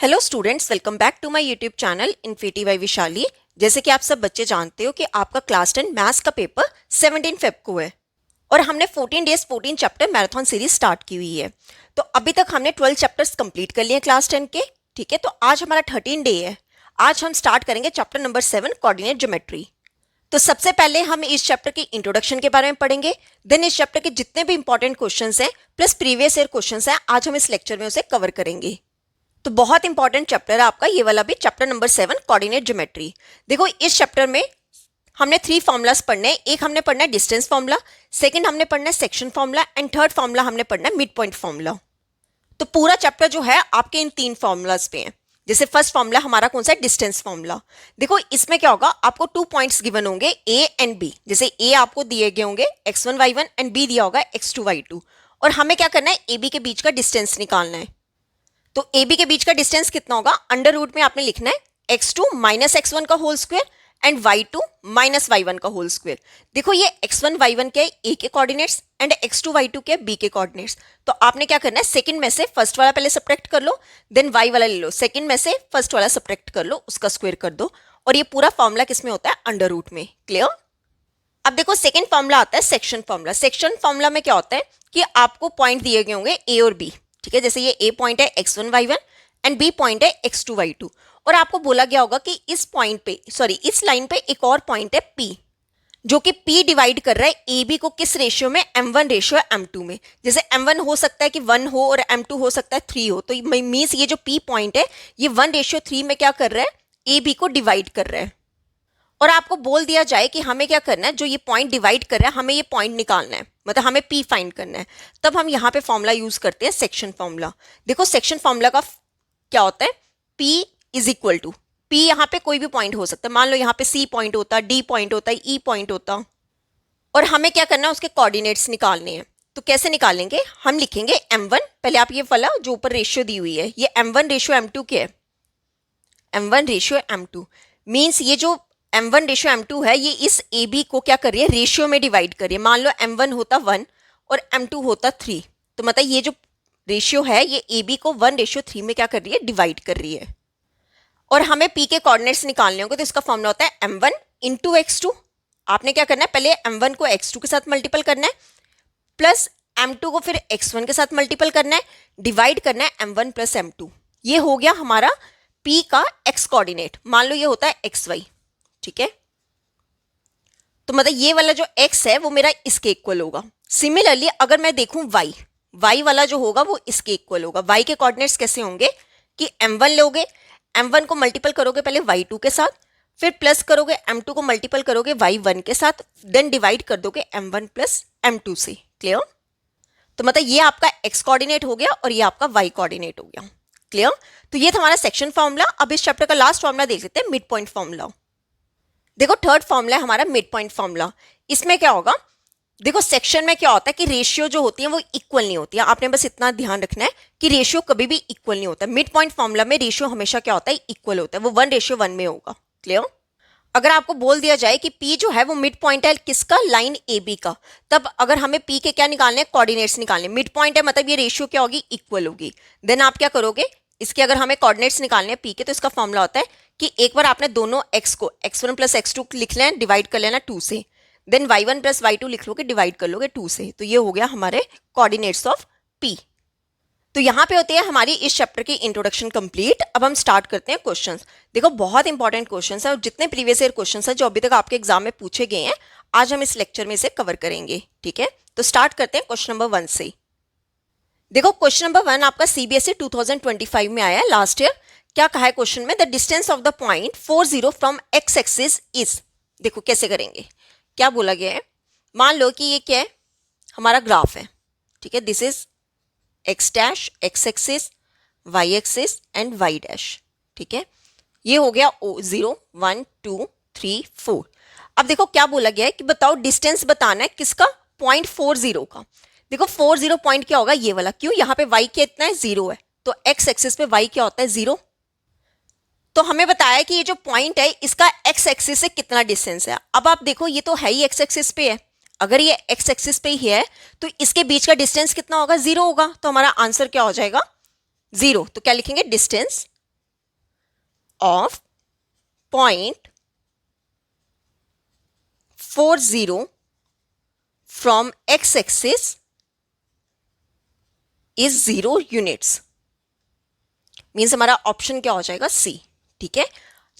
Hello students, welcome back to my YouTube channel infinity by Vishali. जैसे कि आप सब बच्चे जानते हो कि आपका क्लास 10 मैथ्स का पेपर 17 फेब को है और हमने 14 days 14 chapter marathon series start की हुई है। तो अभी तक हमने 12 चैप्टर्स कंप्लीट कर लिए हैं क्लास 10 के। ठीक है, तो आज हमारा 13 डे है। आज हम स्टार्ट करेंगे चैप्टर नंबर 7 कोऑर्डिनेट ज्योमेट्री। तो सबसे पहले हम इस चैप्टर की इंट्रोडक्शन के बारे में पढ़ेंगे, देन इस चैप्टर के जितने भी इंपॉर्टेंट क्वेश्चंस हैं प्लस प्रीवियस ईयर क्वेश्चंस हैं, आज हम इस लेक्चर में उसे कवर करेंगे। तो बहुत इंपॉर्टेंट चैप्टर है आपका ये वाला भी, चैप्टर नंबर 7 कोऑर्डिनेट ज्योमेट्री। देखो इस चैप्टर में हमने 3 फॉर्मूलाज पढ़ने हैं। एक हमने पढ़ना है डिस्टेंस फॉर्मूला, सेकंड हमने पढ़ना है section formula and third formula हमने पढ़ना है मिड पॉइंट फॉर्मूला। तो पूरा चैप्टर जो है आपके इन 3 फॉर्मूलाज पे है। जैसे फर्स्ट फॉर्मूला हमारा कौन सा है, डिस्टेंस फॉर्मूला। देखो इसमें क्या होगा, आपको 2 पॉइंट्स गिवन होंगे ए एंड बी। जैसे ए आपको दिए गए होंगे x1 y1 एंड बी दिया होगा x2 y2, और हमें क्या करना है, ए बी के बीच का डिस्टेंस निकालना है। तो ए बी के बीच का डिस्टेंस कितना होगा, अंडर रूट में आपने लिखना है x2 माइनस x1 का whole square and y2 minus y1 का होल स्क्वायर। देखो ये x1 y1 के ए के कोऑर्डिनेट्स एंड x2 y2 के बी के कोऑर्डिनेट्स। तो आपने क्या करना है, सेकंड में से फर्स्ट वाला पहले सब्ट्रैक्ट कर लो, देन y वाला ले लो, सेकंड में से फर्स्ट वाला सब्ट्रैक्ट कर लो, उसका स्क्वायर कर दो, और ये पूरा फॉर्मूला किसमें होता है, अंडर रूट में। क्लियर। अब देखो सेकंड फॉर्मूला आता है सेक्शन फॉर्मूला। सेक्शन फॉर्मूला में क्या होता है कि आपको पॉइंट दिए गए होंगे ए और बी। ठीक है, जैसे ये ए पॉइंट है x1 y1 and B point है x2 y2, और आपको बोला गया होगा कि इस पॉइंट पे, सॉरी इस लाइन पे एक और पॉइंट है p, जो कि p डिवाइड कर रहा है ए बी को किस रेशियो में, m1 रेशियो m2 में। जैसे m1 हो सकता है कि 1 हो और m2 हो सकता है 3 हो, तो मीन्स ये जो p पॉइंट है ये 1:3 में क्या कर रहा है, ए बी को डिवाइड कर रहा है। और आपको बोल दिया जाए कि हमें क्या करना है, जो ये पॉइंट डिवाइड कर रहा है हमें ये पॉइंट निकालना है, मतलब हमें p फाइंड करना है, तब हम यहाँ पे फॉर्मूला यूज करते हैं सेक्शन फॉर्मूला। देखो सेक्शन फॉर्मूला का क्या होता है, p is equal to p, यहाँ पे कोई भी पॉइंट हो सकता है, मान लो यहाँ पे c पॉइंट होता है, d पॉइंट होता है, e पॉइंट होता, और हमें क्या करना है, उसके कोऑर्डिनेट्स निकालने हैं। तो कैसे निकालेंगे, हम लिखेंगे m1, पहले आप ये वाला जो ऊपर रेशियो दी हुई है ये m1 रेशियो m2 के है, m1 रेशियो m2 मीन्स ये जो m1 रेशियो m2 है ये इस ए बी को क्या कर रही है, रेशियो में डिवाइड कर रही है। मान लो m1 होता 1 और m2 होता 3, तो मतलब ये जो रेशियो है ये ए बी को 1:3 में क्या कर रही है, डिवाइड कर रही है। और हमें p के कोऑर्डिनेट्स निकालने होंगे, तो इसका फॉर्मूला होता है m1 इंटू x2। आपने क्या करना है, पहले m1 को x2 के साथ मल्टीपल करना है, प्लस m2 को फिर x1 के साथ मल्टीपल करना है, डिवाइड करना है m1 प्लस m2। ये हो गया हमारा p का x कोऑर्डिनेट। मान लो ये होता है xy, ठीक है, तो मतलब ये वाला जो x है वो मेरा इसके इक्वल होगा। सिमिलरली अगर मैं देखूं y वाला जो होगा वो इसके इक्वल होगा। y के कोऑर्डिनेट्स कैसे होंगे कि m1 लोगे, m1 को मल्टीपल करोगे पहले y2 के साथ, फिर प्लस करोगे m2 को मल्टीपल करोगे y1 के साथ, देन डिवाइड कर दोगे m1 प्लस m2 से। क्लियर। तो मतलब ये आपका x कोऑर्डिनेट हो गया और ये आपका y कोऑर्डिनेट हो गया। क्लियर। तो ये था हमारा सेक्शन फॉर्मूला। अब इस चैप्टर का लास्ट फॉर्मूला देख लेते हैं, मिड पॉइंट फॉर्मूला। देखो थर्ड फॉर्मूला है हमारा मिड पॉइंट फॉर्मूला। इसमें क्या होगा, देखो सेक्शन में क्या होता है कि रेशियो जो होती है वो इक्वल नहीं होती है। आपने बस इतना ध्यान रखना है कि रेशियो कभी भी इक्वल नहीं होता। मिड पॉइंट फॉर्मूला में रेशियो हमेशा क्या होता है, इक्वल होता है, वो 1:1 में होगा। क्लियर। अगर आपको बोल दिया जाए कि p जो है वो मिड पॉइंट है किसका, लाइन ए बी का, तब अगर हमें p के क्या निकालने हैं, कोऑर्डिनेट्स निकालने। मिड पॉइंट है मतलब ये रेशियो क्या होगी, इक्वल होगी। देन आप क्या करोगे, इसके अगर हमें कोऑर्डिनेट्स निकालने हैं p के, तो इसका फॉर्मूला होता है कि एक बार आपने दोनों x को x1 प्लस x2 लिख लें, डिवाइड कर लेना 2 से, देन y1 प्लस y2 लिख लोगे, डिवाइड कर लोगे 2 से। तो ये हो गया हमारे कोऑर्डिनेट्स ऑफ p। तो यहाँ पे होती है हमारी इस चैप्टर की इंट्रोडक्शन कंप्लीट। अब हम स्टार्ट करते हैं क्वेश्चंस। देखो बहुत इंपॉर्टेंट क्वेश्चंस है और जितने प्रीवियस ईयर क्वेश्चंस हैं जो अभी तक आपके एग्जाम में पूछे गए हैं, आज हम इस लेक्चर में इसे कवर करेंगे। ठीक है, तो स्टार्ट करते हैं क्वेश्चन नंबर 1 से। देखो क्वेश्चन नंबर 1 आपका CBSE 2025 में आया है लास्ट ईयर। क्या कहा है क्वेश्चन में, the distance of the point 40 from x axis is. देखो कैसे करेंगे, क्या बोला गया है, मान लो कि ये क्या है, हमारा ग्राफ है। ठीक है, this is x dash, x axis, y axis and y dash. ठीक है, ये हो गया 0 1 2 3 4। अब देखो क्या बोला गया है कि बताओ डिस्टेंस बताना है किसका, पॉइंट 40 का। देखो 40 पॉइंट क्या होगा, ये वाला, क्यों, यहाँ पे y कितना है, 0 है, तो x एक्सिस पे y क्या होता है, 0। तो हमें बताया कि ये जो पॉइंट है इसका x एक्सिस से कितना डिस्टेंस है। अब आप देखो ये तो है ही x एक्सिस पे है, अगर ये x एक्सिस पे ही है तो इसके बीच का डिस्टेंस कितना होगा, 0 होगा। तो हमारा आंसर क्या हो जाएगा, 0। तो क्या लिखेंगे, distance of 0.40 from x axis is 0 units. Means हमारा ऑप्शन क्या हो जाएगा? सी। ठीक है,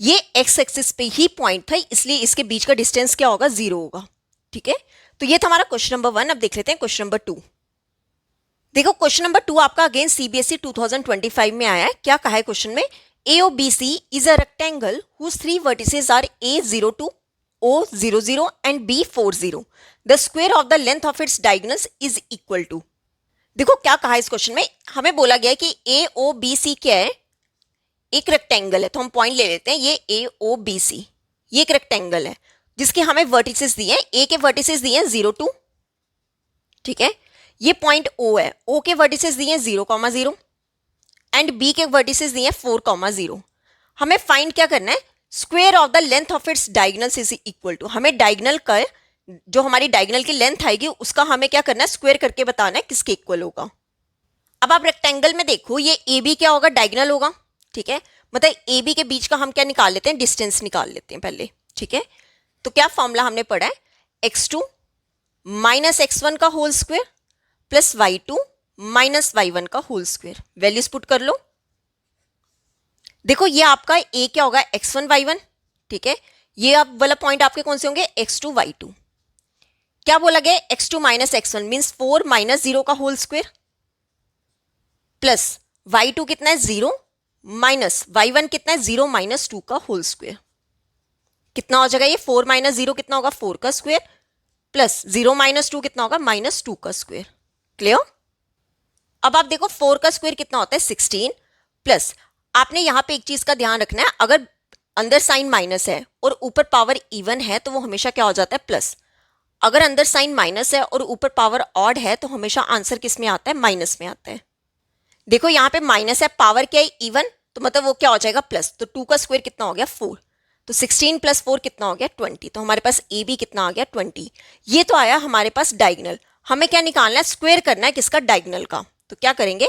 ये एक्स एक्सिस पे ही पॉइंट था, इसलिए इसके बीच का डिस्टेंस क्या होगा? 0 होगा। ठीक है, तो ये था हमारा क्वेश्चन नंबर 1। अब देख लेते हैं क्वेश्चन नंबर 2। देखो क्वेश्चन नंबर 2 आपका अगेन सीबीएसई 2025 में आया है। क्या कहा है क्वेश्चन में? AOBC is a rectangle whose three vertices are A02, O00 and B40. The square of the length of its diagonals is equal to। देखो क्या कहा है इस क्वेश्चन में, हमें बोला गया है कि AOBC क्या है? एक रेक्टेंगल है, तो हम पॉइंट ले लेते हैं, ये AOBC ये एक रेक्टेंगल है जिसके हमें वर्टिसेस दिए हैं। ए के वर्टिसेस दिए हैं 0, 2। ठीक है, ये पॉइंट O है, O के वर्टिसेस दिए हैं 0,0 एंड B के वर्टिसेस दिए हैं 4,0। हमें फाइंड क्या करना है? Square of the length of its diagonals is equal to. हमें डायगोनल का, जो हमारी डायगोनल की लेंथ आएगी उसका हमें क्या करना है? स्क्वायर करके बताना है किसके इक्वल होगा। अब आप रेक्टेंगल में देखो, ये AB क्या होगा? डायगोनल होगा। ठीक है, मतलब AB के बीच का हम क्या निकाल लेते हैं? डिस्टेंस निकाल लेते हैं पहले। ठीक है, तो क्या फॉर्मूला हमने पढ़ा है? x2 माइनस x1 का whole square plus y2 minus y1 का होल स्क्वायर। वैल्यूज पुट कर लो। देखो ये आपका a क्या होगा? x1 y1। ठीक है, ये अब वाला पॉइंट आपके कौन से होंगे? x2 y2। क्या बोला गया? x2 minus x1 means 4 minus 0 का होल स्क्वायर प्लस y2 कितना है? 0 माइनस y1 कितना है? 0 माइनस 2 का होल स्क्वायर। कितना हो जाएगा ये? 4 माइनस 0 कितना होगा? 4 का स्क्वायर प्लस 0 माइनस 2 कितना होगा? माइनस 2 का स्क्वायर। क्लियर? अब आप देखो 4 का स्क्वायर कितना होता है? 16 प्लस, आपने यहां पे एक चीज का ध्यान रखना है, अगर अंदर साइन माइनस है और ऊपर पावर इवन है तो वो हमेशा क्या हो जाता है? प्लस। अगर अंदर साइन माइनस है और ऊपर पावर ऑड है तो हमेशा आंसर किस में आता है? माइनस में आता है। देखो यहाँ पे माइनस है, पावर क्या है? इवन, तो मतलब वो क्या हो जाएगा? प्लस। तो 2 का स्क्वायर कितना हो गया? 4। तो 16 प्लस 4 कितना हो गया? 20। तो हमारे पास ए बी कितना आ गया? 20। ये तो आया हमारे पास डायगोनल। हमें क्या निकालना है? स्क्वायर करना है किसका? डायगोनल का। तो क्या करेंगे?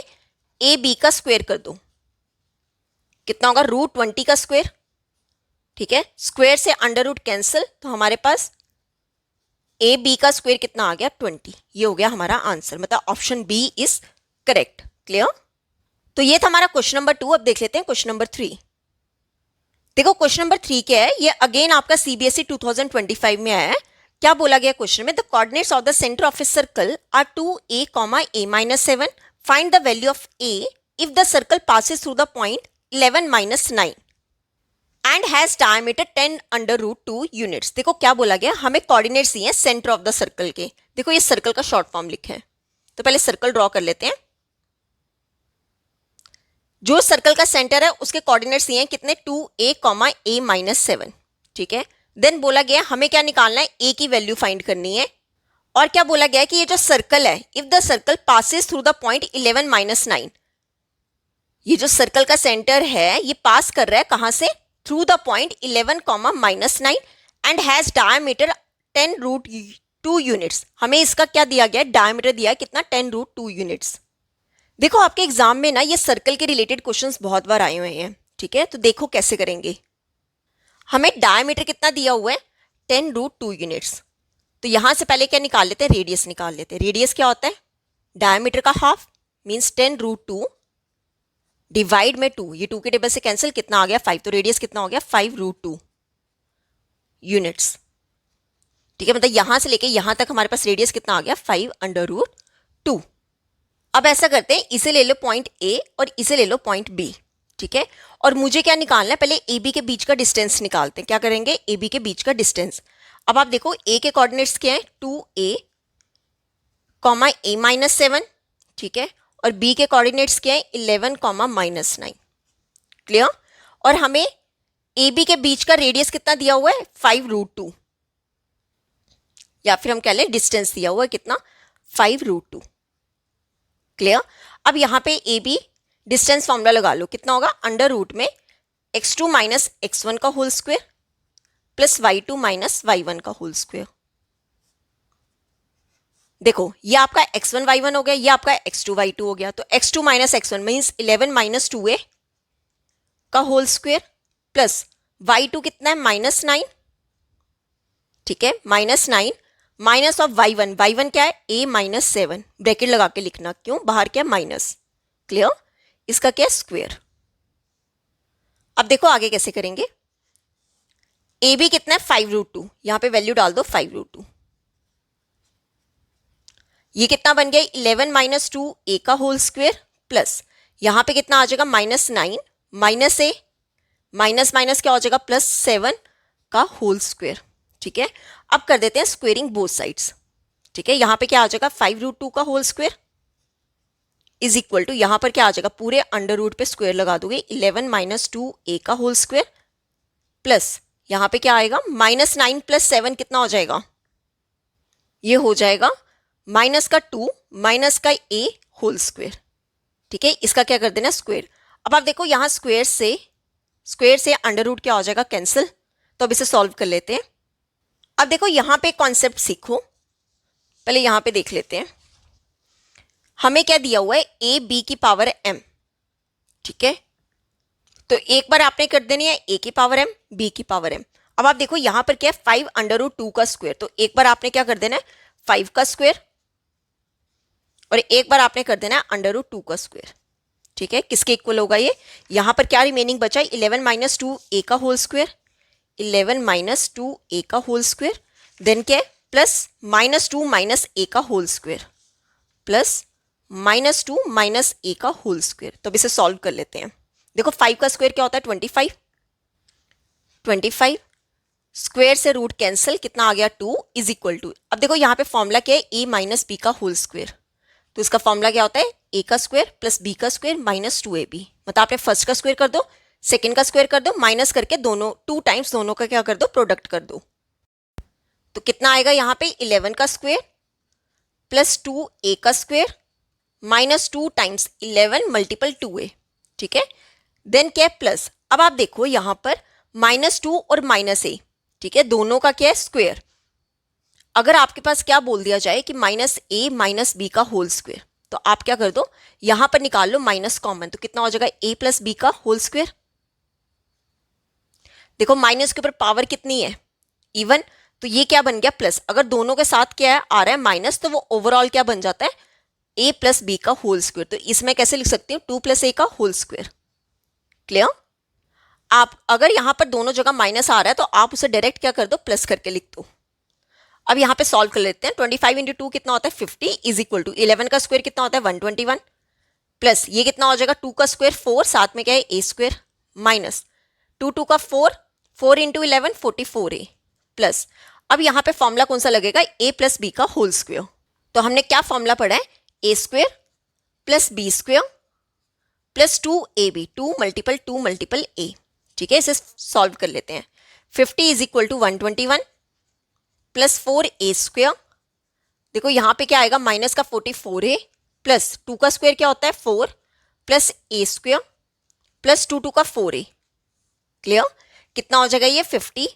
ए बी का स्क्वायर कर दो। कितना होगा? √20 का स्क्वायर। ठीक है, स्क्वायर से अंडर रूट कैंसिल, तो हमारे पास ए बी का स्क्वायर कितना आ गया? 20। ये हो गया हमारा आंसर, मतलब option B is correct. Clear? तो ये था हमारा क्वेश्चन नंबर 2। अब देख लेते हैं क्वेश्चन नंबर 3। देखो क्वेश्चन नंबर 3 क्या है? ये अगेन आपका सीबीएसई 2025 में आया है। क्या बोला गया क्वेश्चन में? The coordinates of the centre of a circle are 2a, a-7। Find the value of a if the circle passes through the point 11-9 and has diameter 10√2 units. देखो क्या बोला गया, हमें कोऑर्डिनेट्स दिए हैं सेंटर ऑफ द सर्कल के। देखो ये सर्कल का शॉर्ट फॉर्म लिखा है, तो पहले सर्कल ड्रॉ कर लेते हैं। जो सर्कल का सेंटर है उसके कोऑर्डिनेट्स दिए हैं कितने? 2a, a-7। ठीक है, देन बोला गया हमें क्या निकालना है? a की वैल्यू फाइंड करनी है। और क्या बोला गया कि ये जो सर्कल है, if the circle passes through the point 11-9, ये जो सर्कल का सेंटर है ये पास कर रहा है कहां से? Through the point 11, -9 and has diameter 10√2 units. हमें इसका क्या दिया गया? डायमीटर दिया है कितना? 10√2 यूनिट्स। देखो आपके एग्जाम में ना ये सर्कल के रिलेटेड क्वेश्चंस बहुत बार आए हुए हैं। ठीक है, तो देखो कैसे करेंगे। हमें डायमीटर कितना दिया हुआ है? 10√2 यूनिट्स। तो यहां से पहले क्या निकाल लेते हैं? रेडियस निकाल लेते हैं। रेडियस क्या होता है? डायमीटर का हाफ मीन्स 10√2 डिवाइड में 2। ये 2 के टेबल से कैंसिल, कितना आ गया? 5। तो रेडियस कितना हो गया? 5√2 यूनिट्स। ठीक है, मतलब यहां से लेके यहां तक हमारे पास रेडियस कितना आ गया? 5√2। अब ऐसा करते हैं, इसे ले लो पॉइंट ए और इसे ले लो पॉइंट बी। ठीक है, और मुझे क्या निकालना है? पहले ए बी के बीच का डिस्टेंस निकालते हैं। क्या करेंगे? ए बी के बीच का डिस्टेंस। अब आप देखो ए के कोऑर्डिनेट्स क्या है? 2a, a-7। ठीक है, और बी के कोऑर्डिनेट्स क्या है? 11, -9। क्लियर? और हमें ए बी के बीच का रेडियस कितना दिया हुआ है? 5√2, या फिर हम कह लें डिस्टेंस दिया हुआ है कितना? 5√2। क्लियर? अब यहां पे ए बी डिस्टेंस फॉर्मूला लगा लो। कितना होगा? अंडर रूट में x2 माइनस x1 का whole square plus y2 minus y1 का होल स्क्वायर। देखो ये आपका x1 y1 हो गया, ये आपका x2 y2 हो गया। तो x2 minus x1 means 11 - 2a का होल स्क्वायर प्लस y2 कितना है -9, ठीक है, -9 माइनस ऑफ y1 क्या है a-7, ब्रैकेट लगा के लिखना, क्यों, बाहर क्या माइनस, क्लियर, इसका क्या स्क्वायर। अब देखो आगे कैसे करेंगे, ए बी कितना है 5√2, यहां पे वैल्यू डाल दो 5√2, ये कितना बन गया 11 माइनस 2 ए का होल स्क्वायर, प्लस यहां पे कितना आ जाएगा -9 माइनस ए, माइनस माइनस क्या हो जाएगा +7 का होल स्क्वायर, ठीक है। अब कर देते हैं स्क्वेयरिंग बोथ साइड्स, ठीक है, यहां पे क्या आ जाएगा 5√2 का whole square is equal to, यहां पर क्या आ जाएगा पूरे अंडर रूट पे स्क्वायर लगा दोगे 11 माइनस 2 ए का होल स्क्वायर, प्लस यहां पे क्या आएगा -9 + 7 कितना हो जाएगा, ये हो जाएगा माइनस का 2 माइनस का ए होल स्क्वायर, ठीक है, इसका क्या कर देना स्क्वायर। अब आप देखो यहां स्क्वायर से अंडर रूट क्या हो जाएगा कैंसिल, तो अब इसे सॉल्व कर लेते हैं। अब देखो यहां पे कॉन्सेप्ट सीखो, पहले यहां पे देख लेते हैं, हमें क्या दिया हुआ है ए बी की पावर m, ठीक है, तो एक बार आपने कर देनी है a की पावर m b की पावर m। अब आप देखो यहां पर क्या है 5√2 का स्क्वायर, तो एक बार आपने क्या कर देना है 5 का स्क्वायर और एक बार आपने कर देना है √2 का स्क्वायर, ठीक है, किसके इक्वल होगा ये, यहां पर क्या रिमेनिंग बचा है 11 माइनस 2 ए का होल स्क्वायर, 11 माइनस 2 ए का होल स्क्वायर, देन क्या है प्लस -2 माइनस ए का होल स्क्वायर, प्लस -2 माइनस ए का होल स्क्वायर। तो अब इसे सॉल्व कर लेते हैं। देखो 5 का स्क्वायर क्या होता है 25 स्क्वायर से रूट कैंसिल, कितना आ गया 2 इज इक्वल टू, अब देखो यहाँ पे फॉर्मूला क्या है ए माइनस बी का होल स्क्वायर, तो इसका फॉर्मूला क्या होता है ए का स्क्वायर प्लस बी का स्क्वायर -2ab, मतलब आपने फर्स्ट का स्क्वायर कर दो, सेकंड का स्क्वायर कर दो, माइनस करके दोनों 2 टाइम्स दोनों का क्या कर दो प्रोडक्ट कर दो, तो कितना आएगा यहाँ पे 11 का स्क्वायर प्लस 2a का स्क्वायर -2 टाइम्स 11 मल्टीपल 2a, ठीक है, देन क्या है प्लस, अब आप देखो यहां पर -2 और -a, ठीक है, दोनों का क्या है स्क्वायर, अगर आपके पास क्या बोल दिया जाए कि -a माइनस बी का होल स्क्वायर, तो आप क्या कर दो यहां पर निकाल लो माइनस कॉमन, तो कितना हो जाएगा a प्लस बी का होल स्क्वायर। देखो माइनस के ऊपर पावर कितनी है इवन, तो ये क्या बन गया प्लस, अगर दोनों के साथ क्या है आ रहा है माइनस, तो वो ओवरऑल क्या बन जाता है a प्लस बी का होल स्क्वायर, तो इसमें कैसे लिख सकती हूँ 2 + a का होल स्क्वायर, क्लियर। आप अगर यहां पर दोनों जगह माइनस आ रहा है तो आप उसे डायरेक्ट क्या कर दो प्लस करके लिख दो। अब यहां पे सॉल्व कर लेते हैं, 25 × 2 कितना होता है 50 इज इक्वल टू 11 का स्क्वायर कितना होता है 121, प्लस ये कितना हो जाएगा 2 का स्क्वायर 4, साथ में क्या है a स्क्वायर, माइनस 2 का 4 × 11 44a, प्लस अब यहां पे फॉर्मूला कौन सा लगेगा a प्लस बी का होल स्क्वायर, तो हमने क्या फॉर्मूला पढ़ा है a square plus B square plus 2ab, 2 multiple a, ठीक है, इसे सॉल्व कर लेते हैं। 50 is equal to 121 plus 4a square, देखो यहां पे क्या आएगा माइनस का 44a प्लस 2 का स्क्वायर क्या होता है 4 प्लस a स्क्वायर प्लस 2 का 4a, क्लियर, कितना हो जाएगा ये 50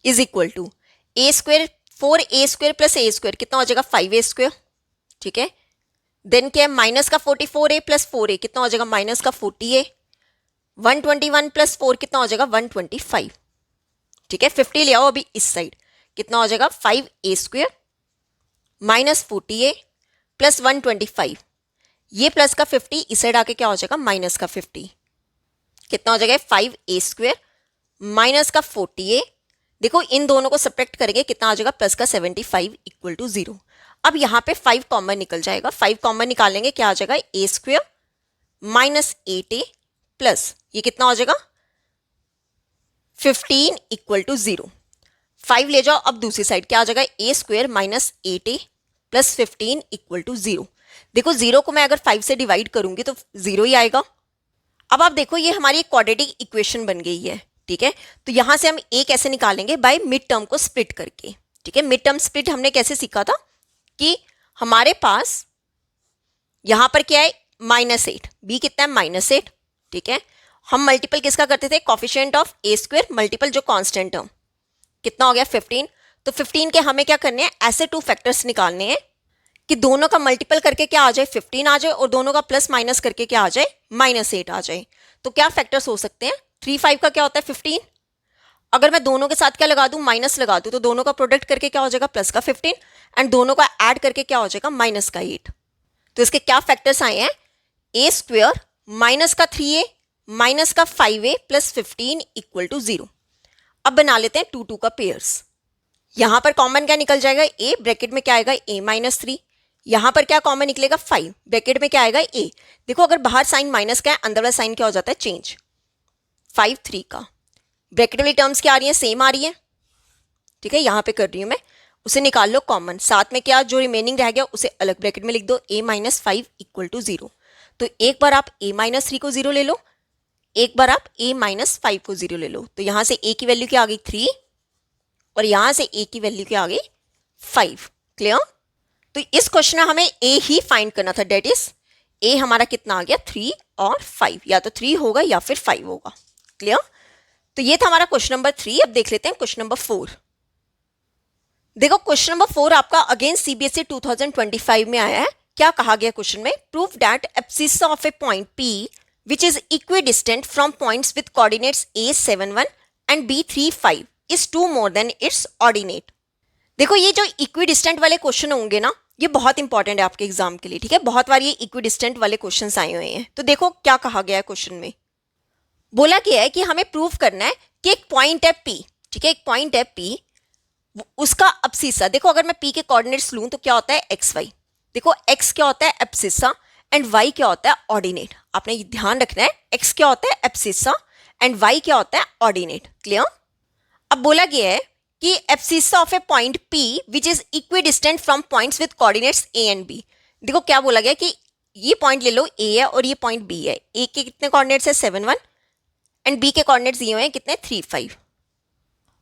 is equal to a square 4a square plus a square कितना हो जाएगा 5a स्क्वायर, ठीक है, देन क्या है माइनस का 44a प्लस 4a कितना हो जाएगा माइनस का 40a, 121 प्लस 4 कितना हो जाएगा 125, ठीक है, 50 ले आओ अभी इस साइड, कितना हो जाएगा 5a square minus 40a plus 125, ये प्लस का 50 इस साइड आके क्या हो जाएगा माइनस का 50, कितना हो जाएगा 5a स्क्वायर माइनस का 40a, देखो इन दोनों को सब्ट्रैक्ट करेंगे कितना आ जाएगा प्लस का 75 इक्वल टू 0। अब यहाँ पे 5 कॉमन निकल जाएगा, 5 कॉमन निकालेंगे क्या आ जाएगा a square minus 8a plus ये कितना हो जाएगा 15 इक्वल टू 0। 5 ले जाओ अब दूसरी साइड क्या आ जाएगा a square minus 8a plus 15 equal to 0। देखो 0 को मैं अगर 5 से डिवाइड करूंगी तो 0 ही आएगा। अब आप देखो ये हमारी एक क्वाड्रेटिक इक्वेशन बन गई है, ठीक है, तो यहां से हम a कैसे निकालेंगे बाय मिड टर्म को स्प्लिट करके, ठीक है, मिड टर्म स्प्लिट हमने कैसे सीखा था कि हमारे पास यहां पर क्या है -8, b कितना है -8, ठीक है, हम मल्टीपल किसका करते थे coefficient of a square multiple जो कांस्टेंट टर्म कितना हो गया 15, तो 15 के हमें क्या करने हैं ऐसे 2 फैक्टर्स निकालने हैं कि दोनों का मल्टीपल करके क्या आ जाए 15 आ जाए और दोनों का प्लस माइनस करके क्या आ जाए -8 आ जाए। तो क्या फैक्टर्स हो सकते हैं 3 5 का क्या होता है 15। अगर मैं दोनों के साथ क्या लगा दूं, माइनस लगा दूं, तो दोनों का प्रोडक्ट करके क्या हो जाएगा प्लस का 15 एंड दोनों का ऐड करके क्या हो जाएगा माइनस का 8। तो इसके क्या फैक्टर्स आए हैं, ए स्क्वेयर माइनस का 3a माइनस का 5a प्लस 15 इक्वल टू 0। अब बना लेते हैं 2 2 का पेयर्स। यहां पर कॉमन क्या निकल जाएगा, a ब्रैकेट में क्या आएगा a माइनस 3, यहां पर क्या कॉमन निकलेगा 5 ब्रैकेट में क्या आएगा a। देखो अगर बाहर साइन माइनस का है, अंदर वाला साइन क्या हो जाता है चेंज। 5 3 का ब्रैकेट वाली टर्म्स क्या आ रही है, सेम आ रही है, ठीक है, यहां पे कर रही हूं मैं, उसे निकाल लो कॉमन, साथ में क्या जो रिमेनिंग रह गया उसे अलग ब्रैकेट में लिख दो, a माइनस 5 इक्वल टू 0। तो एक बार आप a माइनस 3 को 0 ले लो, एक बार आप a माइनस 5 को 0 ले लो, तो यहां से a की वैल्यू क्या आ गई 3 और यहां से a की वैल्यू क्या आ गई 5। क्लियर। तो इस क्वेश्चन में हमें a ही फाइंड करना था, डेट इज a हमारा कितना आ गया 3 और 5, या तो 3 होगा या फिर 5 होगा। क्लियर। तो ये था हमारा क्वेश्चन नंबर 3। अब देख लेते हैं क्वेश्चन नंबर 4। देखो क्वेश्चन नंबर 4 आपका अगेन सीबीएसई 2025 में आया है। क्या कहा गया क्वेश्चन में, prove that abscissa of A point P which is equidistant from points with coordinates a71 and b35 is 2 more than its ordinate। देखो ये जो इक्विडिस्टेंट वाले क्वेश्चन होंगे ना, ये बहुत इंपॉर्टेंट है आपके एग्जाम के लिए, ठीक है, बहुत बार ये इक्विडिस्टेंट वाले क्वेश्चंस आए हुए हैं। तो देखो क्या कहा गया है क्वेश्चन में, बोला गया है कि हमें प्रूव करना है कि एक पॉइंट है P, ठीक है, एक पॉइंट है P, उसका एब्सिस्सा, देखो अगर मैं P के कोऑर्डिनेट्स लूं तो क्या होता है एक्स वाई, देखो x क्या होता है एब्सिस्सा एंड y क्या होता है ऑर्डिनेट। आपने ये ध्यान रखना है, x क्या होता है एब्सिस्सा एंड y क्या होता है ऑर्डिनेट। क्लियर। अब बोला गया है कि abscissa of A point P which is equidistant from points with coordinates a and b। देखो क्या बोला गया कि ये पॉइंट ले लो a है और ये पॉइंट b है, a के कितने कोऑर्डिनेट्स है 7 1 एंड b के कोऑर्डिनेट्स दिए हुए हैं कितने 3 5,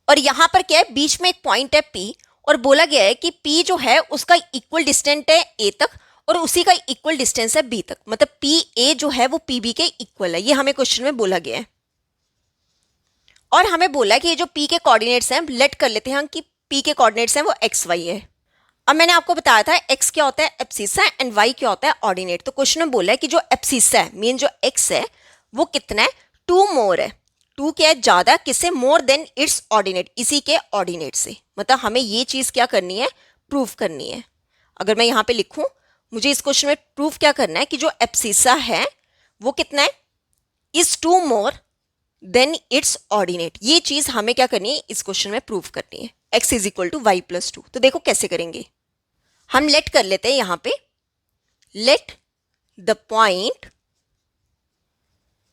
और यहां पर क्या है बीच में एक पॉइंट है P और बोला गया है कि P जो है उसका इक्वल डिस्टेंस है a तक और उसी का इक्वल डिस्टेंस है b तक, मतलब पी ए जो है वो पी बी के इक्वल है, ये हमें क्वेश्चन में बोला गया है। और हमें बोला है कि ये जो p के कोऑर्डिनेट्स हैं लेट कर लेते हैं कि p के कोऑर्डिनेट्स हैं वो एक्स वाई है। अब मैंने आपको बताया था x क्या होता है एब्सिस्सा एंड y क्या होता है ऑर्डिनेट। तो क्वेश्चन में बोला है कि जो एब्सिस्सा है मीन जो x है वो कितना है 2 मोर है, 2 क्या है ज्यादा, किससे, मोर देन इट्स ऑर्डिनेट, इसी के ऑर्डिनेट से, मतलब हमें ये चीज क्या करनी है प्रूव करनी है। अगर मैं यहाँ पे लिखूं, मुझे इस क्वेश्चन में प्रूफ क्या करना है कि जो एब्सिस्सा है वो कितना है is 2 more than it's ordinate, ये चीज हमें क्या करनी है इस क्वेश्चन में प्रूफ करनी है। x is equal to y plus 2। तो देखो कैसे करेंगे, हम लेट कर लेते हैं यहां पे, let the point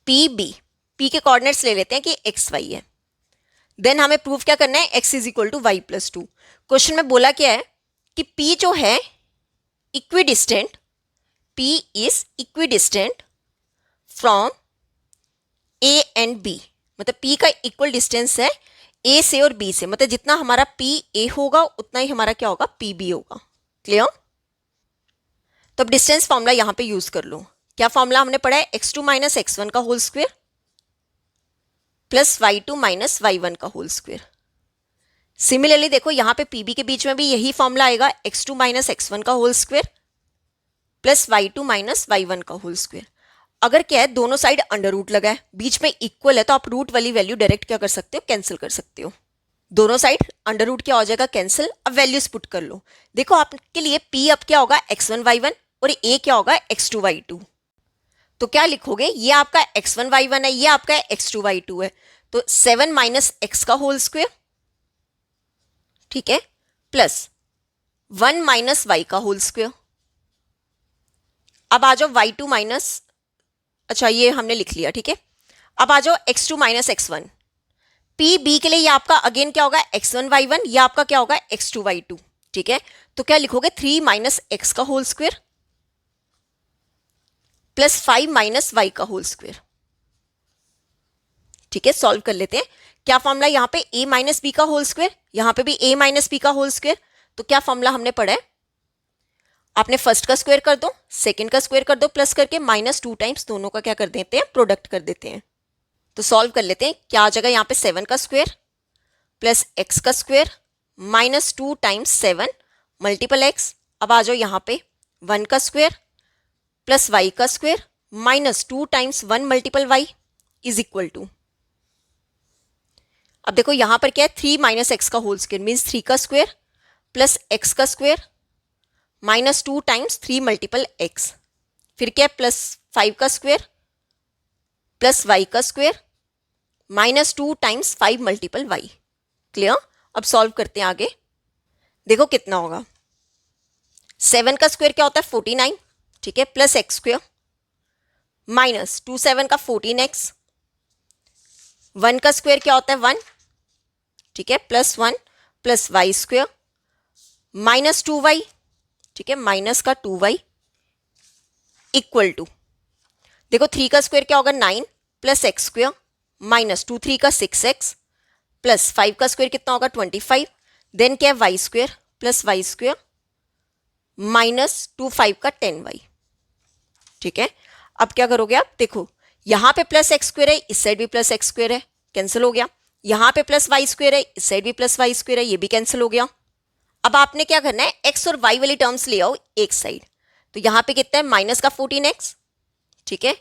P B, पी के कोऑर्डिनेट्स ले लेते हैं कि एक्स वाई है, देन हमें प्रूफ क्या करना है x is equal to y plus 2। Question में बोला क्या है कि p जो है equidistant, P is equidistant from A and B, मतलब P का इक्वल डिस्टेंस है A से और B से, मतलब जितना हमारा P A होगा उतना ही हमारा क्या होगा P B होगा। क्लियर। तो अब डिस्टेंस फॉर्मूला यहां पे यूज कर लो। क्या फॉर्मूला हमने पढ़ा है x2 माइनस x1 का whole square plus y2 minus y1 का होल स्क्वायर। सिमिलरली देखो यहां पे पीबी के बीच में भी यही फॉर्मूला आएगा, x2 माइनस x1 का whole square plus y2 minus y1 का होल स्क्वायर। अगर क्या है दोनों साइड अंडर रूट लगा है, बीच में इक्वल है, तो आप रूट वाली वैल्यू डायरेक्ट क्या कर सकते हो कैंसिल कर सकते हो, दोनों साइड अंडर रूट क्या हो जाएगा कैंसिल। अब वैल्यूज पुट कर लो, देखो आपके लिए p अब क्या होगा x1 y1 और a क्या होगा x2 y2। तो क्या लिखोगे, ये आपका x1 y1 है, ये आपका x2 y2 है, तो 7 माइनस x का होल स्क्वायर, ठीक है, प्लस 1 माइनस वाई का होल स्क्वायर। अब आ जाओ y2 माइनस, अच्छा ये हमने लिख लिया, ठीक है। अब आ जाओ x2 minus x1, P B के लिए ये आपका अगेन क्या होगा x1 y1, ये आपका क्या होगा x2 y2, ठीक है। तो क्या लिखोगे 3 माइनस x का whole square plus 5 minus y का होल स्क्वायर, ठीक है। सॉल्व कर लेते हैं। क्या फॉर्मूला यहाँ पे a माइनस बी का होल स्क्वायर, यहाँ पे भी a माइनस बी का होल स्क्वायर। तो क्या फॉर्मूला हमने पढ़ा है, आपने फर्स्ट का स्क्वायर कर दो, सेकंड का स्क्वायर कर दो प्लस करके, माइनस 2 टाइम्स दोनों का क्या कर देते हैं प्रोडक्ट कर देते हैं। तो सॉल्व कर लेते हैं। क्या आ जाएगा यहाँ पे 7 का स्क्वायर प्लस x का square minus 2 times 7 multiple x। अब आ जाओ यहाँ पे 1 का स्क्वायर प्लस y का square minus 2 times 1 multiple y is equal to अब देखो यहाँ पर क्या है, 3 माइनस एक्स का होल स्क्वायर मीन्स 3 का स्क्वायर प्लस एक्स का square minus 2 times 3 multiple x, फिर क्या है प्लस 5 का स्क्वायर प्लस वाई का square minus 2 times 5 multiple y. Clear? अब सॉल्व करते हैं आगे। देखो कितना होगा, 7 का स्क्वायर क्या होता है 49, ठीक है, प्लस एक्स स्क्वायर माइनस 2 7 का 14x, 1 का स्क्वायर क्या होता है 1, ठीक है, plus 1 plus Y square minus 2y, ठीक है, माइनस का 2y इक्वल टू, देखो 3 का स्क्वायर क्या होगा 9 प्लस एक्स स्क्वायर माइनस 2 3 का 6x प्लस 5 का स्क्वायर कितना होगा 25, देन क्या है y square plus Y square minus 2 5 का 10y, ठीक है। अब क्या करोगे आप, देखो यहाँ पे प्लस एक्स स्क्वायर है, इस साइड भी प्लस एक्स स्क्वायर है, कैंसिल हो गया। यहाँ पे प्लस वाई स्क्वायर है, इस साइड भी प्लस वाई स्क्वायर है, ये भी कैंसिल हो गया। अब आपने क्या करना है, एक्स और वाई वाली टर्म्स ले आओ एक साइड, तो यहाँ पे कितना है माइनस का 14x, ठीक है,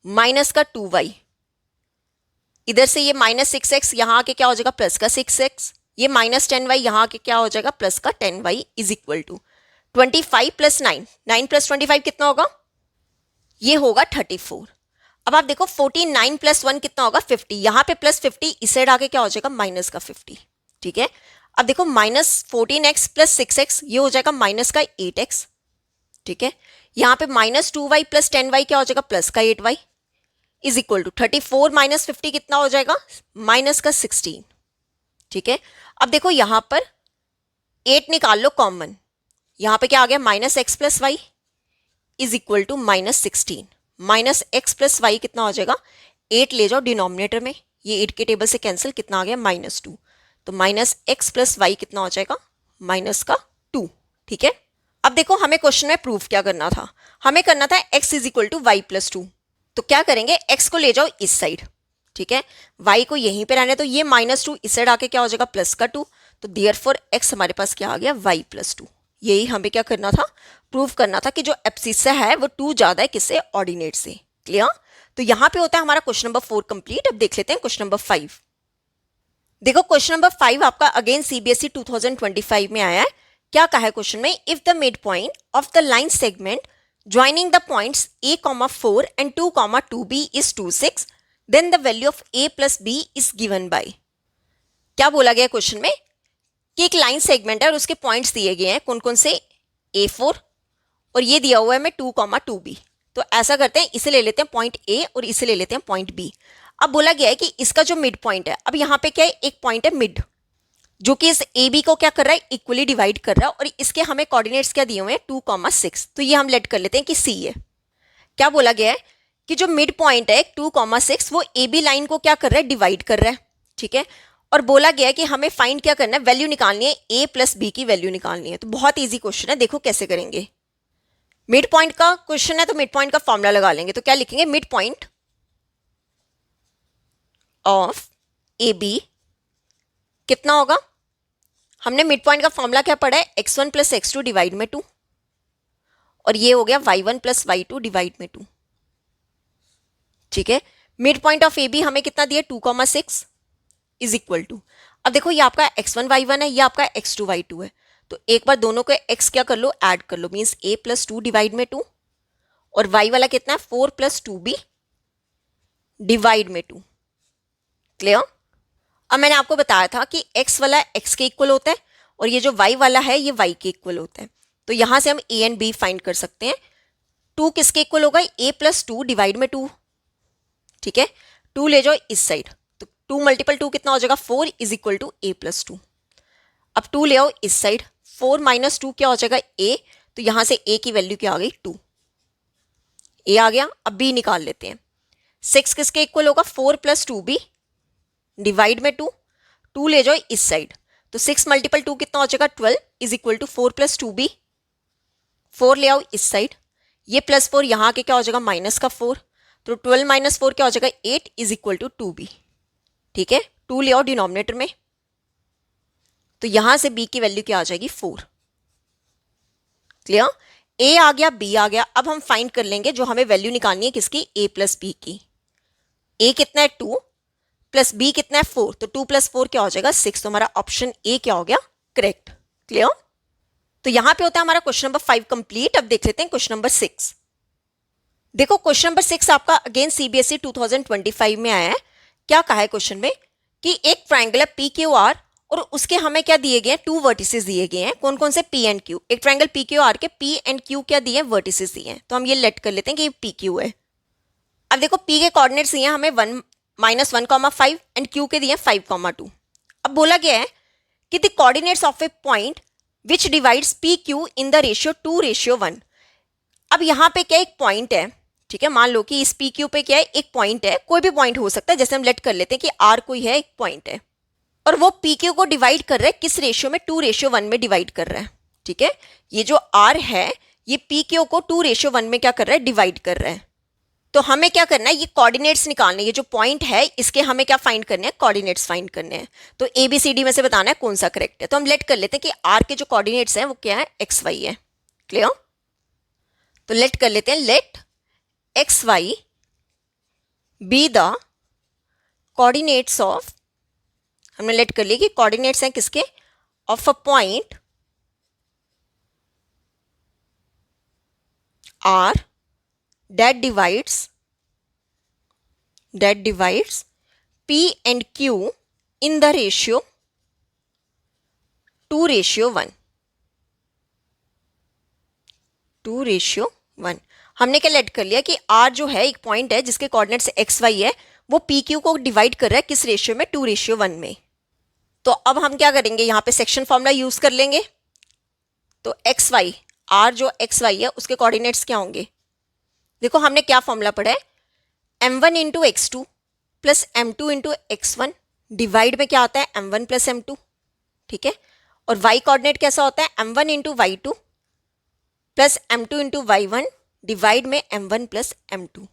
माइनस का 2y, इधर से ये माइनस 6x, यहाँ आके क्या हो जाएगा प्लस का 6x, ये माइनस 10y, यहाँ आके क्या हो जाएगा प्लस का 10y is equal to 25 plus 9, 9 plus 25 कितना होगा, ये होगा 34। अब आप देखो 49 प्लस 1 कितना होगा 50, यहाँ पे प्लस 50, इस साइड आके क्या हो जाएगा माइनस का 50, ठीक है। अब देखो माइनस 14x प्लस 6x, ये हो जाएगा माइनस का 8x, ठीक है। यहाँ पे माइनस 2y प्लस 10y क्या हो जाएगा प्लस का 8y is equal to 34 minus 50 कितना हो जाएगा माइनस का 16, ठीक है। अब देखो यहाँ पर 8 निकाल लो कॉमन, यहाँ पे क्या आ गया minus x plus y is equal to minus 16, minus x plus y कितना हो जाएगा 8 ले जाओ डिनोमिनेटर में, ये 8 के टेबल से कैंसिल, कितना आ गया माइनस 2, तो माइनस एक्स प्लस वाई कितना हो जाएगा माइनस का 2, ठीक है। अब देखो हमें क्वेश्चन में प्रूफ क्या करना था, हमें करना था x is equal to y plus 2, तो क्या करेंगे x को ले जाओ इस साइड, ठीक है, y को यहीं पे रहने, तो ये माइनस 2 इस साइड आके क्या हो जाएगा प्लस का 2, तो देयरफॉर x हमारे पास क्या आ गया y प्लस 2। यही हमें क्या करना था, प्रूव करना था कि जो एब्सिस्सा है वो 2 ज्यादा है किससे, ऑर्डिनेट से। क्लियर? तो यहाँ पे होता है हमारा क्वेश्चन नंबर 4 कंप्लीट। अब देख लेते हैं क्वेश्चन नंबर 5। देखो क्वेश्चन नंबर 5 आपका अगेन सीबीएसई 2025 में आया है। क्या कहा है क्वेश्चन में, if the mid point of the line segment joining the points a, 4 and 2, 2b is 2, 6, then the value of a plus b is given by। क्या बोला गया क्वेश्चन में कि एक लाइन सेगमेंट है और उसके पॉइंट्स दिए गए हैं, कौन कौन से, a4 और ये दिया हुआ है मैं 2, 2b। तो ऐसा करते हैं, इसे ले लेते हैं पॉइंट a और इसे ले लेते हैं पॉइंट b। अब बोला गया है कि इसका जो मिड पॉइंट है, अब यहाँ पे क्या है, एक पॉइंट है मिड जो कि इस ए बी को क्या कर रहा है, इक्वली डिवाइड कर रहा है, और इसके हमें कोऑर्डिनेट्स क्या दिए हुए हैं 2, 6, तो ये हम लेट कर लेते हैं कि सी है। क्या बोला गया है कि जो मिड पॉइंट है 2, 6 वो ए बी लाइन को क्या कर रहा है, डिवाइड कर रहा है, ठीक है। और बोला गया है कि हमें फाइंड क्या करना है, वैल्यू निकालनी है, ए प्लस बी की वैल्यू निकालनी है। तो बहुत ईजी क्वेश्चन है, देखो कैसे करेंगे। मिड पॉइंट का क्वेश्चन है तो मिड पॉइंट का फॉर्मूला लगा लेंगे। तो क्या लिखेंगे, mid point of A B कितना होगा, हमने मिड पॉइंट का फॉर्मूला क्या पढ़ा है, x1 प्लस x2 डिवाइड में 2, और ये हो गया y1 प्लस y2 डिवाइड में 2, ठीक है। Mid point of A B हमें कितना दिया 2, 6 इज इक्वल टू, अब देखो ये आपका x1 y1 है, ये आपका x2 y2 है, तो एक बार दोनों को x क्या कर लो, ऐड कर लो, मीन्स a प्लस 2 डिवाइड में 2, और y वाला कितना है 4 प्लस 2b डिवाइड में 2। क्लियर? अब मैंने आपको बताया था कि x वाला x के इक्वल होता है और ये जो y वाला है ये y के इक्वल होता है। तो यहां से हम a एंड b फाइंड कर सकते हैं। 2 किसके इक्वल होगा, a प्लस 2 डिवाइड में 2, ठीक है। 2 ले जाओ इस साइड, तो 2 मल्टीपल 2 कितना हो जाएगा 4 is equal to a plus 2। अब 2 ले आओ इस साइड, 4 माइनस 2 क्या हो जाएगा a, तो यहां से a की वैल्यू क्या आ गई 2, a आ गया। अब b निकाल लेते हैं। 6 किसके इक्वल होगा, 4 प्लस 2b डिवाइड में 2, 2 ले जाओ इस साइड, तो 6 मल्टीपल 2 कितना हो जाएगा 12 is equal to 4 plus 2b, 4 ले आओ इस साइड, ये प्लस 4 यहाँ के क्या हो जाएगा माइनस का 4, तो 12 माइनस 4 क्या हो जाएगा 8 इज इक्वल टू 2b, ठीक है। 2 ले आओ डिनोमिनेटर में, तो यहां से b की वैल्यू क्या आ जाएगी 4। क्लियर? a आ गया, b आ गया। अब हम फाइंड कर लेंगे जो हमें वैल्यू निकालनी है किसकी, a प्लस b की। a कितना है 2, प्लस बी कितना है 4, तो 2 + 4 क्या हो जाएगा 6। तो हमारा ऑप्शन ए क्या हो गया करेक्ट। क्लियर। तो यहां पे होता है हमारा क्वेश्चन नंबर 5 कंप्लीट। अब देख लेते हैं क्वेश्चन नंबर 6। देखो क्वेश्चन नंबर 6 आपका अगेन सीबीएसई 2025 में आया है। क्या कहा है क्वेश्चन में कि एक ट्राइंगल है पी क्यू आर और उसके हमें क्या दिए गए हैं, 2 वर्टिसेस दिए गए हैं। कौन कौन से, पी एंड क्यू। एक ट्राइंगल पी क्यू आर के पी एंड क्यू क्या दिए हैं, वर्टिसेस दिए हैं। तो हम ये लेट कर लेते हैं कि ये पी क्यू है। अब देखो पी के कोऑर्डिनेट्स दिए हैं हमें 1 -1,5 एंड क्यू के दिए 5,2। अब बोला गया है कि the coordinates of A point which divides P Q in the ratio 2:1। अब यहाँ पे क्या एक पॉइंट है, ठीक है। मान लो कि इस पी क्यू पे क्या है, एक पॉइंट है, कोई भी पॉइंट हो सकता है। जैसे हम लेट कर लेते हैं कि आर कोई है, एक पॉइंट है, और वो पी क्यू को डिवाइड कर रहा है किस रेशियो में, 2:1 में डिवाइड कर रहा है। ठीक है, ये जो आर है ये पी क्यू को 2:1 में क्या कर रहा है, डिवाइड कर रहा है। तो हमें क्या करना है, ये कोऑर्डिनेट्स निकालने, ये जो पॉइंट है इसके हमें क्या फाइंड करने हैं, कोऑर्डिनेट्स फाइंड करने हैं। तो ए बी सी डी में से बताना है कौन सा करेक्ट है। तो हम लेट कर लेते हैं कि आर के जो कोऑर्डिनेट्स हैं वो क्या है, एक्स वाई है। क्लियर। तो लेट कर लेते हैं, let x y be the coordinates of, हमने लेट कर लिया कि कोऑर्डिनेट्स हैं किसके, of a point are that divides P and Q in the ratio 2:1। 2:1 हमने क्या लेट कर लिया कि R जो है एक पॉइंट है जिसके कोऑर्डिनेट्स एक्स वाई है, वो पी क्यू को डिवाइड कर रहा है किस रेशियो में, 2:1 में। तो अब हम क्या करेंगे, यहाँ पे सेक्शन फॉर्मूला यूज कर लेंगे। तो एक्स वाई, आर जो एक्स वाई है उसके कोऑर्डिनेट्स क्या होंगे, देखो हमने क्या फॉर्मूला पढ़ा है, m1 into x2 plus m2 into x1 divide में क्या आता है m1 प्लस m2। ठीक है, और y कोऑर्डिनेट कैसा होता है, m1 into y2 plus m2 into y1 divide में m1 प्लस m2।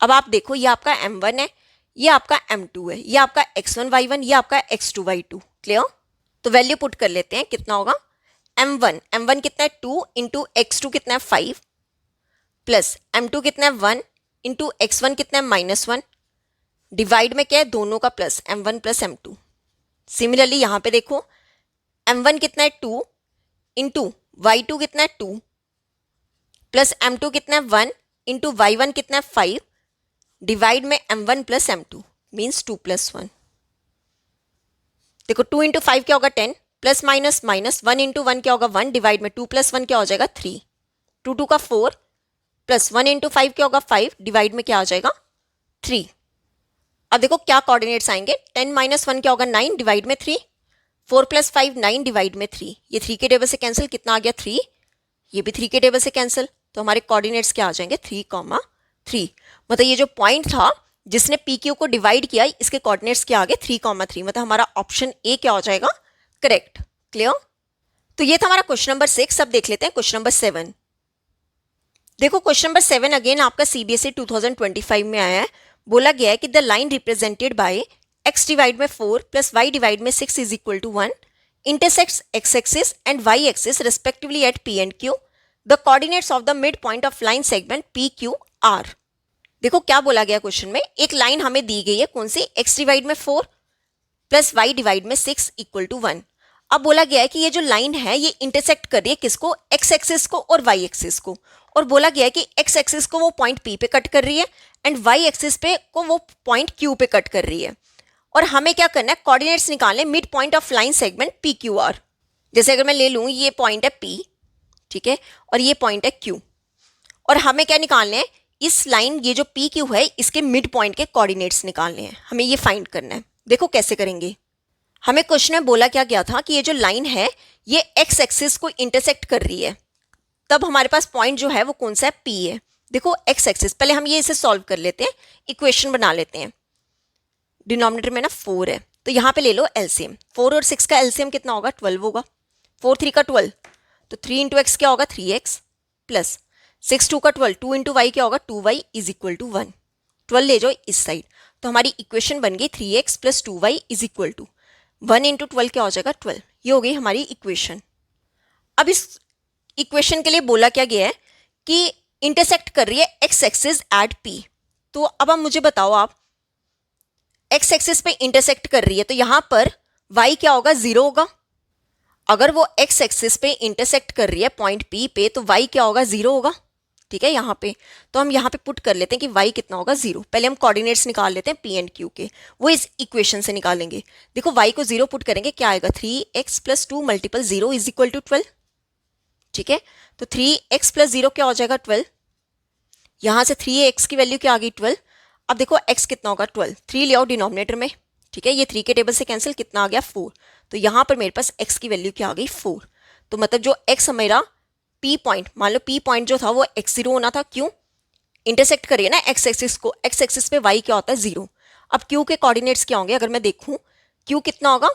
अब आप देखो ये आपका m1 है, ये आपका m2 है, ये आपका x1 y1, ये आपका x2 y2। क्लियर। तो वैल्यू पुट कर लेते हैं, कितना होगा m1 कितना है 2 इंटू x2 कितना है 5 प्लस m2 कितना है 1 इंटू x1 कितना है -1 डिवाइड में क्या है, दोनों का plus m1 plus m2। Similarly यहाँ पे देखो m1 कितना है 2 इंटू y2 कितना है 2 प्लस m2 कितना है 1 इंटू y1 कितना है 5 डिवाइड में m1 प्लस m2 मीन्स 2 + 1। देखो 2 इंटू 5 क्या होगा 10 प्लस माइनस माइनस 1 इंटू 1 क्या होगा 1 डिवाइड में 2 + 1 क्या हो जाएगा 3, 2 2 का 4 प्लस 1 इंटू 5 क्या होगा 5 डिवाइड में क्या आ जाएगा 3। अब देखो क्या कोऑर्डिनेट्स आएंगे, 10 - 1 क्या होगा 9 डिवाइड में 3, 4 + 5 9 डिवाइड में 3। ये 3 के टेबल से कैंसिल, कितना आ गया 3, ये भी 3 के टेबल से कैंसिल। तो हमारे कोऑर्डिनेट्स क्या आ जाएंगे 3,3। मतलब ये जो पॉइंट था जिसने पी क्यू को डिवाइड किया इसके कोऑर्डिनेट्स क्या आ गए 3,3। मतलब हमारा ऑप्शन ए क्या हो जाएगा करेक्ट। क्लियर। तो ये था हमारा क्वेश्चन नंबर 6। अब देख लेते हैं क्वेश्चन नंबर 7। देखो क्वेश्चन नंबर 7 अगेन आपका सीबीएसई 2025 में आया है। बोला गया है कि the line represented by x divide में 4 प्लस y डिवाइड में 6 is equal to 1 intersects x axis and y axis respectively at p and q। The coordinates of the mid point of line segment P Q are. देखो क्या बोला गया question में, एक line हमें दी गई है कौन सी, x डिवाइड में 4 प्लस y डिवाइड में 6 इक्वल टू 1। अब बोला गया है कि ये जो लाइन है ये इंटरसेक्ट कर रही है किसको, x एक्सिस को और y एक्सिस को। और बोला गया है कि x एक्सिस को वो पॉइंट P पे कट कर रही है एंड y एक्सिस पे को वो पॉइंट Q पे कट कर रही है। और हमें क्या करना है, कोऑर्डिनेट्स निकालने mid point of line segment PQR। जैसे अगर मैं ले लूँ ये पॉइंट है P, ठीक है, और ये पॉइंट है Q, और हमें क्या निकालने हैं, इस लाइन ये जो PQ है इसके मिड पॉइंट के कोऑर्डिनेट्स निकालने हैं, हमें ये फाइंड करना है। देखो कैसे करेंगे, हमें क्वेश्चन में बोला क्या गया था कि ये जो लाइन है ये x एक्सिस को इंटरसेक्ट कर रही है, तब हमारे पास पॉइंट जो है वो कौन सा है, P है। देखो x एक्सिस, पहले हम ये इसे सॉल्व कर लेते हैं, इक्वेशन बना लेते हैं। डिनोमिनेटर में ना 4 है तो यहाँ पे ले लो एलसीएम, 4 और 6 का एलसीएम कितना होगा 12 होगा, 4 3 का 12 तो 3 इंटू एक्स क्या होगा 3x प्लस 6 2 का 12 2 इंटू वाई क्या होगा 2y इज इक्वल टू 1। 12 ले जाओ इस साइड, तो हमारी इक्वेशन बन गई 3x plus 2y is equal to 1 into 12 क्या हो जाएगा 12। ये हो गई हमारी इक्वेशन। अब इस इक्वेशन के लिए बोला क्या गया है कि इंटरसेक्ट कर रही है x एक्सिस एट p। तो अब मुझे बताओ आप एक्स एक्सिस पे इंटरसेक्ट कर रही है, तो यहाँ पर y क्या होगा, 0 होगा। अगर वो एक्स एक्सिस पे इंटरसेक्ट कर रही है पॉइंट P पे, तो y क्या होगा, 0 होगा। ठीक है, यहाँ पे तो हम यहाँ पे पुट कर लेते हैं कि y कितना होगा, 0। पहले हम कोऑर्डिनेट्स निकाल लेते हैं P एंड Q के, वो इस इक्वेशन से निकालेंगे। देखो y को 0 पुट करेंगे, क्या आएगा, 3x + 2 × 0 = 12। ठीक है, तो 3x + 0 क्या हो जाएगा, 12। यहाँ से 3x की वैल्यू क्या आ गई, 12। अब देखो x कितना होगा, 12। 3 ले आओ डिनोमिनेटर में। ठीक है, ये 3 के टेबल से कैंसिल, कितना आ गया, 4। तो यहाँ पर मेरे पास x की वैल्यू क्या आ गई, 4। तो मतलब जो x मेरा P पॉइंट, मान लो P पॉइंट जो था वो x0 होना था। क्यों, इंटरसेक्ट करिए ना x एक्सिस को, x एक्सिस पे y क्या होता है, 0। अब q के कोऑर्डिनेट्स क्या होंगे, अगर मैं देखूं q कितना होगा,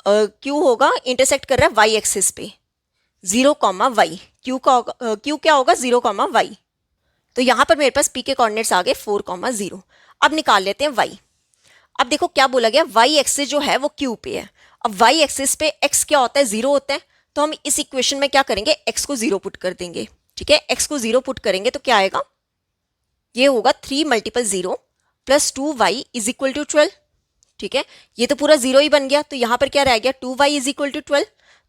q होगा, इंटरसेक्ट कर रहा है y एक्सिस पे, 0, y। q का होगा, q क्या होगा, 0, y। तो यहां पर मेरे पास p के कोऑर्डिनेट्स आ गए 4, 0। अब निकाल लेते हैं y। अब देखो क्या बोला गया, y एक्सिस जो है वो q पे है। अब y एक्सिस पे x क्या होता है, 0 होता है। तो हम इस इक्वेशन में क्या करेंगे, x को 0 पुट कर देंगे। ठीक है, x को 0 पुट करेंगे तो क्या आएगा, ये होगा 3 × 0 + 2y = 12। ठीक है, ये तो पूरा 0 ही बन गया। तो यहाँ पर क्या रह गया, 2y = 12।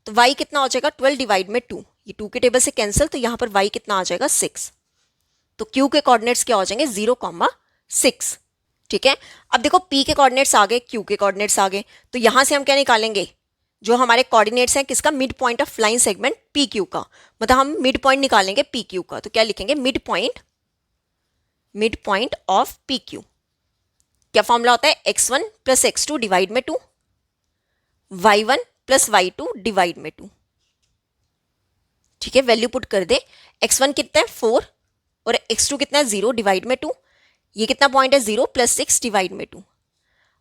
तो y कितना हो जाएगा, 12 डिवाइड में 2, ये 2 के टेबल से कैंसिल, तो यहाँ पर y कितना आ जाएगा, 6। तो q के कोऑर्डिनेट्स क्या हो जाएंगे, 0, 6। ठीक है, अब देखो p के कोऑर्डिनेट्स आ गए, q के कोऑर्डिनेट्स आ गए। तो यहां से हम क्या निकालेंगे, जो हमारे कोऑर्डिनेट्स हैं किसका, mid point of line segment P Q का। मतलब हम मिड पॉइंट निकालेंगे पी क्यू का। तो क्या लिखेंगे, mid point of P Q. क्या फॉर्मूला होता है, x1 + x2 डिवाइड में 2, y1 + y2 डिवाइड में 2। ठीक है, वैल्यू पुट कर दे, x1 कितना है, 4, और x2 कितना है, 0 डिवाइड में 2। ये कितना पॉइंट है, 0 + 6 डिवाइड में 2।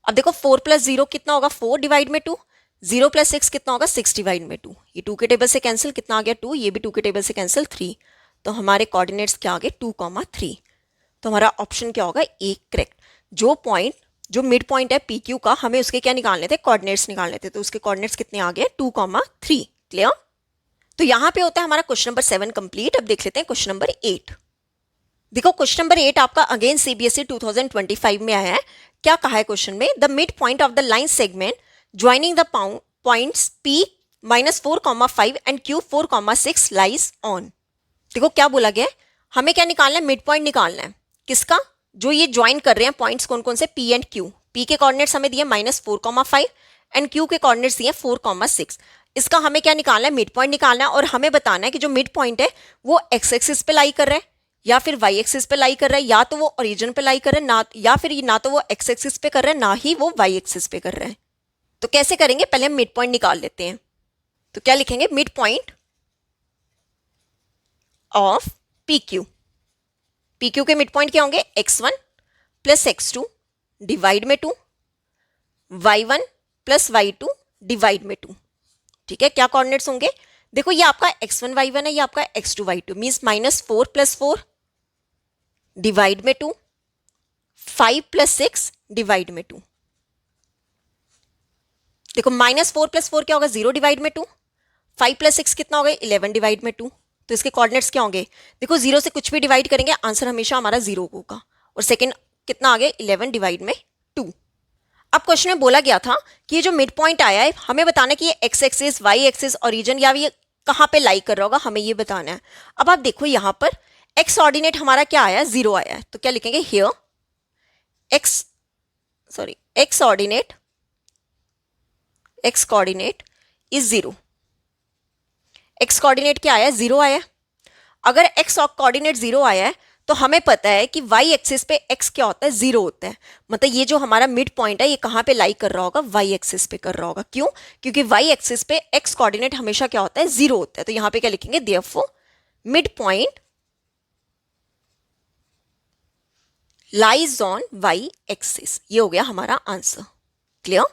अब देखो 4 + 0 कितना होगा, 4 डिवाइड में 2। 0 + 6 कितना होगा, 6 डिवाइड में 2। ये 2 के टेबल से कैंसिल, कितना आ गया, 2। ये भी 2 के टेबल से कैंसिल, 3। तो हमारे कोऑर्डिनेट्स क्या आ गए, 2, 3। तो हमारा ऑप्शन क्या होगा, ए करेक्ट। जो मिड पॉइंट है पी क्यू का, हमें उसके क्या निकालने थे, कोऑर्डिनेट्स निकालने थे। तो उसके कोऑर्डिनेट्स कितने आ गए, 2, 3। क्लियर। तो यहाँ पे होता है हमारा क्वेश्चन नंबर 7 कंप्लीट। अब देख लेते हैं क्वेश्चन नंबर 8। देखो क्वेश्चन नंबर 8 आपका अगेन सीबीएसई 2025 में आया है। क्या कहा है क्वेश्चन में, the mid point of the line segment joining the points P -4, 5 and Q 4, 6 lies on. देखो क्या बोला गया है, हमें क्या निकालना है, मिड पॉइंट निकालना है। किसका, जो ये ज्वाइन कर रहे हैं पॉइंट्स कौन कौन से, P एंड Q। P के कोऑर्डिनेट्स हमें दिए -4, 5 एंड Q के कोऑर्डिनेट्स दिए 4, 6। इसका हमें क्या निकालना है, मिड पॉइंट निकालना है। और हमें बताना है कि जो मिड पॉइंट है वो एक्स एक्सिस पे लाई कर रहा है या फिर वाई एक्सिस पे लाई कर रहा है, या तो वो ओरिजिन पे लाई कर रहा है ना, या फिर ना तो वो एक्स एक्सिस पे कर रहा है ना ही वो वाई एक्सिस पे कर रहा है। तो कैसे करेंगे, पहले हम मिड पॉइंट निकाल लेते हैं। तो क्या लिखेंगे, mid point of P Q. P Q के मिड पॉइंट क्या होंगे, x1 + x2 डिवाइड में 2, y1 + y2 डिवाइड में 2। ठीक है, क्या कोऑर्डिनेट्स होंगे, देखो ये आपका x1 y1 है, ये आपका x2 y2, मींस -4 + 4 डिवाइड में 2, 5 + 6 डिवाइड में 2। देखो -4 + 4 क्या होगा, 0 डिवाइड में 2। 5 + 6 कितना होगा, 11 डिवाइड में 2। तो इसके कोऑर्डिनेट्स क्या होंगे, देखो 0 से कुछ भी डिवाइड करेंगे आंसर हमेशा हमारा 0 होगा। और सेकंड कितना आ गया, 11 डिवाइड में 2। अब क्वेश्चन में बोला गया था कि ये जो मिड पॉइंट आया है, हमें बताना है कि ये x axis, y axis, origin या ये कहाँ पे लाई कर रहा होगा, हमें ये बताना है। अब आप देखो यहाँ पर एक्स ऑर्डिनेट हमारा क्या आया है, 0 आया है। तो क्या लिखेंगे, here x coordinate is 0। X coordinate क्या आया है, 0 आया है। अगर एक्स कोऑर्डिनेट 0 आया है तो हमें पता है कि वाई एक्सिस पे एक्स क्या होता है, 0 होता है। मतलब ये जो हमारा मिड पॉइंट है ये कहाँ पे लाई कर रहा होगा, वाई एक्सिस पे कर रहा होगा। क्यों, क्योंकि वाई एक्सिस पे एक्स कोऑर्डिनेट हमेशा क्या होता है, 0 होता है। तो यहाँ पे क्या लिखेंगे, therefore mid point lies on y axis. ये हो गया हमारा आंसर। क्लियर।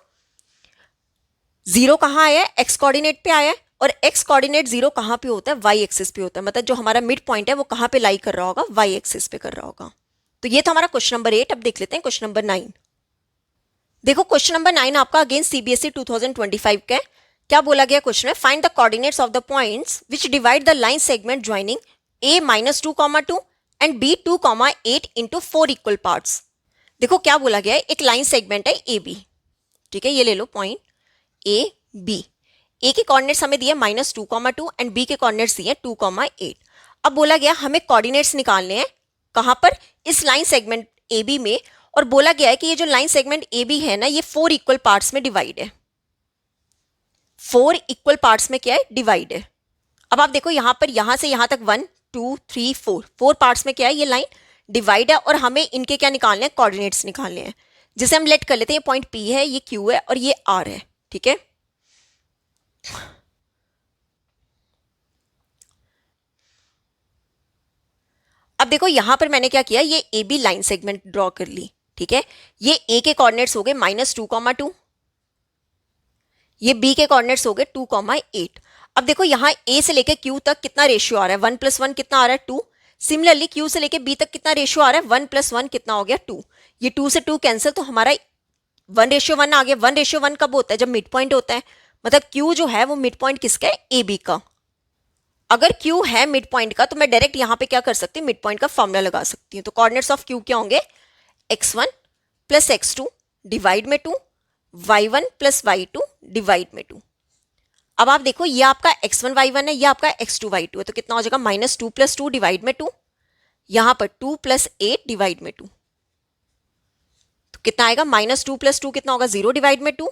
0 कहाँ आया है, एक्स कोऑर्डिनेट पे आया है, और एक्स कोऑर्डिनेट 0 कहाँ पे होता है, वाई एक्सिस पे होता है। मतलब जो हमारा मिड पॉइंट है वो कहाँ पे लाई कर रहा होगा, वाई एक्सिस पे कर रहा होगा। तो ये था हमारा क्वेश्चन नंबर 8। अब देख लेते हैं क्वेश्चन नंबर 9। देखो क्वेश्चन नंबर 9 आपका अगेन सीबीएसई 2025 का है। क्या बोला गया क्वेश्चन में, find the coordinates of the points which divide the line segment joining a -2, 2 and b 2, 8 into 4 equal parts. देखो क्या बोला गया है, एक लाइन सेगमेंट है ए बी, ठीक है, ये ले लो पॉइंट ए बी। ए के कोऑर्डिनेट्स हमें दिए -2,2 एंड बी के कोऑर्डिनेट्स दिए 2,8। अब बोला गया हमें कोऑर्डिनेट्स निकालने हैं कहां पर, इस लाइन सेगमेंट ए बी में, और बोला गया है कि ये जो लाइन सेगमेंट ए बी है ना, ये 4 इक्वल पार्ट्स में डिवाइड है। 4 इक्वल पार्ट्स में क्या है, डिवाइड है। अब आप देखो यहां पर, यहां से यहां तक 1 2 3 4 पार्ट्स में क्या है, ये लाइन डिवाइड है, और हमें इनके क्या निकालने हैं, कोऑर्डिनेट्स निकालने हैं, जिसे हम लेट कर लेते हैं। ये पॉइंट पी है, ये क्यू है और ये आर है, ठीक है। अब देखो यहां पर मैंने क्या किया, ये A B line segment draw कर ली, ठीक है। ये ए के कोऑर्डिनेट्स हो गए -2,2, ये बी के कोऑर्डिनेट्स हो गए 2,8। अब देखो यहाँ ए से लेके क्यू तक कितना रेशियो आ रहा है, 1 + 1 कितना आ रहा है, 2। सिमिलरली क्यू से लेके बी तक कितना रेशियो आ रहा है, 1 + 1 कितना हो गया, 2। ये 2 से 2 कैंसिल, तो हमारा 1:1 आ गया। 1:1 कब होता है, जब मिड पॉइंट होता है, मतलब क्यू जो है वो मिड पॉइंट किसका है, ए बी का। अगर क्यू है मिड पॉइंट का, तो मैं डायरेक्ट यहाँ पे क्या कर सकती हूँ, मिड पॉइंट का फॉर्मूला लगा सकती हूँ। तो कोऑर्डिनेट्स ऑफ क्यू क्या होंगे, x1 + x2 डिवाइड में 2, y1 + y2 डिवाइड में 2। अब आप देखो ये आपका x1 y1 है, ये आपका x2 y2 है, तो कितना हो जाएगा, -2 + 2 डिवाइड में 2, यहां पर 2 + 8 डिवाइड में 2, तो कितना आएगा, -2 + 2 कितना होगा, 0 डिवाइड में 2,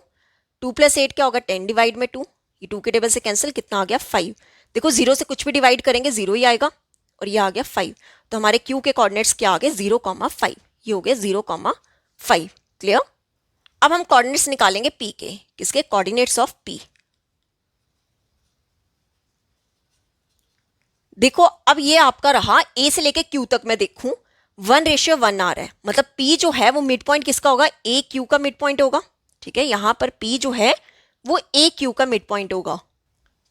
2 + 8 क्या होगा, 10 डिवाइड में 2, ये 2 के टेबल से कैंसिल, कितना आ गया, 5। देखो 0 से कुछ भी डिवाइड करेंगे 0 ही आएगा, और ये आ गया 5। तो हमारे क्यू के कोऑर्डिनेट्स क्या आ गए, 0,5, ये हो गया 0,5। क्लियर। अब हम कोऑर्डिनेट्स निकालेंगे पी के, किसके, कोऑर्डिनेट्स ऑफ पी। देखो अब ये आपका रहा, ए से लेके क्यू तक मैं देखूं 1:1 आ रहा है, मतलब पी जो है वो मिड पॉइंट किसका होगा, ए क्यू का मिड पॉइंट होगा, ठीक है। यहां पर पी जो है वो ए क्यू का मिड पॉइंट होगा।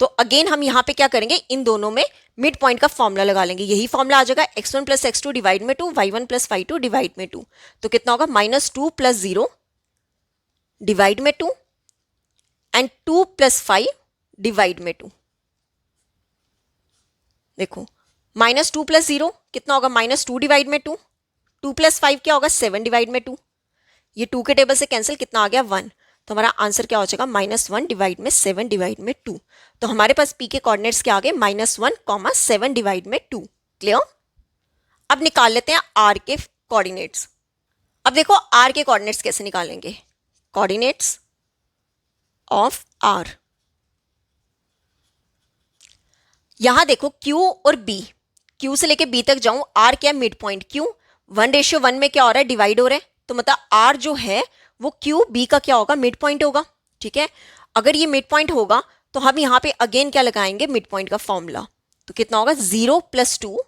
तो अगेन हम यहाँ पे क्या करेंगे, इन दोनों में मिड पॉइंट का फॉर्मूला लगा लेंगे। यही फॉर्मूला आ जाएगा, x1 + x2 डिवाइड में 2, y1 + y2 डिवाइड में 2, तो कितना होगा, -2 + 0 डिवाइड में 2 एंड 2 + 5 डिवाइड में 2। देखो -2 + 0 कितना होगा, -2 डिवाइड में 2, 2 + 5 क्या होगा, 7 डिवाइड में 2, ये 2 के टेबल से कैंसिल, कितना आ गया, 1। तो हमारा आंसर क्या हो जाएगा, -1 डिवाइड में 7 डिवाइड में 2। तो हमारे पास पी के कोऑर्डिनेट्स क्या आ गए, -1, 7 डिवाइड में 2। क्लियर। अब निकाल लेते हैं आर के कोऑर्डिनेट्स। अब देखो आर के कोऑर्डिनेट्स कैसे निकालेंगे, कोऑर्डिनेट्स ऑफ आर। यहां देखो Q और B, Q से लेके B तक जाऊं, R क्या मिड पॉइंट, Q 1:1 में क्या हो रहा है, डिवाइड हो रहा है, तो मतलब R जो है वो Q B का क्या होगा, मिड पॉइंट होगा, ठीक है। अगर ये मिड पॉइंट होगा तो हम यहाँ पे अगेन क्या लगाएंगे, मिड पॉइंट का फॉर्मूला। तो कितना होगा, 0 + 2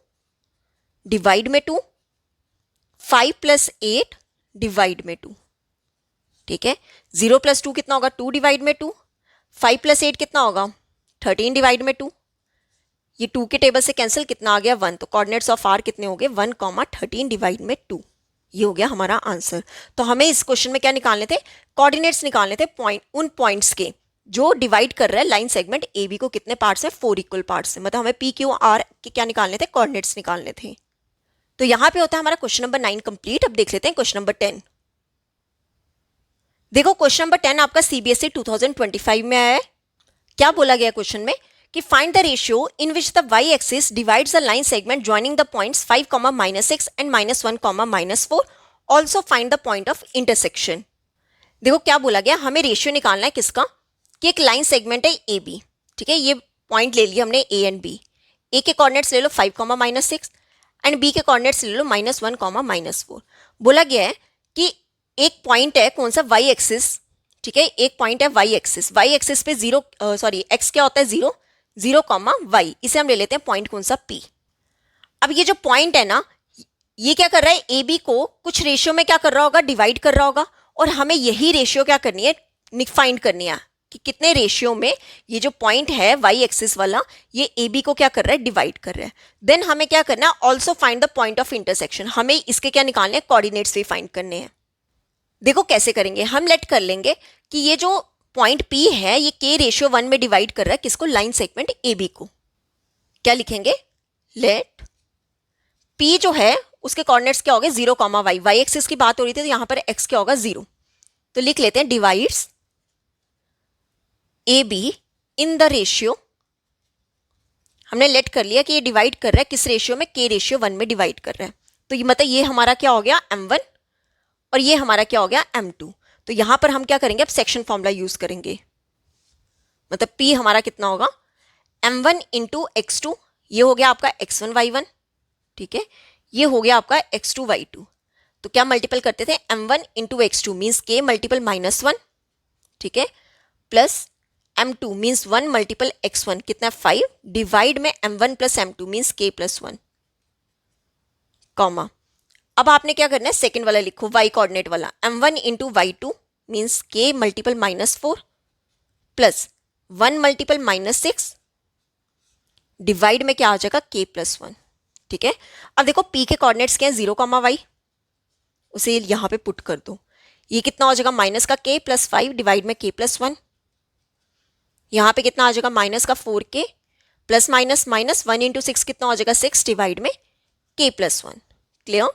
डिवाइड में 2, 5 + 8 डिवाइड में 2, ठीक है। 0 + 2 कितना होगा, 2 डिवाइड में 2, 5 + 8 कितना होगा, 13 डिवाइड में 2, ये 2 के टेबल से कैंसिल, कितना आ गया, 1। तो कोऑर्डिनेट्स ऑफ आर कितने हो गए, 1, 13 डिवाइड में 2, ये हो गया हमारा आंसर। तो हमें इस क्वेश्चन में क्या निकालने थे, कोऑर्डिनेट्स निकालने थे, पॉइंट, उन पॉइंट्स के जो डिवाइड कर रहा है लाइन सेगमेंट ए बी को कितने पार्ट्स में, 4 इक्वल पार्ट्स में। मतलब हमें पी क्यू आर के क्या निकालने थे, कोऑर्डिनेट्स निकालने थे। तो यहां पे होता है हमारा क्वेश्चन नंबर 9 कंप्लीट। अब देख लेते हैं क्वेश्चन नंबर 10। देखो क्वेश्चन नंबर 10 आपका सीबीएसई 2025 में आया है। क्या बोला गया क्वेश्चन में कि find the ratio in which the y axis divides the line segment joining the points 5, -6 and -1, -4। Also find the point of intersection. देखो क्या बोला गया, हमें रेशियो निकालना है किसका, कि एक लाइन सेगमेंट है ए बी, ठीक है। ये पॉइंट ले लिया हमने ए एंड बी। ए के कोऑर्डिनेट्स ले लो 5, -6 एंड बी के कोऑर्डिनेट्स ले लो -1, -4। बोला गया है कि एक पॉइंट है कौन सा, वाई एक्सिस, ठीक है। एक पॉइंट है वाई एक्सिस, वाई एक्सिस पे एक्स क्या होता है, 0, 0, y, इसे हम ले लेते हैं पॉइंट कौन सा, P। अब ये जो पॉइंट है ना, ये क्या कर रहा है, ए बी को कुछ रेशियो में क्या कर रहा होगा, डिवाइड कर रहा होगा, और हमें यही रेशियो क्या करनी है, फाइंड करनी है कि कितने रेशियो में ये जो पॉइंट है वाई एक्सिस वाला, ये ए बी को क्या कर रहा है, डिवाइड कर रहा है। देन हमें क्या करना है, also find the point of intersection. हमें इसके क्या निकालने हैं, कोऑर्डिनेट्स भी फाइंड करने हैं। देखो कैसे करेंगे, हम लेट कर लेंगे कि ये जो पॉइंट P है ये K:1 में डिवाइड कर रहा है किसको, लाइन सेगमेंट AB को। क्या लिखेंगे, लेट P जो है उसके कोऑर्डिनेट्स क्या हो गए 0, y, y एक्सिस की बात हो रही थी तो यहाँ पर x क्या होगा 0। तो लिख लेते हैं divides A B in the ratio, हमने लेट कर लिया कि ये डिवाइड कर रहा है किस रेशियो में, k रेशियो 1 में डिवाइड कर रहा है। तो ये मतलब ये हमारा क्या हो गया m1 और ये हमारा क्या हो गया m2। तो यहां पर हम क्या करेंगे, अब सेक्शन फॉर्मूला यूज करेंगे। मतलब p हमारा कितना होगा m1 इंटू x2, ये हो गया आपका x1 y1, ठीक है, ये हो गया आपका x2 y2। तो क्या मल्टीपल करते थे m1 into x2 means k multiple -1, ठीक है, plus m2 means 1 multiple x1 कितना 5, डिवाइड में m1 plus m2 means k plus 1, comma. अब आपने क्या करना है, सेकंड वाला लिखो y कोऑर्डिनेट वाला, m1 into y2 means k multiple -4 plus 1 multiple -6, divide में क्या आ जाएगा k प्लस 1, ठीक है। अब देखो p के कोऑर्डिनेट्स क्या है 0, y, उसे यहां पे पुट कर दो। ये कितना हो जाएगा माइनस का k प्लस 5 डिवाइड में k प्लस 1, यहाँ पे कितना आ जाएगा माइनस का 4k plus minus minus 1 into 6 कितना हो जाएगा 6 डिवाइड में k प्लस 1। क्लियर।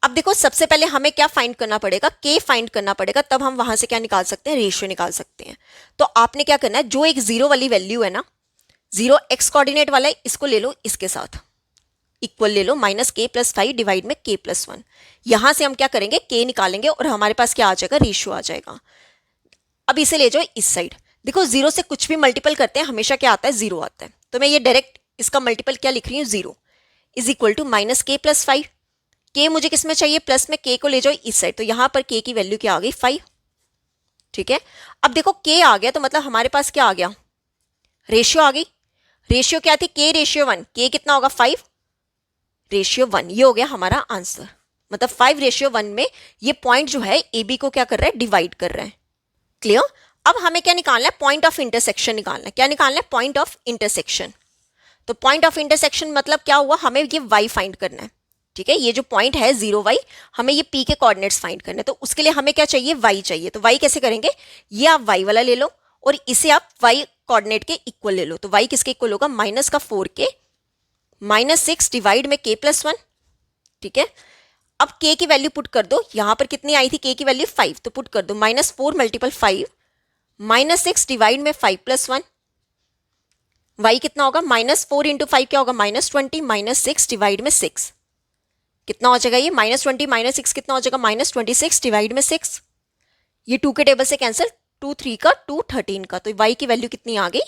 अब देखो सबसे पहले हमें क्या फाइंड करना पड़ेगा, k फाइंड करना पड़ेगा, तब हम वहां से क्या निकाल सकते हैं, रेशियो निकाल सकते हैं। तो आपने क्या करना है, जो एक 0 वाली वैल्यू है ना, 0 x कोऑर्डिनेट वाला है, इसको ले लो, इसके साथ इक्वल ले लो, माइनस k प्लस 5 डिवाइड में k प्लस 1। यहां से हम क्या करेंगे, k निकालेंगे और हमारे पास क्या आ जाएगा, रेशियो आ जाएगा। अब इसे ले जाओ इस साइड, देखो 0 से कुछ भी मल्टीपल करते हैं हमेशा क्या आता है 0 आता है। तो मैं ये डायरेक्ट इसका मल्टीपल क्या लिख रही हूँ 0 is equal to minus k plus 5। k मुझे किस में चाहिए, प्लस में, k को ले जाओ इस साइड, तो यहां पर k की वैल्यू क्या आ गई 5, ठीक है। अब देखो k आ गया तो मतलब हमारे पास क्या आ गया, रेशियो आ गई। रेशियो क्या थी, k रेशियो 1, k कितना होगा 5 रेशियो 1, ये हो गया हमारा आंसर। मतलब 5 रेशियो 1 में ये पॉइंट जो है ए बी को क्या कर रहा है, डिवाइड कर रहा है। क्लियर। अब हमें क्या निकालना है, पॉइंट ऑफ इंटरसेक्शन निकालना है। क्या निकालना है, पॉइंट ऑफ इंटरसेक्शन। तो पॉइंट ऑफ इंटरसेक्शन मतलब क्या हुआ, हमें ये y फाइंड करना है, ठीक है। ये जो पॉइंट है 0y, हमें ये p के कोऑर्डिनेट्स फाइंड करने हैं। तो उसके लिए हमें क्या चाहिए, y चाहिए। तो y कैसे करेंगे, ये आप y वाला ले लो और इसे आप y कोऑर्डिनेट के इक्वल ले लो। तो y किसके इक्वल होगा, माइनस का 4k माइनस 6 डिवाइड में k प्लस 1, ठीक है। अब k की वैल्यू पुट कर दो, यहां पर कितनी आई थी k की वैल्यू 5, तो पुट कर दो माइनस 4 मल्टीपल 5 माइनस 6 डिवाइड में 5 प्लस 1, y कितना होगा, माइनस 4 इंटू 5 क्या होगा -20 माइनस 6 डिवाइड में 6 कितना हो जाएगा, ये -20 माइनस 6 कितना हो जाएगा -26 डिवाइड में 6। ये 2 के टेबल से कैंसिल, 2 3 का 2 13 का, तो y की वैल्यू कितनी आ गई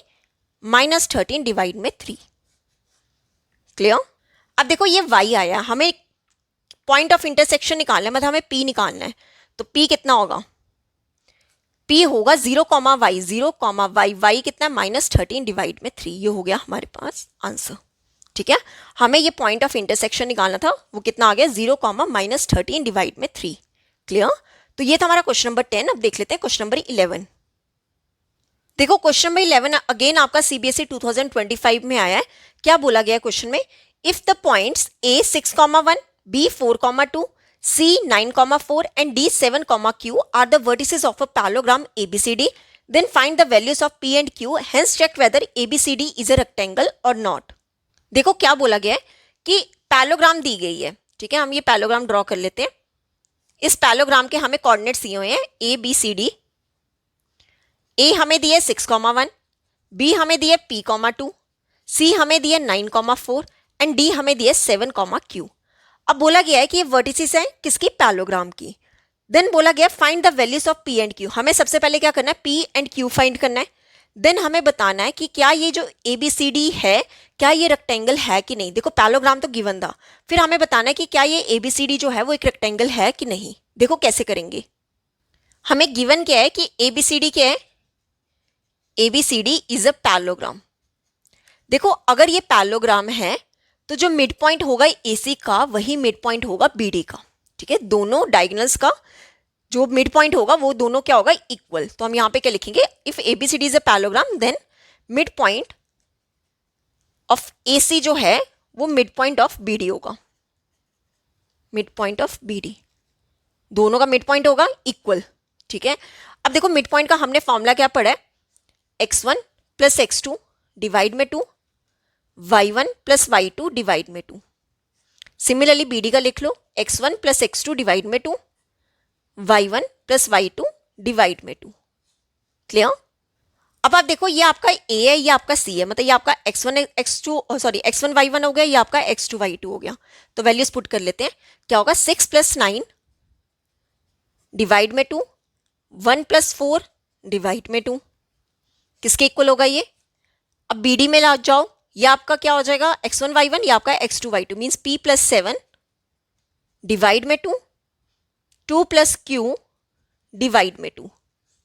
-13 डिवाइड में 3। क्लियर। अब देखो ये y आया, हमें पॉइंट ऑफ इंटरसेक्शन निकालना है, मतलब हमें p निकालना है। तो p कितना होगा, p होगा 0, y 0, y कितना -13 डिवाइड में 3, ये हो गया हमारे पास आंसर, ठीक है। हमें ये पॉइंट ऑफ इंटरसेक्शन निकालना था, वो कितना आ गया 0, -13 डिवाइड में 3। क्लियर। तो ये था हमारा क्वेश्चन नंबर 10। अब देख लेते हैं क्वेश्चन नंबर 11। देखो क्वेश्चन नंबर 11 अगेन आपका सीबीएसई 2025 में आया है। क्या बोला गया है क्वेश्चन में, if the points a 6,1, b 4,2, c 9,4 and d 7,q are the vertices of a parallelogram ABCD, then find the values of p and q, hence check whether ABCD is a rectangle or not। देखो क्या बोला गया है कि parallelogram दी गई है, ठीक है। हम ये पैलोग्राम ड्रॉ कर लेते हैं। इस पैलोग्राम के हमें कोऑर्डिनेट्स दिए हुए हैं ABCD। a हमें दिए 6,1, b हमें दिए p,2, c हमें दिए 9,4 एंड d हमें दिए 7,q। अब बोला गया है कि ये वर्टिसेस है किसकी, पैलोग्राम की। देन बोला गया find the values of p and q। हमें सबसे पहले क्या करना है, p एंड q फाइंड करना है। देन हमें बताना है कि क्या ये जो ABCD है क्या ये रेक्टेंगल है कि नहीं। देखो पैलोग्राम तो गिवन था, फिर हमें बताना है कि क्या ये ABCD जो है वो एक रेक्टेंगल है कि नहीं। देखो कैसे करेंगे, हमें गिवन क्या है कि ABCD क्या है, ABCD इज अ पैलोग्राम। देखो अगर ये पैलोग्राम है तो जो मिड पॉइंट होगा AC का वही मिड पॉइंट होगा BD का, ठीक है। दोनों डायगोनल्स का जो मिड पॉइंट होगा वो दोनों क्या होगा, इक्वल। तो हम यहाँ पे क्या लिखेंगे, if ABCD is a parallelogram then mid point of AC जो है वो मिड पॉइंट ऑफ BD होगा। मिड पॉइंट ऑफ BD, दोनों का मिड पॉइंट होगा इक्वल, ठीक है। अब देखो मिड पॉइंट का हमने फॉर्मूला क्या पढ़ा है, x1 प्लस x2 डिवाइड में 2, y1 प्लस y2 डिवाइड में 2। सिमिलरली बी डी का लिख लो, x1 प्लस x2 डिवाइड में 2, y1 प्लस y2 डिवाइड में 2। क्लियर? अब आप देखो ये आपका a है, ये आपका c है, मतलब ये आपका x1 y1 हो गया, ये आपका x2 y2 हो गया। तो वैल्यूज पुट कर लेते हैं। क्या होगा? 6 प्लस 9 डिवाइड में 2, 1 प्लस 4 डिवाइड में 2। किसके इक्वल होगा ये? अब बी डी में ला जाओ, ये आपका क्या हो जाएगा? x1 y1, ये आपका x2 y2 means p plus 7 divide में 2, 2 प्लस q डिवाइड में 2।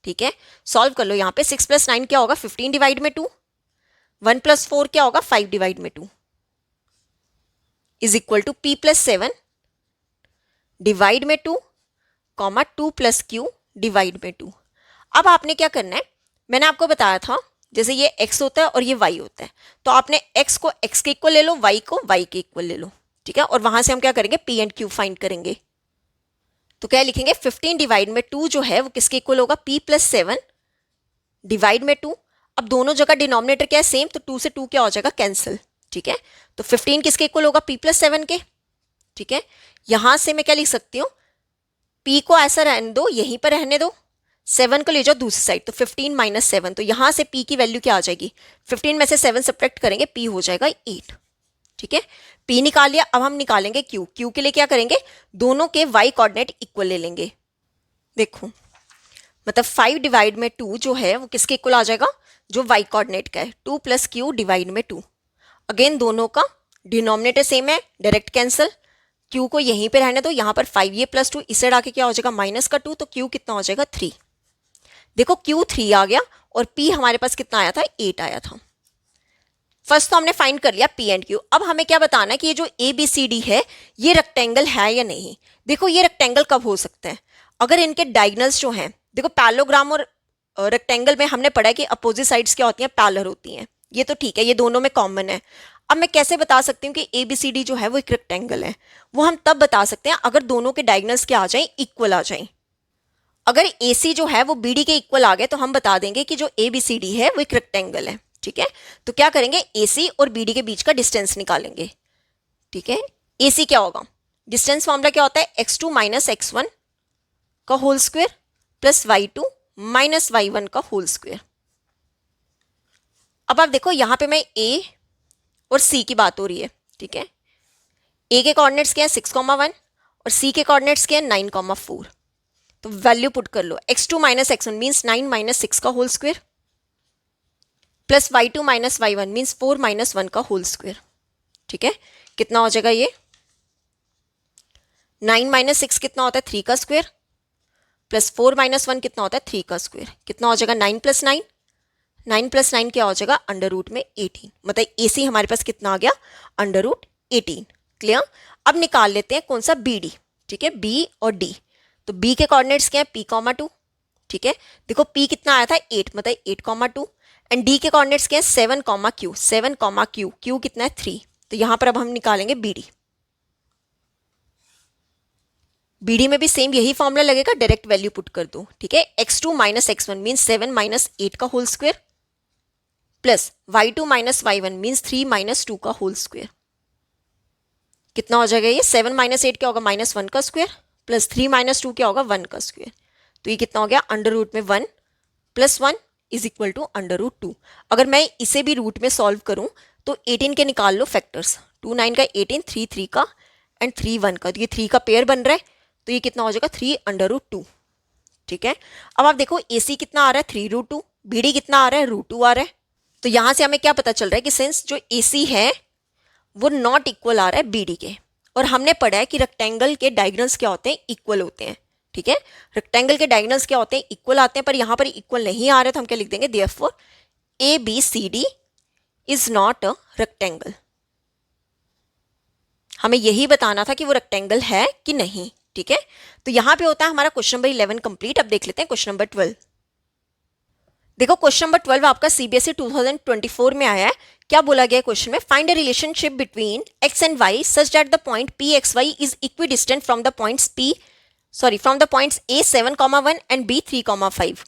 ठीक है, सॉल्व कर लो। यहाँ पे 6 प्लस 9 क्या होगा? 15 डिवाइड में 2, 1 प्लस 4 क्या होगा? 5 डिवाइड में 2 is equal to p plus 7 divide में 2 कॉमा 2 प्लस q डिवाइड में 2। अब आपने क्या करना है, मैंने आपको बताया था जैसे ये x होता है और ये y होता है, तो आपने x को x के इक्वल ले लो, y को y के इक्वल ले लो। ठीक है, और वहां से हम क्या करेंगे? p एंड q फाइंड करेंगे। तो क्या लिखेंगे? 15 डिवाइड में 2 जो है वो किसके इक्वल होगा? p प्लस 7 डिवाइड में 2। अब दोनों जगह डिनोमिनेटर क्या है? सेम, तो 2 से 2 क्या हो जाएगा? कैंसिल। ठीक है, तो 15 किसके इक्वल होगा? p प्लस 7 के। ठीक है, यहां से मैं क्या लिख सकती हूँ? p को ऐसा रहने दो, यहीं पर रहने दो, 7 को ले जाओ दूसरी साइड, तो 15 माइनस 7। तो यहां से p की वैल्यू क्या आ जाएगी? 15 में से 7 सब्ट्रैक्ट करेंगे, p हो जाएगा 8। ठीक है, p निकाल लिया। अब हम निकालेंगे q। q के लिए क्या करेंगे? दोनों के y कोऑर्डिनेट इक्वल ले लेंगे। देखो मतलब 5 डिवाइड में 2 जो है वो किसके इक्वल आ जाएगा? जो y कोऑर्डिनेट का है, 2 प्लस q डिवाइड में 2। अगेन दोनों का डिनोमिनेटर सेम है, डायरेक्ट कैंसिल। q को यहीं पे रहने दो, यहां पर 5 ये प्लस 2 इस साइड आके क्या हो जाएगा? माइनस का 2, तो q कितना हो जाएगा? 3। देखो q 3 आ गया और p हमारे पास कितना आया था? 8 आया था। फर्स्ट तो हमने फाइंड कर लिया p एंड q। अब हमें क्या बताना है कि ये जो a b c d है ये रेक्टेंगल है या नहीं। देखो ये रेक्टेंगल कब हो सकता है? अगर इनके डायगोनल्स जो हैं, देखो पैरेललोग्राम और रेक्टेंगल में हमने पढ़ा है कि अपोजिट साइड्स क्या होती हैं? पैरेलल होती हैं। ये तो ठीक है, ये दोनों में कॉमन है। अब मैं कैसे बता सकती हूँ कि ए बी सी डी जो है वो एक रेक्टेंगल है? वो हम तब बता सकते हैं अगर दोनों के डायगोनल्स क्या आ जाएं? इक्वल आ जाएं। अगर ए सी जो है वो बी डी के इक्वल आ गए तो हम बता देंगे कि जो ए बी सी डी है वो एक रेक्टेंगल है। ठीक है, तो क्या करेंगे? ए सी और बी डी के बीच का डिस्टेंस निकालेंगे। ठीक है, ए सी क्या होगा? डिस्टेंस फॉर्मूला क्या होता है? x2 माइनस x1 का whole square plus y2 minus y1 का होल स्क्वायर। अब आप देखो यहां पे मैं a और c की बात हो रही है। ठीक है, a के कोऑर्डिनेट्स क्या है? 6,1 और c के कोऑर्डिनेट्स क्या है? 9,4। तो वैल्यू पुट कर लो। x2 minus x1 means 9 minus 6 का whole square plus y2 minus y1 means 4 minus 1 का होल स्क्वायर। ठीक है, कितना हो जाएगा? ये 9 माइनस 6 कितना होता है? 3 का स्क्वायर प्लस 4 माइनस 1 कितना होता है? 3 का स्क्वायर। कितना हो जाएगा? 9 प्लस 9। 9 प्लस 9 क्या हो जाएगा? अंडर रूट में 18। मतलब ए सी हमारे पास कितना आ गया? Under root 18। क्लियर? अब निकाल लेते हैं कौन सा? B D. ठीक है, बी और डी। तो बी के कोऑर्डिनेट्स क्या है? p, 2। ठीक है, देखो p कितना आया था? 8, मतलब 8,2 एंड डी के कोऑर्डिनेट्स क्या है? 7, q। 7, q। q कितना है? 3। तो यहां पर अब हम निकालेंगे बी डी। बीडी में भी सेम यही फॉर्मूला लगेगा, डायरेक्ट वैल्यू पुट कर दो। ठीक है, x2 minus x1 means 7 minus 8 का whole square plus y2 minus y1 means 3 minus 2 का होल स्क्वायर। कितना हो जाएगा? ये 7 माइनस 8 क्या होगा? माइनस 1 का स्क्वायर प्लस 3 माइनस 2 क्या होगा? 1 का स्क्वायर। तो ये कितना हो गया? अंडर रूट में 1 plus 1 is equal to under root 2। अगर मैं इसे भी रूट में सॉल्व करूं तो 18 के निकाल लो फैक्टर्स। 2 9 का 18, 3 3 का एंड 3 1 का। तो ये 3 का पेयर बन रहा है, तो ये कितना हो जाएगा? 3 अंडर रूट 2। ठीक है, अब आप देखो ए सी कितना आ रहा है? 3 रूट 2। बी डी कितना आ रहा है? रूट 2 आ रहा है। तो यहां से हमें क्या पता चल रहा है कि सिंस जो ए सी है वो नॉट इक्वल आ रहा है बी डी के। और हमने पढ़ा है कि रेक्टेंगल के डायगोनल्स क्या होते हैं? इक्वल होते हैं। ठीक है, रेक्टेंगल के डायगोनल्स क्या होते हैं? इक्वल आते हैं, पर यहां पर इक्वल नहीं आ रहे, तो हम क्या लिख देंगे? Therefore A B C D is not a rectangle. हमें यही बताना था कि वो रेक्टेंगल है कि नहीं। ठीक है, तो यहां पे होता है हमारा क्वेश्चन नंबर 11 कंप्लीट। अब देख लेते हैं क्वेश्चन नंबर 12। देखो क्वेश्चन नंबर 12 आपका सीबीएसई 2024 में आया है। क्या बोला गया क्वेश्चन में? Find a relationship between x and y such that the point p x y is equidistant from the points from the points a 7,1 and b 3,5।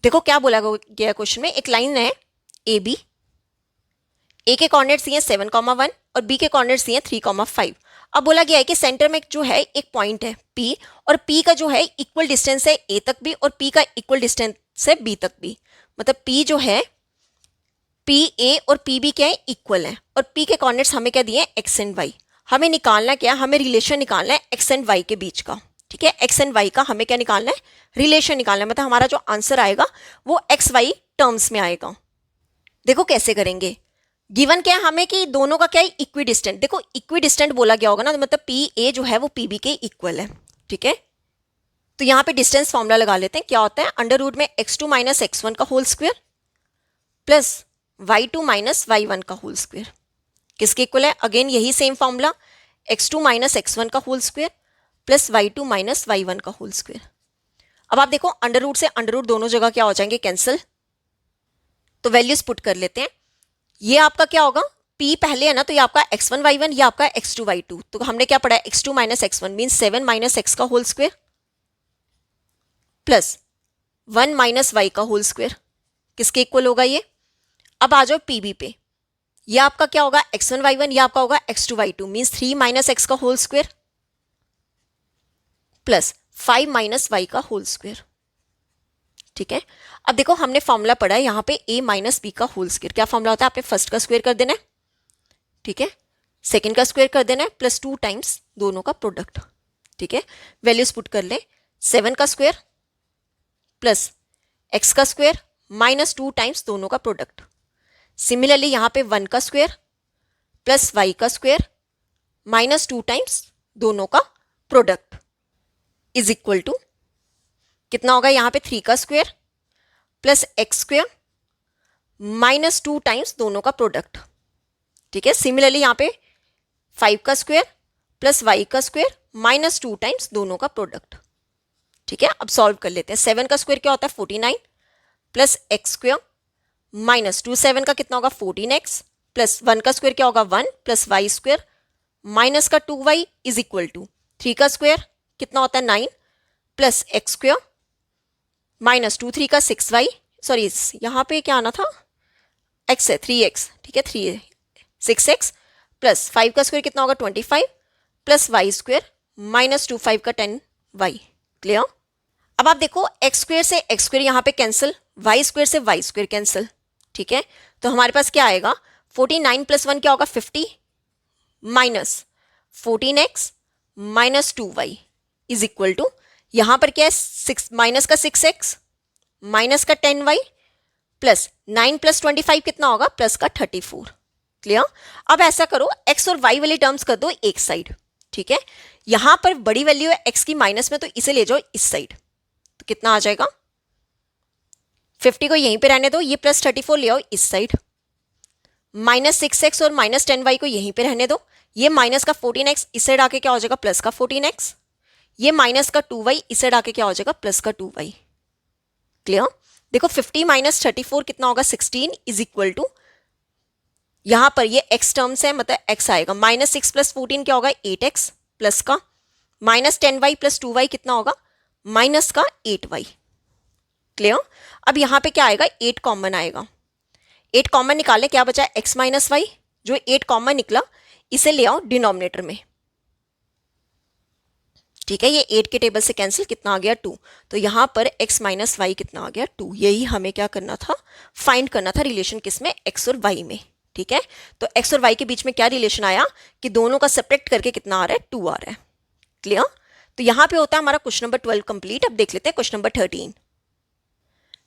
देखो क्या बोला गया क्वेश्चन में, एक लाइन है ए बी, ए के कोऑर्डिनेट्स दिए 7,1 और बी के कोऑर्डिनेट्स दिए 3,5। अब बोला गया है कि सेंटर में जो है एक पॉइंट है P, और P का जो है इक्वल डिस्टेंस है A तक भी, और P का इक्वल डिस्टेंस है B तक भी। मतलब P जो है पी ए और पी बी क्या है, इक्वल है, और P के कोऑर्डिनेट्स हमें क्या दिए हैं, एक्स एंड वाई। हमें निकालना क्या है, हमें रिलेशन निकालना है एक्स एंड वाई के बीच का। ठीक है, एक्स एंड वाई का हमें क्या निकालना है, रिलेशन निकालना है। मतलब हमारा जो आंसर आएगा वो एक्स वाई टर्म्स में आएगा। देखो कैसे करेंगे, गिवन क्या है हमें कि दोनों का क्या है, इक्वी डिस्टेंट। देखो इक्वी डिस्टेंट बोला गया होगा ना, तो मतलब पी ए जो है वो पी बी के इक्वल है। ठीक है, तो यहाँ पे डिस्टेंस फॉर्मूला लगा लेते हैं। क्या होता है, अंडर रूट में x2 माइनस x1 का whole square plus y2 minus y1 का होल स्क्वायर किसके इक्वल है, अगेन यही same formula, x2 minus x1 का whole square plus y2 minus y1 का होल स्क्वायर। अब आप देखो अंडर रूट से अंडर रूट दोनों जगह क्या हो जाएंगे, कैंसिल। तो वैल्यूज पुट कर लेते हैं। ये आपका क्या होगा, p पहले है ना, तो ये आपका x1 y1, ये आपका x2 y2। तो हमने क्या पढ़ा है, x2 minus x1 means 7 minus x का whole square plus 1 minus y का होल स्क्वायर किसके इक्वल होगा ये। अब आ जाओ पीबी पे, ये आपका क्या होगा, x1 y1, ये आपका होगा x2 y2 means 3 minus x का whole square plus 5 minus y का होल स्क्वायर। ठीक है, अब देखो हमने फॉर्मूला पढ़ा है यहाँ पे a माइनस बी का होल स्क्वायर। क्या फॉर्मूला होता है, आपने फर्स्ट का स्क्वायर कर देना है, ठीक है, सेकंड का स्क्वायर कर देना है, प्लस 2 टाइम्स दोनों का प्रोडक्ट। ठीक है, वैल्यूज पुट कर ले, 7 का स्क्वायर प्लस x का स्क्वायर माइनस 2 टाइम्स दोनों का प्रोडक्ट। सिमिलरली यहाँ पे 1 का स्क्वायर प्लस y का स्क्वायर माइनस 2 टाइम्स दोनों का प्रोडक्ट इज इक्वल टू कितना होगा, यहाँ पे 3 का square plus x square minus 2 times दोनों का प्रोडक्ट। ठीक है, सिमिलरली यहाँ पे 5 का स्क्वायर प्लस y का स्क्वायर माइनस 2 टाइम्स दोनों का प्रोडक्ट। ठीक है, अब सॉल्व कर लेते हैं। 7 का स्क्वायर क्या होता है, 49 प्लस x स्क्वायर माइनस 2, 7 का कितना होगा 14x प्लस 1 का स्क्वायर क्या होगा 1 प्लस y स्क्वायर माइनस का 2y इज इक्वल टू 3 का स्क्वायर कितना होता है 9 प्लस x स्क्वायर माइनस 2, 3 का 6y, सॉरी यहाँ पे क्या आना था, x है 3x। ठीक है, 3 6x प्लस 5 का स्क्वायर कितना होगा 25 प्लस y स्क्वायर माइनस 2, 5 का 10y। क्लियर। अब आप देखो x स्क्वायर से x स्क्वायर यहाँ पे कैंसिल, y स्क्वायर से y स्क्वायर कैंसिल। ठीक है, तो हमारे पास क्या आएगा, 49 प्लस 1 क्या होगा 50 minus 14x minus 2y is equal to, यहाँ पर क्या है 6 माइनस का 6x माइनस का 10y प्लस 9 प्लस 25 कितना होगा, प्लस का 34। क्लियर। अब ऐसा करो x और y वाली टर्म्स कर दो एक साइड। ठीक है, यहां पर बड़ी वैल्यू है x की माइनस में, तो इसे ले जाओ इस साइड, तो कितना आ जाएगा, 50 को यहीं पे रहने दो, ये प्लस 34 ले आओ इस साइड, माइनस 6x और माइनस 10y को यहीं पे रहने दो, ये माइनस का 14x इस साइड आके क्या हो जाएगा प्लस का 14x, ये माइनस का 2y इस साइड आके क्या हो जाएगा प्लस का 2y। क्लियर। देखो 50 माइनस 34 कितना होगा 16 इज इक्वल टू, यहां पर ये x टर्म्स है, मतलब x आएगा माइनस 6 प्लस 14 क्या होगा 8x प्लस का माइनस 10y प्लस 2y कितना होगा माइनस का 8y। क्लियर। अब यहां पे क्या आएगा 8 कॉमन आएगा, 8 कॉमन निकाले, क्या बचा x माइनस वाई, जो 8 कॉमन निकला इसे ले आओ डिनोमिनेटर में। ठीक है, ये 8 के टेबल से कैंसिल, कितना आ गया 2, तो यहां पर x माइनस वाई कितना आ गया 2। यही हमें क्या करना था, फाइंड करना था रिलेशन किसमें, x और y में। ठीक है, तो x और y के बीच में क्या रिलेशन आया कि दोनों का सब्ट्रैक्ट करके कितना आ रहा है 2 आ रहा है। क्लियर। तो यहां पे होता है हमारा क्वेश्चन नंबर 12 कंप्लीट। अब देख लेते हैं क्वेश्चन नंबर 13।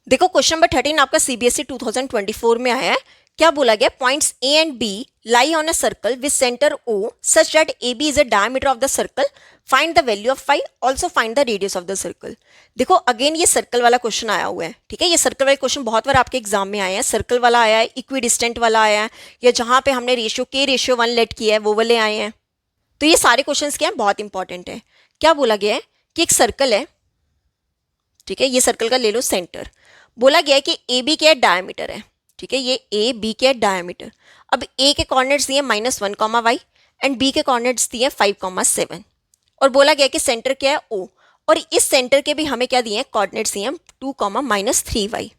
देखो क्वेश्चन नंबर 13 आपका सीबीएसई 2024 में आया है। क्या बोला गया, points A and B lie on a circle with centre O such that A B is a diameter of the circle, find the value of phi, also find the radius of the circle. देखो again ये circle वाला क्वेश्चन आया हुआ है। ठीक है, ये सर्कल वाले क्वेश्चन बहुत बार आपके एग्जाम में आए हैं। सर्कल वाला आया है, इक्वी डिस्टेंट वाला आया है, या जहां पे हमने रेशियो के रेशियो 1 लेट किया है वो वाले आए हैं। तो ये सारे क्वेश्चन क्या है, बहुत इंपॉर्टेंट है। क्या बोला गया है कि एक सर्कल है, ठीक है, ये सर्कल का ले लो सेंटर, बोला गया है कि ए बी क्या डायमीटर है। ठीक है, ये ए बी के डायमीटर। अब ए के कोऑर्डिनेट्स दिए -1, y एंड बी के कोऑर्डिनेट्स दिए 5, 7, और बोला गया कि सेंटर क्या है ओ, और इस सेंटर के भी हमें क्या दिए हैं, कोऑर्डिनेट्स दिए 2, -3y।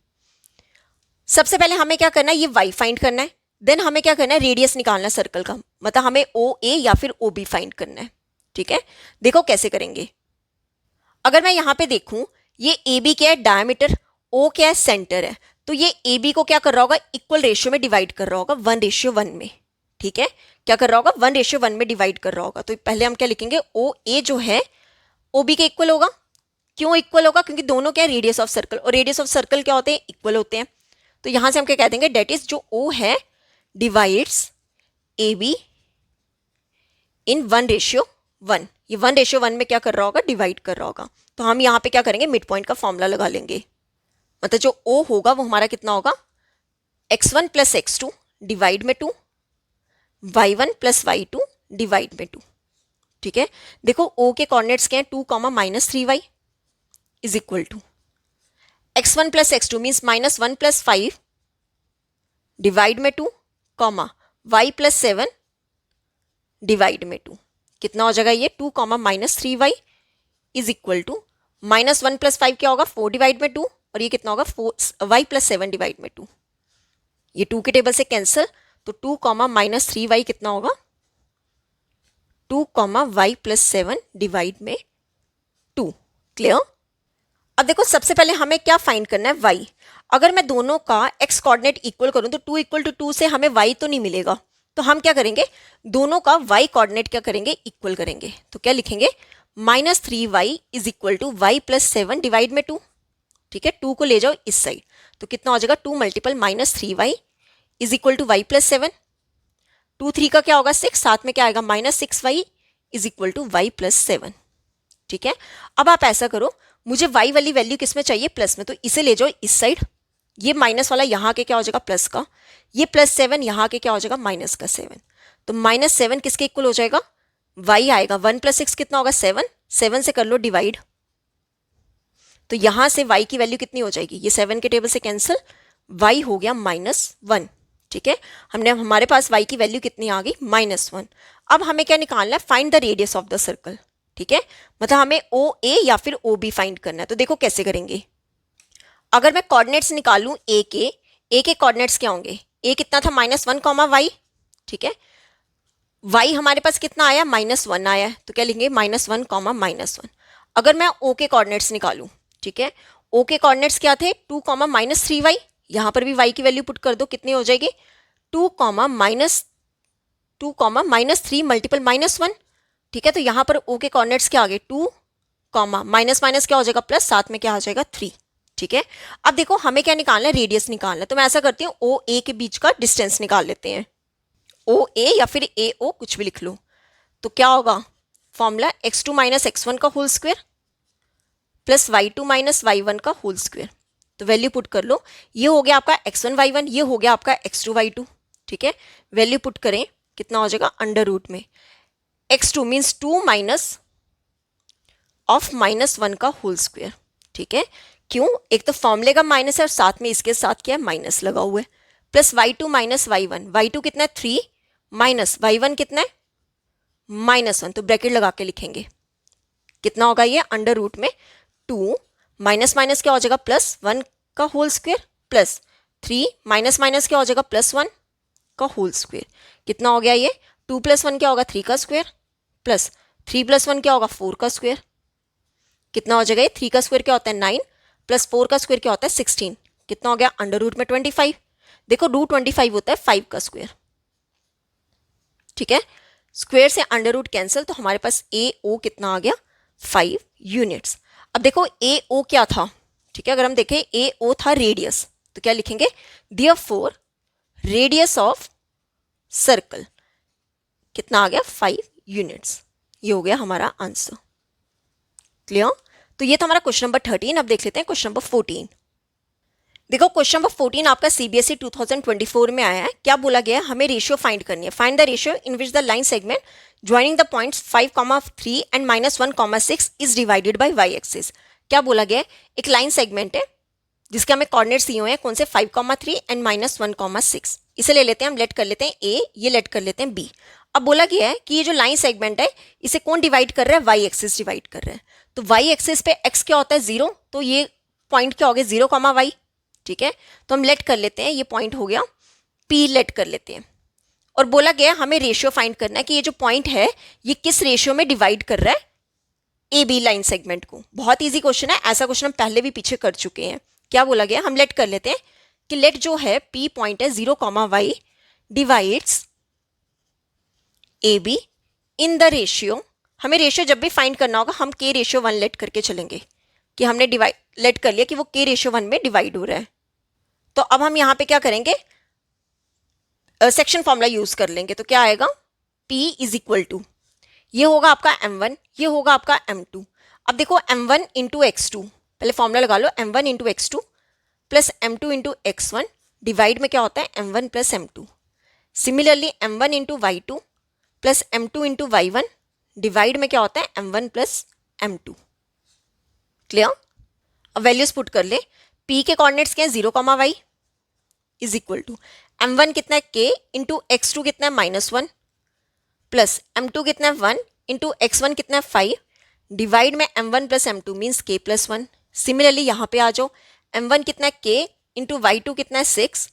सबसे पहले हमें क्या करना है, ये y फाइंड करना है। देन हमें क्या करना है, रेडियस निकालना है सर्कल का, मतलब हमें ओ ए या फिर ओ बी फाइंड करना है। ठीक है, देखो कैसे करेंगे। अगर मैं यहाँ पे देखूं, ये ए बी क्या है, डायमीटर, ओ क्या है, सेंटर है, तो ये ए बी को क्या कर रहा होगा, इक्वल रेशियो में डिवाइड कर रहा होगा, 1:1 में। ठीक है, क्या कर रहा होगा, 1:1 में डिवाइड कर रहा होगा। तो पहले हम क्या लिखेंगे, ओ ए जो है ओ बी के इक्वल होगा। क्यों इक्वल होगा, क्योंकि दोनों क्या है, रेडियस ऑफ सर्कल, और रेडियस ऑफ सर्कल क्या होते हैं, इक्वल होते हैं। तो यहां से हम क्या कह देंगे, डेट इज जो ओ है डिवाइड्स ए बी इन 1:1। ये 1:1 में क्या कर रहा होगा, डिवाइड कर रहा होगा। तो हम यहाँ पे क्या करेंगे, मिड पॉइंट का फॉर्मूला लगा लेंगे। मतलब जो ओ होगा वो हमारा कितना होगा, x1 प्लस x2 डिवाइड में 2, y1 प्लस y2 डिवाइड में 2। ठीक है, देखो ओ के कोऑर्डिनेट्स क्या हैं, 2, -3y is equal to x1 plus x2 means -1 plus 5 divide में 2, y प्लस 7 डिवाइड में 2। कितना हो जाएगा ये, 2, -3y is equal to -1 plus 5 क्या होगा, 4 डिवाइड में 2, और ये कितना होगा, 4y प्लस 7 डिवाइड में 2। ये 2 के टेबल से कैंसिल, तो 2, -3y कितना होगा, 2, y प्लस 7 डिवाइड में 2। क्लियर। अब देखो सबसे पहले हमें क्या फाइंड करना है, y। अगर मैं दोनों का x कोऑर्डिनेट इक्वल करूं तो 2 = 2 से हमें y तो नहीं मिलेगा, तो हम क्या करेंगे, दोनों का y कोऑर्डिनेट क्या करेंगे, इक्वल करेंगे। तो क्या लिखेंगे, -3y is equal to y plus 7 divide में 2। ठीक है, 2 को ले जाओ इस साइड, तो कितना हो जाएगा, 2 multiple -3y is equal to y plus 7। 2 3 का क्या होगा, 6, साथ में क्या आएगा, -6y is equal to y plus 7। ठीक है, अब आप ऐसा करो, मुझे y वाली वैल्यू किस में चाहिए, प्लस में, तो इसे ले जाओ इस साइड। ये माइनस वाला यहाँ के क्या हो जाएगा, प्लस का, ये +7 यहाँ के क्या हो जाएगा, -7। तो -7 किसके इक्वल हो जाएगा, y आएगा, 1 + 6 कितना होगा, 7, 7 से कर लो डिवाइड, तो यहां से y की वैल्यू कितनी हो जाएगी, ये 7 के टेबल से कैंसिल, y हो गया -1। ठीक है, हमारे पास y की वैल्यू कितनी आ गई, -1। अब हमें क्या निकालना है, find the radius of the circle. ठीक है, मतलब हमें ओ ए या फिर ओ बी फाइंड करना है। तो देखो कैसे करेंगे, अगर मैं कोऑर्डिनेट्स निकालूं ए के कोऑर्डिनेट्स क्या होंगे, ए कितना था, -1, y। ठीक है, y हमारे पास कितना आया, -1 आया है, तो क्या लिखेंगे, -1, -1। अगर मैं o के कोऑर्डिनेट्स निकालूं, ठीक है, o के कोऑर्डिनेट्स क्या थे, 2, -3y। यहां पर भी y की वैल्यू पुट कर दो, कितनी हो जाएगी, 2, -3 मल्टीपल -1। ठीक है, तो यहां पर o के कोऑर्डिनेट्स क्या आ गए, 2, माइनस माइनस क्या हो जाएगा, प्लस, साथ में क्या आ जाएगा, 3। ठीक है, अब देखो हमें क्या निकालना है, रेडियस निकालना है। तो मैं ऐसा करती हूँ, ओ ए के बीच का डिस्टेंस निकाल लेते हैं, ओ ए या फिर ए ओ कुछ भी लिख लो। तो क्या होगा फॉर्मूला, x2 - x1 का whole square plus y2 - y1 का होल स्क्वायर। तो वैल्यू पुट कर लो, ये हो गया आपका x1 y1, ये हो गया आपका x2 y2। ठीक है, वैल्यू पुट करें, कितना हो जाएगा, अंडर रूट में x2 मीन्स 2 माइनस ऑफ -1 का होल स्क्वायर। ठीक है, क्यों, एक तो फॉर्मूले का माइनस है और साथ में इसके साथ क्या है, माइनस लगा हुआ है, प्लस y2 - y1। y2 कितना है, 3, माइनस y1 कितना है, -1। तो ब्रैकेट लगा के लिखेंगे, कितना होगा ये, अंडर रूट में 2 माइनस माइनस क्या हो जाएगा, +1 का whole square plus 3 minus minus क्या हो जाएगा, +1 का होल स्क्वायर। कितना हो गया ये, 2 + 1 क्या होगा, 3 का स्क्वायर प्लस 3 + 1 क्या होगा, 4 का स्क्वायर। कितना हो जाएगा ये, 3 का स्क्वायर क्या होता है, 9 प्लस 4 का स्क्वायर क्या होता है, 16। कितना हो गया, अंडर रूट में 25। देखो √25 होता है 5 का स्क्वायर। ठीक है, स्क्वायर से अंडर रूट कैंसिल, तो हमारे पास ए ओ कितना आ गया, 5 यूनिट्स। अब देखो ए ओ क्या था, ठीक है, अगर हम देखें ए ओ था रेडियस, तो क्या लिखेंगे, देयरफॉर रेडियस ऑफ सर्कल कितना आ गया, 5 यूनिट्स। ये हो गया हमारा आंसर। क्लियर। तो ये था हमारा क्वेश्चन नंबर 13। अब देख लेते हैं क्वेश्चन नंबर 14। देखो क्वेश्चन नंबर 14 आपका सीबीएसई 2024 में आया है। क्या बोला गया है, हमें रेशियो फाइंड करनी है। Find the ratio in which the line segment joining the points 5,3 and -1,6 is divided by Y axis. क्या बोला गया है, एक लाइन सेगमेंट है जिसके हमें कोऑर्डिनेट्स दिए हुए हैं, कौन से, 5,3 एंड -1,6। इसे ले लेते हैं हम, लेट कर लेते हैं ए, ये लेट कर लेते हैं बी। अब बोला गया है कि ये जो लाइन सेगमेंट है इसे कौन डिवाइड कर रहा है, वाई एक्सिस डिवाइड कर रहा है। तो वाई एक्सिस पे एक्स क्या होता है, 0, तो ये पॉइंट क्या हो गया, 0, y। ठीक है, तो हम लेट कर लेते हैं, ये पॉइंट हो गया P लेट कर लेते हैं और बोला गया हमें रेशियो फाइंड करना है कि ये जो पॉइंट है ये किस रेशियो में डिवाइड कर रहा है ए बी लाइन सेगमेंट को। बहुत इजी क्वेश्चन है, ऐसा क्वेश्चन हम पहले भी पीछे कर चुके हैं। क्या बोला गया, हम लेट कर लेते हैं कि लेट जो है P पॉइंट है 0,y divides A B in the ratio. हमें रेशियो जब भी फाइंड करना होगा हम K रेशियो 1 लेट करके चलेंगे कि हमने डिवाइड लेट कर लिया कि वो K रेशियो 1 में डिवाइड हो रहा है। तो अब हम यहाँ पे क्या करेंगे, सेक्शन फॉर्मूला यूज कर लेंगे। तो क्या आएगा, P इज इक्वल टू, ये होगा आपका m1, ये होगा आपका m2। अब देखो m1 इंटू x2, पहले फॉर्मूला लगा लो, m1 into x2 plus m2 into x1 divide में क्या होता है m1 plus m2। Similarly m1 into y2 plus m2 into y1 divide में क्या होता है m1 प्लस m2। क्लियर। अब वैल्यूज पुट कर ले, P के कोऑर्डिनेट्स क्या है 0,y is equal to m1 कितना है k इंटू x2 कितना है -1 प्लस m2 कितना है 1 इंटू x1 कितना है 5 डिवाइड में m1 plus m2 means k plus 1। Similarly यहाँ पे आ जाओ, m1 कितना है k इंटू y2 कितना है 6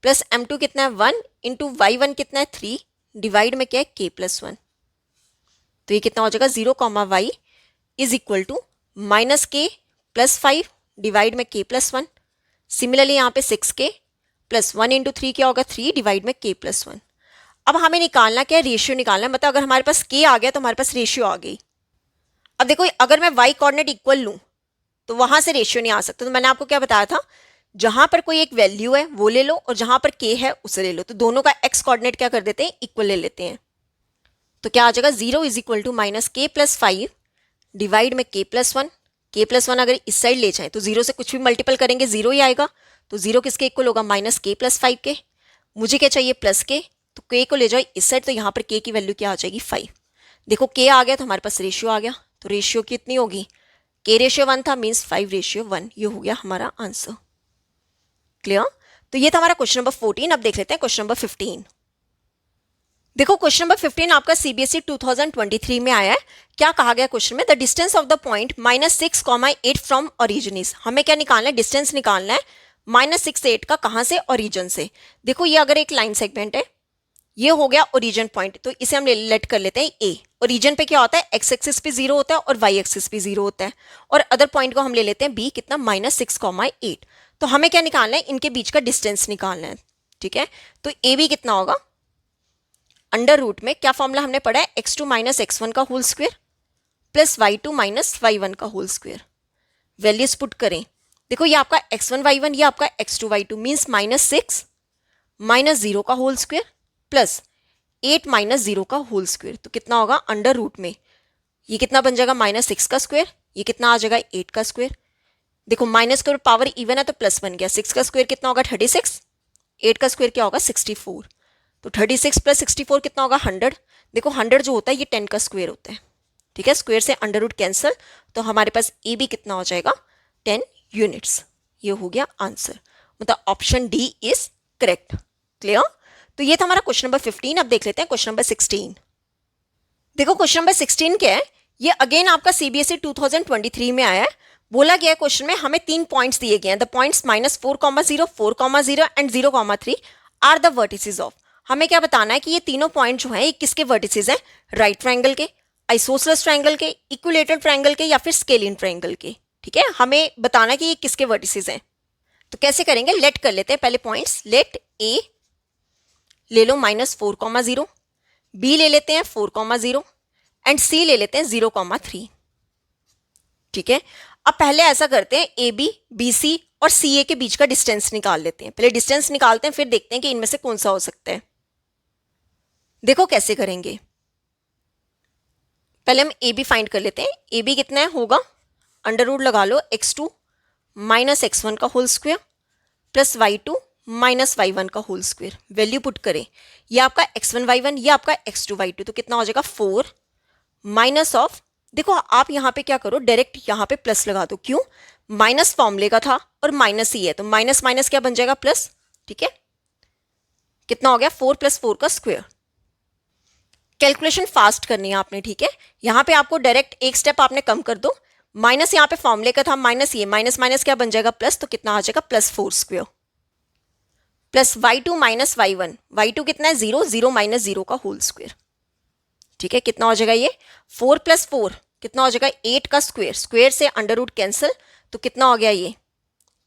प्लस m2 कितना है 1 इंटू y1 कितना है 3 डिवाइड में क्या है k प्लस 1। तो ये कितना हो जाएगा 0,y is equal to minus k plus 5 divide में k प्लस 1। सिमिलरली यहाँ पे 6k प्लस 1 इंटू 3 क्या होगा 3 डिवाइड में k प्लस 1। अब हमें निकालना क्या है, रेशियो निकालना है। मतलब अगर हमारे पास k आ गया तो हमारे पास रेशियो आ गई। अब देखो अगर मैं y कोऑर्डिनेट इक्वल लूं तो वहां से रेशियो नहीं आ सकता। तो मैंने आपको क्या बताया था, जहां पर कोई एक वैल्यू है वो ले लो और जहां पर k है उसे ले लो। तो दोनों का x कोऑर्डिनेट क्या कर देते हैं, इक्वल ले लेते हैं। तो क्या आ जाएगा 0 is equal to minus k plus 5 divide में k प्लस 1। k प्लस 1 अगर इस साइड ले जाए तो 0 से कुछ भी मल्टीपल करेंगे 0 ही आएगा। तो 0 किसके इक्वल होगा, माइनस k प्लस 5 के। मुझे क्या चाहिए, प्लस k, तो k को ले जाओ इस साइड, तो यहाँ पर k की वैल्यू क्या आ जाएगी 5। देखो k आ गया तो हमारे पास रेशियो आ गया। तो रेशियो कितनी होगी, k रेशियो 1 था मीन्स 5 रेशियो 1। ये हो गया हमारा आंसर। क्लियर। तो ये था हमारा क्वेश्चन नंबर 14। अब देख लेते हैं क्वेश्चन नंबर 15। देखो क्वेश्चन नंबर 15 आपका CBSE 2023 में आया है। क्या कहा गया क्वेश्चन में, the distance of the point -6,8 from origin is. हमें क्या निकालना है, डिस्टेंस निकालना है -6 8 का, कहां से, ओरिजिन से। देखो ये अगर एक लाइन सेगमेंट है, ये हो गया ओरिजिन पॉइंट, तो इसे हम लेट कर लेते हैं ए। ओरिजिन पे क्या होता है, एक्स एक्सिस पे 0 होता है और वाई एक्सिस पे 0 होता है। और अदर पॉइंट को हम ले लेते हैं बी, कितना, -6,8। तो हमें क्या निकालना है, इनके बीच का डिस्टेंस निकालना है। ठीक है, तो ए बी कितना होगा, अंडर रूट में क्या फॉर्मूला हमने पढ़ा है, x2 माइनस x1 का whole square plus y2 minus y1 का होल स्क्वायर। वैल्यूज पुट करें, देखो ये आपका x1 y1, ये आपका x2 y2 मीन्स -6 माइनस 0 का होल स्क्वायर प्लस 8 माइनस 0 का होल स्क्वायर। तो कितना होगा, अंडर रूट में ये कितना बन जाएगा, -6 का स्क्वायर, ये कितना आ जाएगा 8 का स्क्वायर। देखो माइनस का पावर इवन है तो प्लस बन गया। 6 का स्क्वायर कितना होगा 36, 8 का स्क्वायर क्या होगा 64। तो 36 प्लस 64 कितना होगा 100। देखो 100 जो होता है ये 10 का स्क्वायर होता है। ठीक है, स्क्वायर से अंडर रूट कैंसिल, तो हमारे पास ए बी कितना हो जाएगा 10 यूनिट्स। ये हो गया आंसर, मतलब option D is correct. Clear. तो ये था हमारा क्वेश्चन नंबर 15। अब देख लेते हैं क्वेश्चन नंबर 16। देखो क्वेश्चन नंबर 16 क्या है, ये अगेन आपका CBSE 2023 में आया है। बोला गया है क्वेश्चन में हमें 3 पॉइंट्स दिए गए हैं, the points -4,0, 4,0 and 0,3 are the vertices of. हमें क्या बताना है कि ये तीनों पॉइंट जो हैं ये किसके वर्टिसेस हैं, राइट ट्रायंगल के, आइसोसेलेस ट्रायंगल के, इक्विलेटरल ट्रायंगल के या फिर स्केलिन ट्रायंगल के। ठीक है, हमें बताना है कि ये किसके वर्टिसेस हैं। तो कैसे करेंगे, लेट कर लेते हैं पहले पॉइंट्स। लेट ए ले लो -4,0, बी ले लेते हैं 4,0 एंड सी ले लेते हैं 0,3। ठीक है, अब पहले ऐसा करते हैं ए बी, बी सी और सी ए के बीच का डिस्टेंस निकाल लेते हैं। पहले डिस्टेंस निकालते हैं फिर देखते हैं कि इनमें से कौन सा हो सकता है। देखो कैसे करेंगे, पहले हम ए बी फाइंड कर लेते हैं। ए बी कितना है, होगा अंडर रूट लगा लो x2 माइनस x1 का whole square plus y2 minus y1 का होल स्क्वायर। वैल्यू पुट करें, ये आपका x1 y1, ये आपका x2 y2, तो कितना हो जाएगा 4 माइनस ऑफ, देखो आप यहाँ पे क्या करो, डायरेक्ट यहाँ पे प्लस लगा दो। क्यों, माइनस फॉर्मूले का था और माइनस ही है, तो माइनस माइनस क्या बन जाएगा प्लस। ठीक है, कितना हो गया 4 + 4 का स्क्वायर। कैलकुलेशन फास्ट करनी है आपने। ठीक है, यहाँ पे आपको डायरेक्ट एक स्टेप आपने कम कर दो, माइनस यहाँ पे फॉर्मूले का था, माइनस ये, माइनस माइनस क्या बन जाएगा प्लस, तो कितना आ जाएगा +4 square. Plus y2 minus y1, y2 कितना है 0, 0 माइनस 0 का होल स्क्वायर। ठीक है, कितना हो जाएगा ये 4 प्लस 4 कितना हो जाएगा 8 का स्क्वायर, स्क्वायर से अंडर रूट कैंसिल, तो कितना हो गया ये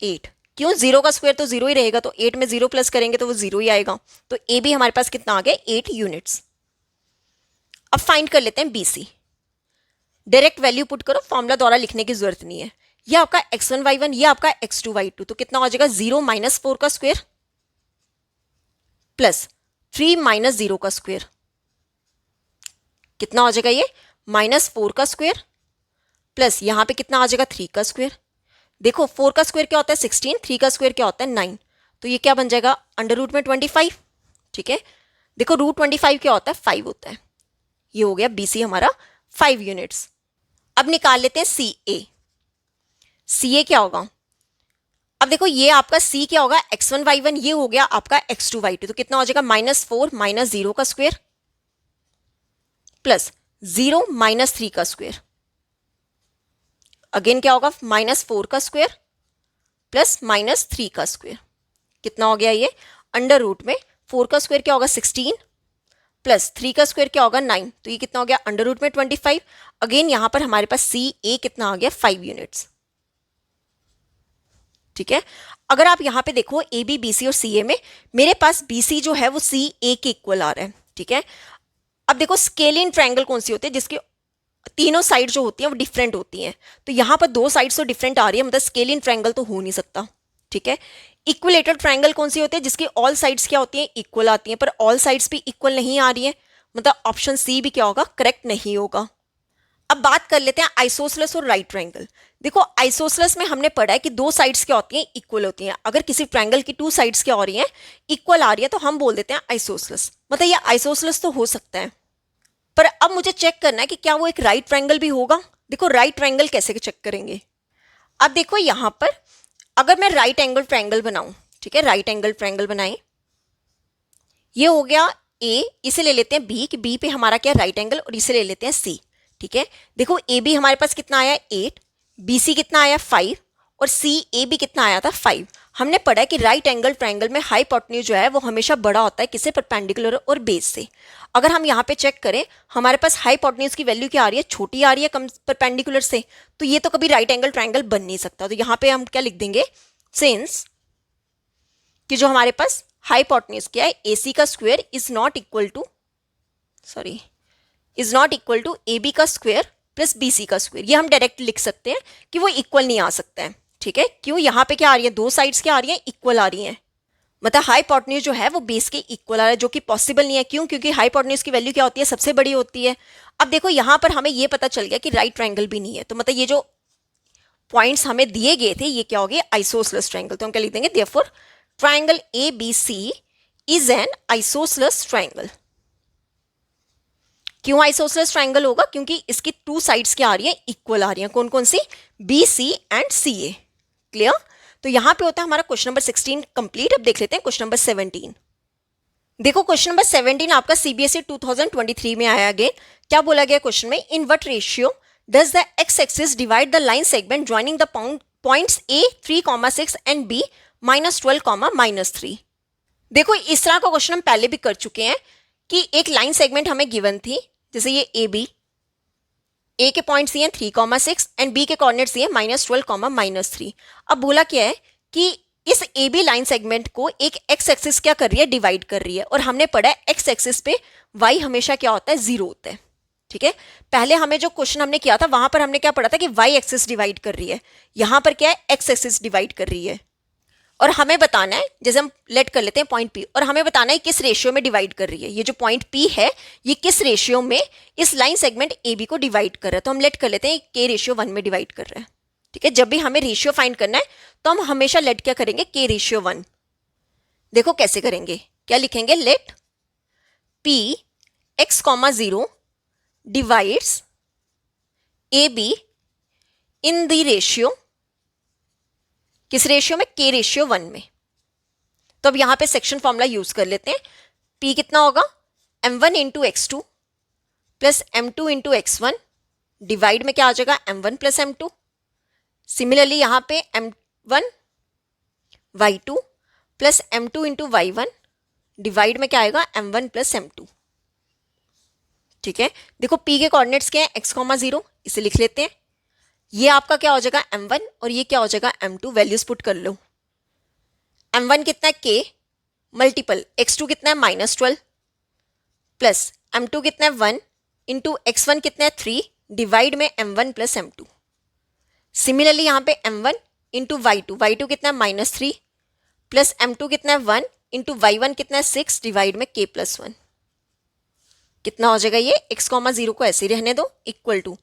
8। क्यों, 0 का स्क्वायर तो 0 ही रहेगा, तो 8 में 0 प्लस करेंगे तो वो 0 ही आएगा। तो ए बी हमारे पास कितना आ गया 8 यूनिट्स। अब फाइंड कर लेते हैं B C. Direct value put करो, फॉर्मूला द्वारा लिखने की जरूरत नहीं है। ये आपका x1 y1, ये आपका x2 y2, तो कितना हो जाएगा 0 माइनस 4 का स्क्वायर प्लस 3 माइनस 0 का स्क्वायर, कितना हो जाएगा ये -4 का स्क्वायर प्लस यहां पे कितना आ जाएगा 3 का स्क्वायर। देखो 4 का स्क्वायर क्या होता है 16, 3 का स्क्वायर क्या होता है 9, तो ये क्या बन जाएगा अंडर रूट में 25। ठीक है, देखो रूट 25 क्या होता है 5 होता है। ये हो गया BC हमारा 5 यूनिट्स। अब निकाल लेते हैं CA। CA क्या होगा, अब देखो ये आपका C क्या होगा x1 y1, ये हो गया आपका x2 y2, तो कितना हो जाएगा -4 माइनस 0 का स्क्वायर प्लस 0 माइनस 3 का स्क्वायर, अगेन क्या होगा -4 का स्क्वायर प्लस -3 का स्क्वायर, कितना हो गया ये अंडर रूट में 4 का स्क्वायर क्या होगा 16 प्लस 3 का स्क्वायर क्या होगा 9, तो ये कितना हो गया अंडर रूट में 25। अगेन यहां पर हमारे पास CA कितना आ गया 5 यूनिट्स। ठीक है, अगर आप यहां पे देखो AB BC और CA में मेरे पास BC जो है वो CA के इक्वल आ रहा है। ठीक है, अब देखो स्केलिन ट्रायंगल कौन सी होती है जिसकी तीनों साइड जो होती है वो डिफरेंट होती हैं, तो यहां पर 2 साइड्स तो डिफरेंट आ रही है, मतलब स्केलिन ट्रायंगल तो हो नहीं सकता। ठीक है, इक्विलेटरल ट्रायंगल कौन सी होती है जिसकी ऑल साइड्स क्या होती हैं इक्वल आती हैं, पर ऑल साइड्स भी इक्वल नहीं आ रही है, मतलब ऑप्शन सी भी क्या होगा करेक्ट नहीं होगा। अब बात कर लेते हैं आइसोसेलेस और राइट ट्रायंगल। देखो आइसोसेलेस में हमने पढ़ा है कि 2 साइड्स क्या होती हैं इक्वल होती हैं, अगर किसी ट्रायंगल की 2 साइड्स क्या हो रही हैं इक्वल आ रही है तो हम बोल देते हैं आइसोसेलेस, मतलब ये आइसोसेलेस तो हो सकता है। पर अब मुझे चेक करना है कि क्या वो एक राइट ट्रायंगल भी होगा। देखो राइट ट्रायंगल कैसे चेक करेंगे, अब देखो यहां पर अगर मैं राइट एंगल ट्रायंगल बनाऊं, ठीक है राइट एंगल ट्रायंगल बनाएं, ये हो गया ए, इसे ले लेते हैं बी कि बी पे हमारा क्या राइट एंगल, और इसे ले लेते हैं सी। ठीक है, देखो ए बी हमारे पास कितना आया 8, बी सी कितना आया 5 और सी ए बी कितना आया था 5। हमने पढ़ा है कि राइट एंगल ट्रायंगल में हाइपोटेन्यूज जो है वो हमेशा बड़ा होता है किससे परपेंडिकुलर और बेस से। अगर हम यहाँ पे चेक करें हमारे पास हाइपोटेन्यूज की वैल्यू क्या आ रही है छोटी आ रही है कम परपेंडिकुलर से, तो ये तो कभी राइट एंगल ट्रायंगल बन नहीं सकता। तो यहाँ पे हम क्या लिख देंगे सिंस कि जो हमारे पास हाइपोटेन्यूज क्या है AC का square is not equal to AB का स्क्वायर प्लस BC का स्क्वायर, ये हम डायरेक्ट लिख सकते हैं कि वो इक्वल नहीं आ सकता है। ठीक है, क्यों यहाँ पे क्या आ रही है 2 साइड्स क्या आ रही है इक्वल आ रही हैं, मतलब हाइपोटेन्यूज जो है वो बेस के इक्वल आ रहा है, जो कि पॉसिबल नहीं है। क्यों, क्योंकि हाइपोटेन्यूज की वैल्यू क्या होती है सबसे बड़ी होती है। अब देखो यहाँ पर हमें ये पता चल गया कि राइट ट्रायंगल भी नहीं है, तो मतलब ये जो पॉइंट्स हमें दिए गए थे ये क्या हो गए आइसोसेलेस ट्रायंगल, तो हम क्या लिख देंगे therefore triangle ABC is an isosceles triangle. क्यों आइसोसेलेस ट्रायंगल होगा, क्योंकि इसकी 2 साइड्स क्या आ रही है इक्वल आ रही है, कौन कौन सी BC एंड CA। क्लियर, तो यहां पे होता है हमारा क्वेश्चन नंबर 16 कंप्लीट। अब देख लेते हैं क्वेश्चन नंबर 17। देखो क्वेश्चन नंबर 17 आपका CBSE 2023 में आया। अगेन क्या बोला गया क्वेश्चन में, in what ratio does the x axis divide the line segment joining the points A 3,6 and B -12, -3। देखो इस तरह का क्वेश्चन हम पहले भी कर चुके हैं कि एक लाइन सेगमेंट हमें गिवन थी, जैसे ये AB, A के पॉइंट्स दिए 3,6 एंड B के कोऑर्डिनेट्स दिए -12, -3। अब बोला क्या है कि इस AB लाइन सेगमेंट को एक एक्स एक्सिस क्या कर रही है डिवाइड कर रही है, और हमने पढ़ा है एक्स एक्सिस पे y हमेशा क्या होता है 0 होता है। ठीक है, पहले हमें जो क्वेश्चन हमने किया था वहां पर हमने क्या पढ़ा था कि y एक्सिस डिवाइड कर रही है, यहां पर क्या है एक्स एक्सिस डिवाइड कर रही है, और हमें बताना है, जैसे हम लेट कर लेते हैं पॉइंट P, और हमें बताना है किस रेशियो में डिवाइड कर रही है। ये जो पॉइंट P है ये किस रेशियो में इस लाइन सेगमेंट AB को डिवाइड कर रहा है, तो हम लेट कर लेते हैं K/1 में डिवाइड कर रहा है। ठीक है, जब भी हमें रेशियो फाइंड करना है तो हम हमेशा लेट क्या करेंगे K/1। देखो कैसे करेंगे, क्या लिखेंगे, let P x,0 divides AB in the ratio, किस रेशियो में K/1 में। तो अब यहां पे सेक्शन फॉर्मूला यूज कर लेते हैं। P कितना होगा m1 into x2 plus m2 into x1 divide में क्या आ जाएगा m1 प्लस m2। सिमिलरली यहां पे m1 y2 plus m2 into y1 divide में क्या आएगा m1 प्लस m2। ठीक है, देखो p के कोऑर्डिनेट्स क्या है x, 0, इसे लिख लेते हैं। ये आपका क्या हो जाएगा m1 और ये क्या हो जाएगा m2। वैल्यूज पुट कर लो। m1 कितना है k मल्टीपल x2 कितना है -12 प्लस m2 कितना है 1 इंटू x1 कितना है 3 डिवाइड में m1 प्लस m2। सिमिलरली यहाँ पे m1 इंटू y2 कितना है -3 प्लस m2 कितना है 1 इंटू y1 कितना है 6 डिवाइड में k प्लस 1। कितना हो जाएगा ये x, 0 को ऐसे ही रहने दो इक्वल टू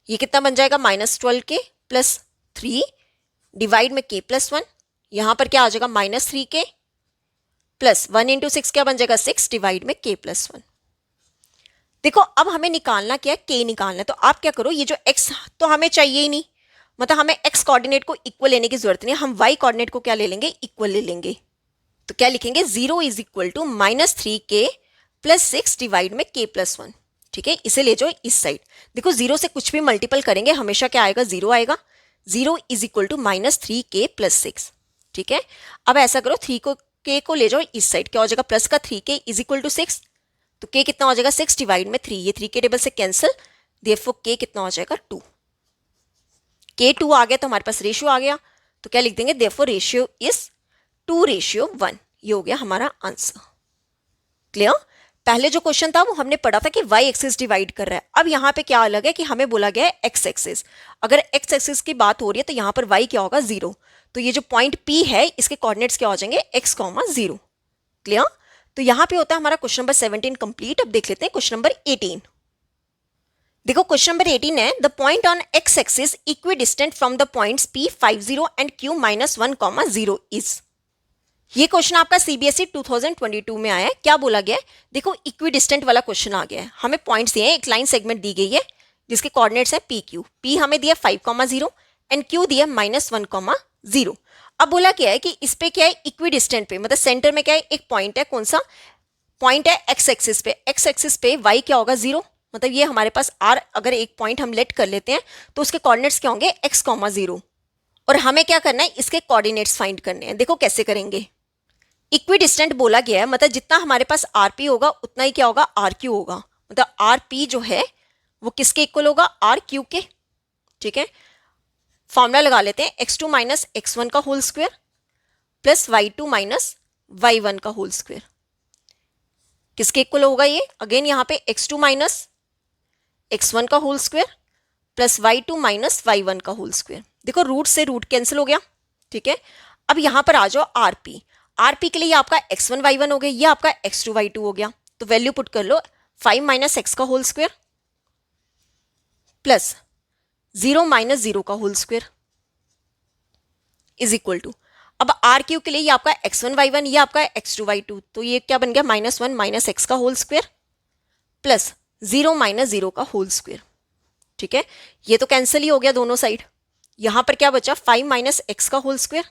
ये कितना बन जाएगा -12k प्लस 3 डिवाइड में k प्लस 1। यहाँ पर क्या आ जाएगा -3k प्लस 1 इंटू 6 क्या बन जाएगा 6 डिवाइड में k प्लस 1। देखो अब हमें निकालना क्या है, k निकालना है। तो आप क्या करो, ये जो x तो हमें चाहिए ही नहीं, मतलब हमें x कोऑर्डिनेट को इक्वल लेने की जरूरत नहीं है, हम y कोऑर्डिनेट को क्या ले लेंगे, इक्वल ले लेंगे। तो क्या लिखेंगे 0 is equal to -3k plus 6 divide में k प्लस 1। ठीक है, इसे ले जाओ इस साइड। देखो 0 से कुछ भी मल्टीपल करेंगे हमेशा क्या आएगा 0 आएगा। 0 is equal to -3k plus 6। ठीक है, अब ऐसा करो 3 को k को ले जाओ इस साइड, क्या हो जाएगा प्लस का 3k इज इक्वल टू 6। तो k कितना हो जाएगा 6 डिवाइड में 3, ये 3 के टेबल से कैंसिल, देयरफॉर k कितना हो जाएगा 2। k 2 आ गया तो हमारे पास रेशियो आ गया, तो क्या लिख देंगे देयरफॉर रेशियो इज 2:1। ये हो गया हमारा आंसर। क्लियर। पहले जो क्वेश्चन था वो हमने पढ़ा था कि y एक्सिस डिवाइड कर रहा है। अब यहाँ पे क्या अलग है कि हमें बोला गया है x एक्सिस। अगर x एक्सिस की बात हो रही है तो यहाँ पर y क्या होगा 0। तो ये जो पॉइंट P है इसके कोऑर्डिनेट्स क्या हो जाएंगे x, 0। क्लियर। तो यहाँ पे होता है हमारा क्वेश्चन नंबर 17 कंप्लीट। अब देख लेते हैं क्वेश्चन नंबर 18। देखो क्वेश्चन नंबर 18 है the point on x axis equidistant from the points P 50 and Q -1, 0 is. ये क्वेश्चन आपका सीबीएसई 2022 में आया है। क्या बोला गया है, देखो इक्विडिस्टेंट वाला क्वेश्चन आ गया है। हमें पॉइंट्स दिए हैं, एक लाइन सेगमेंट दी गई है जिसके कोऑर्डिनेट्स है पी क्यू। पी हमें दिया 5, 0 एंड क्यू दिया -1, 0। अब बोला क्या है कि इस पे क्या है इक्विडिस्टेंट पे, मतलब सेंटर में क्या है एक पॉइंट है। कौन सा पॉइंट है एक्स एक्सिस पे। एक्स एक्सिस पे वाई क्या होगा 0, मतलब ये हमारे पास आर अगर एक पॉइंट हम लेट कर लेते हैं तो उसके कोऑर्डिनेट्स क्या होंगे x, 0। और हमें क्या करना है इसके कोऑर्डिनेट्स फाइंड करने हैं। देखो कैसे करेंगे। इक्विडिस्टेंट बोला गया है मतलब जितना हमारे पास आरपी होगा उतना ही क्या होगा आरक्यू होगा। मतलब आरपी जो है वो किसके इक्वल होगा आर क्यू के। ठीक है, फॉर्मूला लगा लेते हैं x2 - x1 का whole square plus y2 - y1 का होल स्क्वायर। किसके इक्वल होगा ये, अगेन यहाँ पे x2 - x1 का whole square plus y2 - y1 का होल स्क्वायर। देखो रूट से रूट कैंसिल हो गया। ठीक है, अब यहाँ पर आ जाओ आरपी। आरपी के लिए ये आपका x1 y1 हो गया, ये आपका x2 y2 हो गया। तो वैल्यू पुट कर लो 5 - x का होल स्क्वायर प्लस 0 - 0 का whole square is equal to, अब आर क्यू के लिए ये आपका x1 y1, ये आपका x2 y2। तो ये क्या बन गया -1 - x का होल स्क्वायर प्लस 0 - 0 का होल स्क्वायर। ठीक है, ये तो कैंसिल ही हो गया दोनों साइड। यहां पर क्या बचा 5 - x का whole square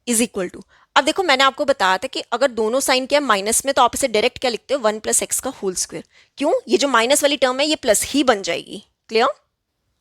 is equal to, अब देखो मैंने आपको बताया था कि अगर दोनों साइन क्या माइनस में तो आप इसे डायरेक्ट क्या लिखते हो 1 + x का होल स्क्वायर। क्यों, ये जो माइनस वाली टर्म है ये प्लस ही बन जाएगी। क्लियर।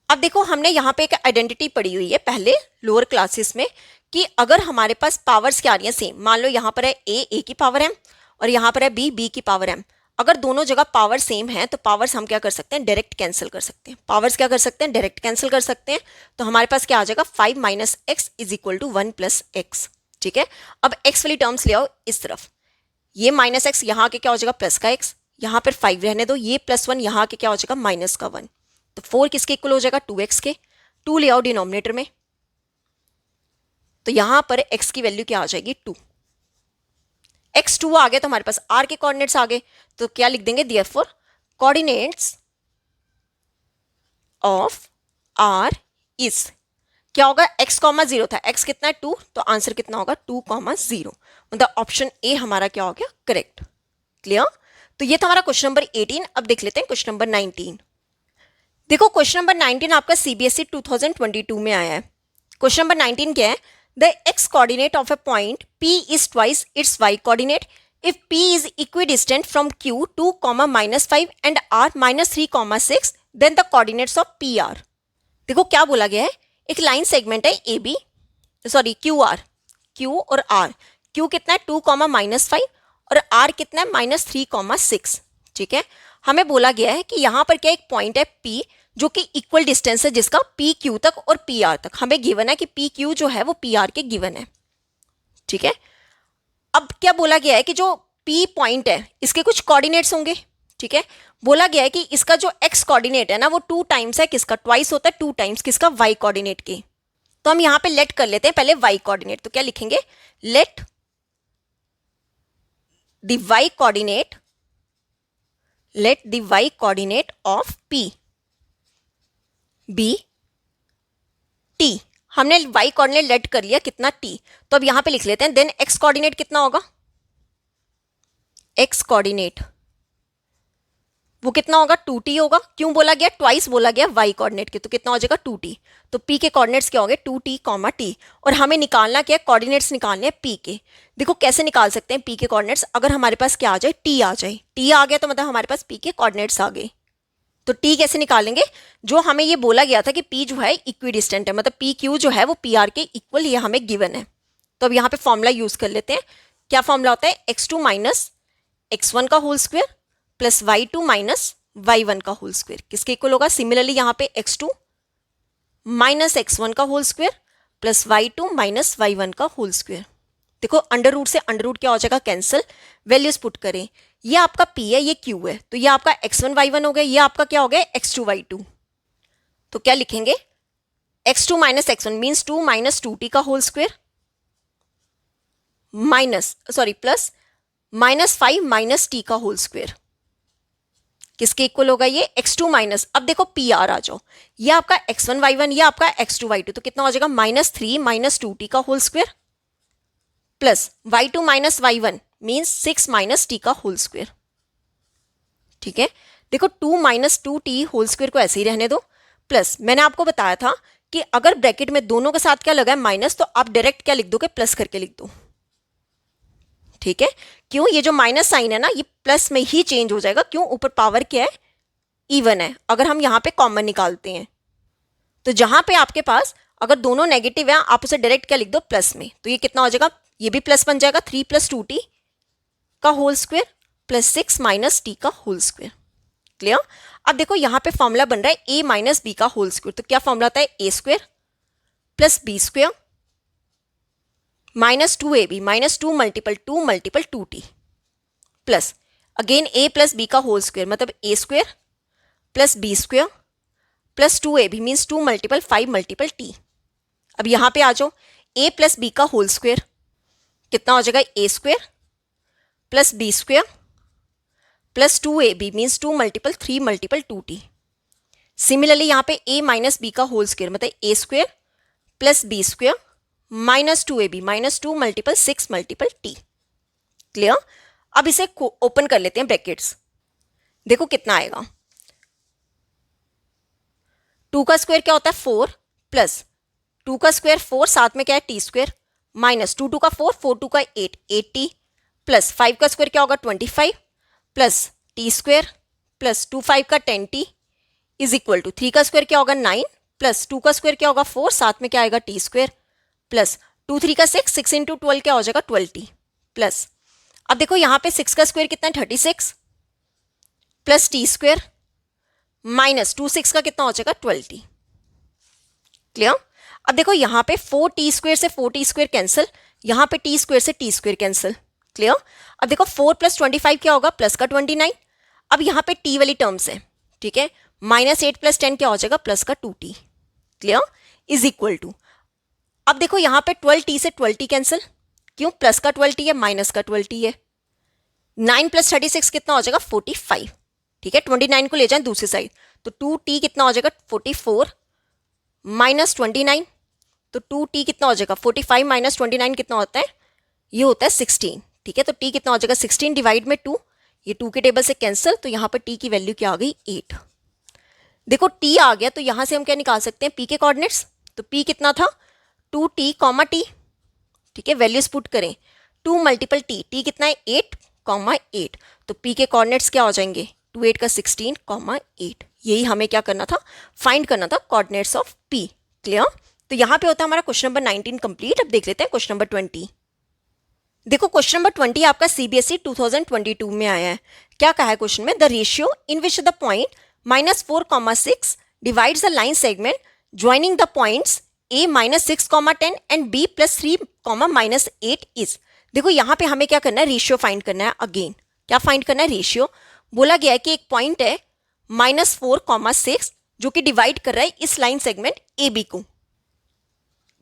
अब देखो हमने यहाँ पे एक आइडेंटिटी पढ़ी हुई है पहले लोअर क्लासेस में कि अगर हमारे पास पावर्स क्या आ रही है सेम, मान लो यहाँ पर है a की पावर m और यहाँ पर है b की पावर m। अगर दोनों जगह पावर सेम है तो पावर्स हम क्या कर सकते हैं डायरेक्ट कैंसिल कर सकते हैं। पावर्स क्या कर सकते हैं डायरेक्ट कैंसिल कर सकते हैं। तो हमारे पास क्या आ जाएगा 5 - x is equal to 1 + x। ठीक है, अब x वाली टर्म्स ले आओ इस तरफ। ये -x यहाँ आके क्या हो जाएगा प्लस का x, यहाँ पर 5 रहने दो, ये +1 यहाँ आके क्या हो जाएगा -1। तो 4 किसके इक्वल हो जाएगा 2x के। 2 ले आओ डिनोमिनेटर में, तो यहां पर x की वैल्यू क्या आ जाएगी 2। x 2 आ गया तो हमारे पास r के कोऑर्डिनेट्स आ गए। तो क्या लिख देंगे therefore coordinates of r is क्या होगा x, 0 था, x कितना है 2, तो आंसर कितना होगा 2, 0। मतलब ऑप्शन ए हमारा क्या हो गया करेक्ट। क्लियर। तो ये था हमारा क्वेश्चन नंबर 18। अब देख लेते हैं क्वेश्चन नंबर 19। देखो क्वेश्चन नंबर 19 आपका सीबीएसई 2022 में आया है। क्वेश्चन नंबर 19 क्या है, the x coordinate of a point p is twice its y coordinate if p is equidistant from q 2, -5 and r -3, 6 then the coordinates of p are. देखो क्या बोला गया है, एक लाइन सेगमेंट है AB, सॉरी QR, Q और R। Q कितना है 2, -5 और आर कितना है -3, 6। ठीक है, हमें बोला गया है कि यहाँ पर क्या एक पॉइंट है P जो कि इक्वल डिस्टेंस है जिसका पी क्यू तक और पी आर तक। हमें गिवन है कि पी क्यू जो है वो पी आर के गिवन है। ठीक है, अब क्या बोला गया है कि जो P पॉइंट है इसके कुछ कोऑर्डिनेट्स होंगे। ठीक है, बोला गया है कि इसका जो x कोऑर्डिनेट है ना वो 2 टाइम्स है किसका, ट्वाइस होता है 2 टाइम्स किसका, y कोऑर्डिनेट के। तो हम यहां पे लेट कर लेते हैं पहले y कोऑर्डिनेट। तो क्या लिखेंगे, let the y coordinate, let the y coordinate of P be t। हमने y कोऑर्डिनेट लेट कर लिया कितना t। तो अब यहां पे लिख लेते हैं देन x कोऑर्डिनेट कितना होगा, x कोऑर्डिनेट वो कितना होगा 2t होगा। क्यों बोला गया, ट्वाइस बोला गया y कोऑर्डिनेट के, तो कितना हो जाएगा 2t। तो p के कोऑर्डिनेट्स क्या हो गए 2t, t। और हमें निकालना क्या है, कोऑर्डिनेट्स निकालने हैं p के। देखो कैसे निकाल सकते हैं p के कोऑर्डिनेट्स, अगर हमारे पास क्या आ जाए t आ जाए, t आ गया तो मतलब हमारे पास p के कोऑर्डिनेट्स आ गए। तो t कैसे निकालेंगे, जो हमें ये बोला गया था कि p जो है इक्विडिस्टेंट है, मतलब p q जो है वो p r के इक्वल, ये हमें गिवन है। तो अब यहाँ पे फॉर्मूला यूज कर लेते हैं। क्या फॉर्मूला होता है, x2 माइनस x1 का whole square plus y2 minus y1 का होल स्क्वायर किसके इक्वल होगा। सिमिलरली यहाँ पे x2 माइनस x1 का whole square plus y2 minus y1 का होल स्क्वायर। देखो अंडर रूट से अंडर रूट क्या हो जाएगा, कैंसिल, वैल्यूज पुट करें। ये आपका p है, ये q है, तो ये आपका x1 y1 हो गया, ये आपका क्या हो गया x2 y2। तो क्या लिखेंगे, x2 minus x1 means 2 minus 2t का whole square minus plus -5 minus t का होल स्क्वायर किसके इक्वल होगा, ये x2 माइनस, अब देखो पी आर आ जाओ, ये आपका x1 y1, ये आपका x2 y2, तो कितना हो जाएगा -3 माइनस 2t का whole square plus y2 minus y1 means 6 minus t का होल स्क्वायर। ठीक है, देखो 2 माइनस 2t होल स्क्वायर को ऐसे ही रहने दो, प्लस मैंने आपको बताया था कि अगर ब्रैकेट में दोनों के साथ क्या लगा है माइनस, तो आप डायरेक्ट क्या लिख दोगे, प्लस करके लिख दो। ठीक है, क्यों, ये जो माइनस साइन है ना ये प्लस में ही चेंज हो जाएगा, क्यों, ऊपर पावर क्या है, इवन है। अगर हम यहाँ पे कॉमन निकालते हैं तो जहां पे आपके पास अगर दोनों नेगेटिव है आप उसे डायरेक्ट क्या लिख दो, प्लस में। तो ये कितना हो जाएगा, ये भी प्लस बन जाएगा 3 प्लस 2t का whole square plus 6 minus t का होल स्क्वायर। क्लियर। अब देखो यहाँ पे फॉर्मूला बन रहा है a माइनस बी का होल स्क्वायर। तो क्या फॉर्मूला आता है, A square plus B square minus 2ab minus 2 multiple 2t plus again a plus B का होल स्क्वायर, मतलब A square plus B square plus 2ab means 2 multiple 5 multiple t। अब यहां पे आ जाओ, a प्लस बी का whole square कितना हो जाएगा, A square plus B square plus 2ab means 2 multiple 3 multiple 2t। Similarly यहाँ पे a माइनस बी का होल स्क्वायर मतलब A square plus B square minus 2ab minus 2 multiple 6 multiple t। Clear. अब इसे open कर लेते हैं ब्रैकेट्स, देखो कितना आएगा, 2 का स्क्वायर क्या होता है 4 प्लस 2 का स्क्वायर 4 साथ में क्या है टी स्क्वायर माइनस 2 2 का 4 4 2 का 8 8t प्लस 5 का स्क्वायर क्या होगा 25 प्लस टी स्क्वायर प्लस 2 5 का 10t इज इक्वल टू 3 का स्क्वायर क्या होगा 9 प्लस 2 का स्क्वायर क्या होगा 4 साथ में क्या आएगा टी स्क्वायर प्लस 2 3 का 6 6 इंटू 12 क्या हो जाएगा 12t प्लस अब देखो यहाँ पे 6 का स्क्वायर कितना है 36 प्लस टी स्क्वायर माइनस 2 6 का कितना हो जाएगा 12t। क्लियर। अब देखो यहाँ पे 4t स्क्वायर से 4t स्क्वायर कैंसिल, यहाँ पे t स्क्वायर से t स्क्वायर कैंसिल। क्लियर। अब देखो 4 प्लस 25 क्या होगा प्लस का 29। अब यहाँ पे t वाली टर्म्स है, ठीक है, माइनस 8 प्लस 10 क्या हो जाएगा प्लस का 2t। Clear. Is equal to अब देखो यहाँ पे 12t से 12t कैंसिल, क्यों, प्लस का 12t है माइनस का 12t है, 9 प्लस 36 कितना हो जाएगा 45। ठीक है, 29 को ले जाएं दूसरी साइड तो 2t कितना हो जाएगा 44 माइनस 29, तो 2t कितना हो जाएगा 45 माइनस 29 कितना होता है, ये होता है 16। ठीक है, तो t कितना हो जाएगा 16 डिवाइड में 2, ये 2 के टेबल से कैंसिल, तो यहाँ पर t की वैल्यू क्या आ गई 8। देखो t आ गया तो यहाँ से हम क्या निकाल सकते हैं p के कोऑर्डिनेट्स, तो p कितना था 2t कॉमा t। ठीक है, वैल्यूज पुट करें 2 मल्टीपल t कितना है 8 कॉमा 8, तो p के कोऑर्डिनेट्स क्या हो जाएंगे 2 8 का 16 कॉमा 8। यही हमें क्या करना था, फाइंड करना था कोऑर्डिनेट्स ऑफ p। क्लियर। तो यहाँ पे होता है हमारा क्वेश्चन नंबर 19 कंप्लीट। अब देख लेते हैं क्वेश्चन नंबर 20। देखो क्वेश्चन नंबर 20 आपका सीबीएसई 2022 में आया है। क्या कहा है क्वेश्चन में? The ratio in which the point -4,6 divides the line segment joining the points a -6,10 and b +3, -8 is. देखो यहाँ पे हमें क्या करना है, रेशियो फाइंड करना है। अगेन क्या फाइंड करना है? रेशियो। बोला गया है कि एक पॉइंट है -4,6 जो कि डिवाइड कर रहा है इस लाइन सेगमेंट ए बी को।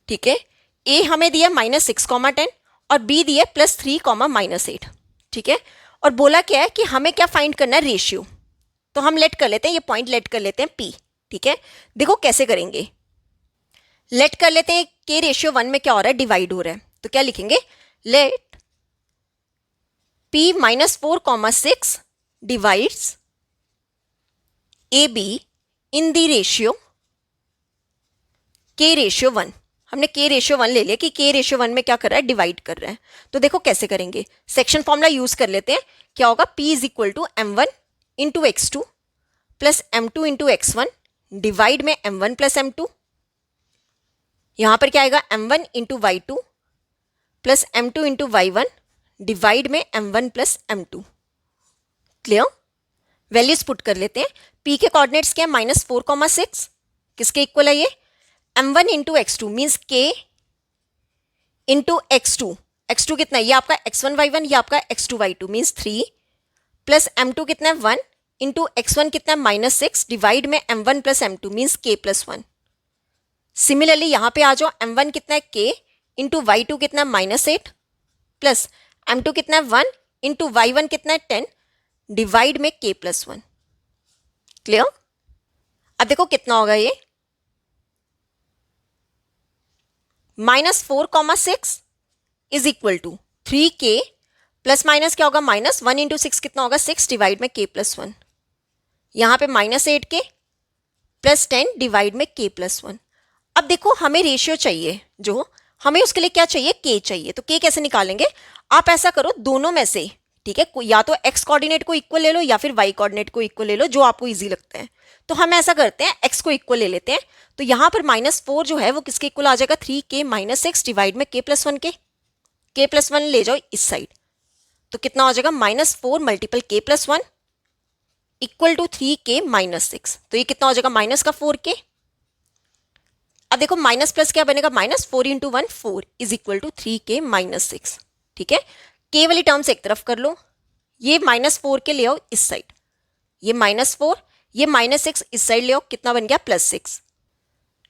ठीक है, ए हमें दिया -6,10 और बी दिया +3, -8। ठीक है, और बोला क्या है कि हमें क्या फाइंड करना है? रेशियो। तो हम लेट कर लेते हैं, ये पॉइंट लेट कर लेते हैं पी। ठीक है, देखो कैसे करेंगे। लेट कर लेते हैं के रेशियो 1 में क्या हो रहा है? डिवाइड हो रहा है। तो क्या लिखेंगे? Let P -4,6 divides A B in the ratio k ratio 1। हमने के रेशियो 1 ले लिया कि के रेशियो 1 में क्या कर रहा है? डिवाइड कर रहा है। तो देखो कैसे करेंगे, सेक्शन फॉर्मूला यूज कर लेते हैं। क्या होगा? P is equal to M1 into x2 plus M2 into x1 divide में M1 प्लस M2। यहां पर क्या आएगा? M1 into y2 plus M2 into y1 divide में M1 plus M2। Clear? Values put कर लेते हैं। P के कोऑर्डिनेट्स क्या है? -4,6 किसके इक्वल है? ये M1 into x2 means k into x2। x2 कितना है? ये आपका x1 y1, ये आपका x2 y2 means 3 plus M2 कितना है? 1 इंटू x1 कितना है? -6 डिवाइड में M1 plus M2 means k plus 1। Similarly यहां पे आ जाओ, M1 कितना है? k इंटू y2 कितना है? -8 प्लस M2 कितना है? 1 इंटू y1 कितना है? 10 डिवाइड में k प्लस 1। क्लियर? अब देखो कितना होगा ये, -4,6 is equal to 3k plus minus क्या होगा? -1 इंटू 6 कितना होगा? 6 डिवाइड में k प्लस 1। यहां पे -8k प्लस 10 डिवाइड में k प्लस 1। अब देखो हमें रेशियो चाहिए, जो हमें उसके लिए क्या चाहिए? k चाहिए। तो k कैसे निकालेंगे? आप ऐसा करो, दोनों में से, ठीक है, या तो x कोऑर्डिनेट को इक्वल ले लो या फिर y कोऑर्डिनेट को इक्वल ले लो, जो आपको इजी लगता है। तो हम ऐसा करते हैं, x को इक्वल ले लेते हैं। तो यहां पर -4 जो है वो किसके इक्वल आ जाएगा? 3k -6 डिवाइड में k प्लस 1 के। k प्लस 1 ले जाओ इस साइड, तो कितना हो जाएगा? -4 multiple k plus 1 equal to 3k -6। तो ये कितना हो जाएगा? माइनस का 4k। अब देखो माइनस प्लस क्या बनेगा? -4 into 1 4 is equal to 3k -6। ठीक है, k वाली टर्म्स एक तरफ कर लो, ये -4 के ले आओ इस साइड, ये -4, ये -6 इस साइड ले आओ, कितना बन गया? +6।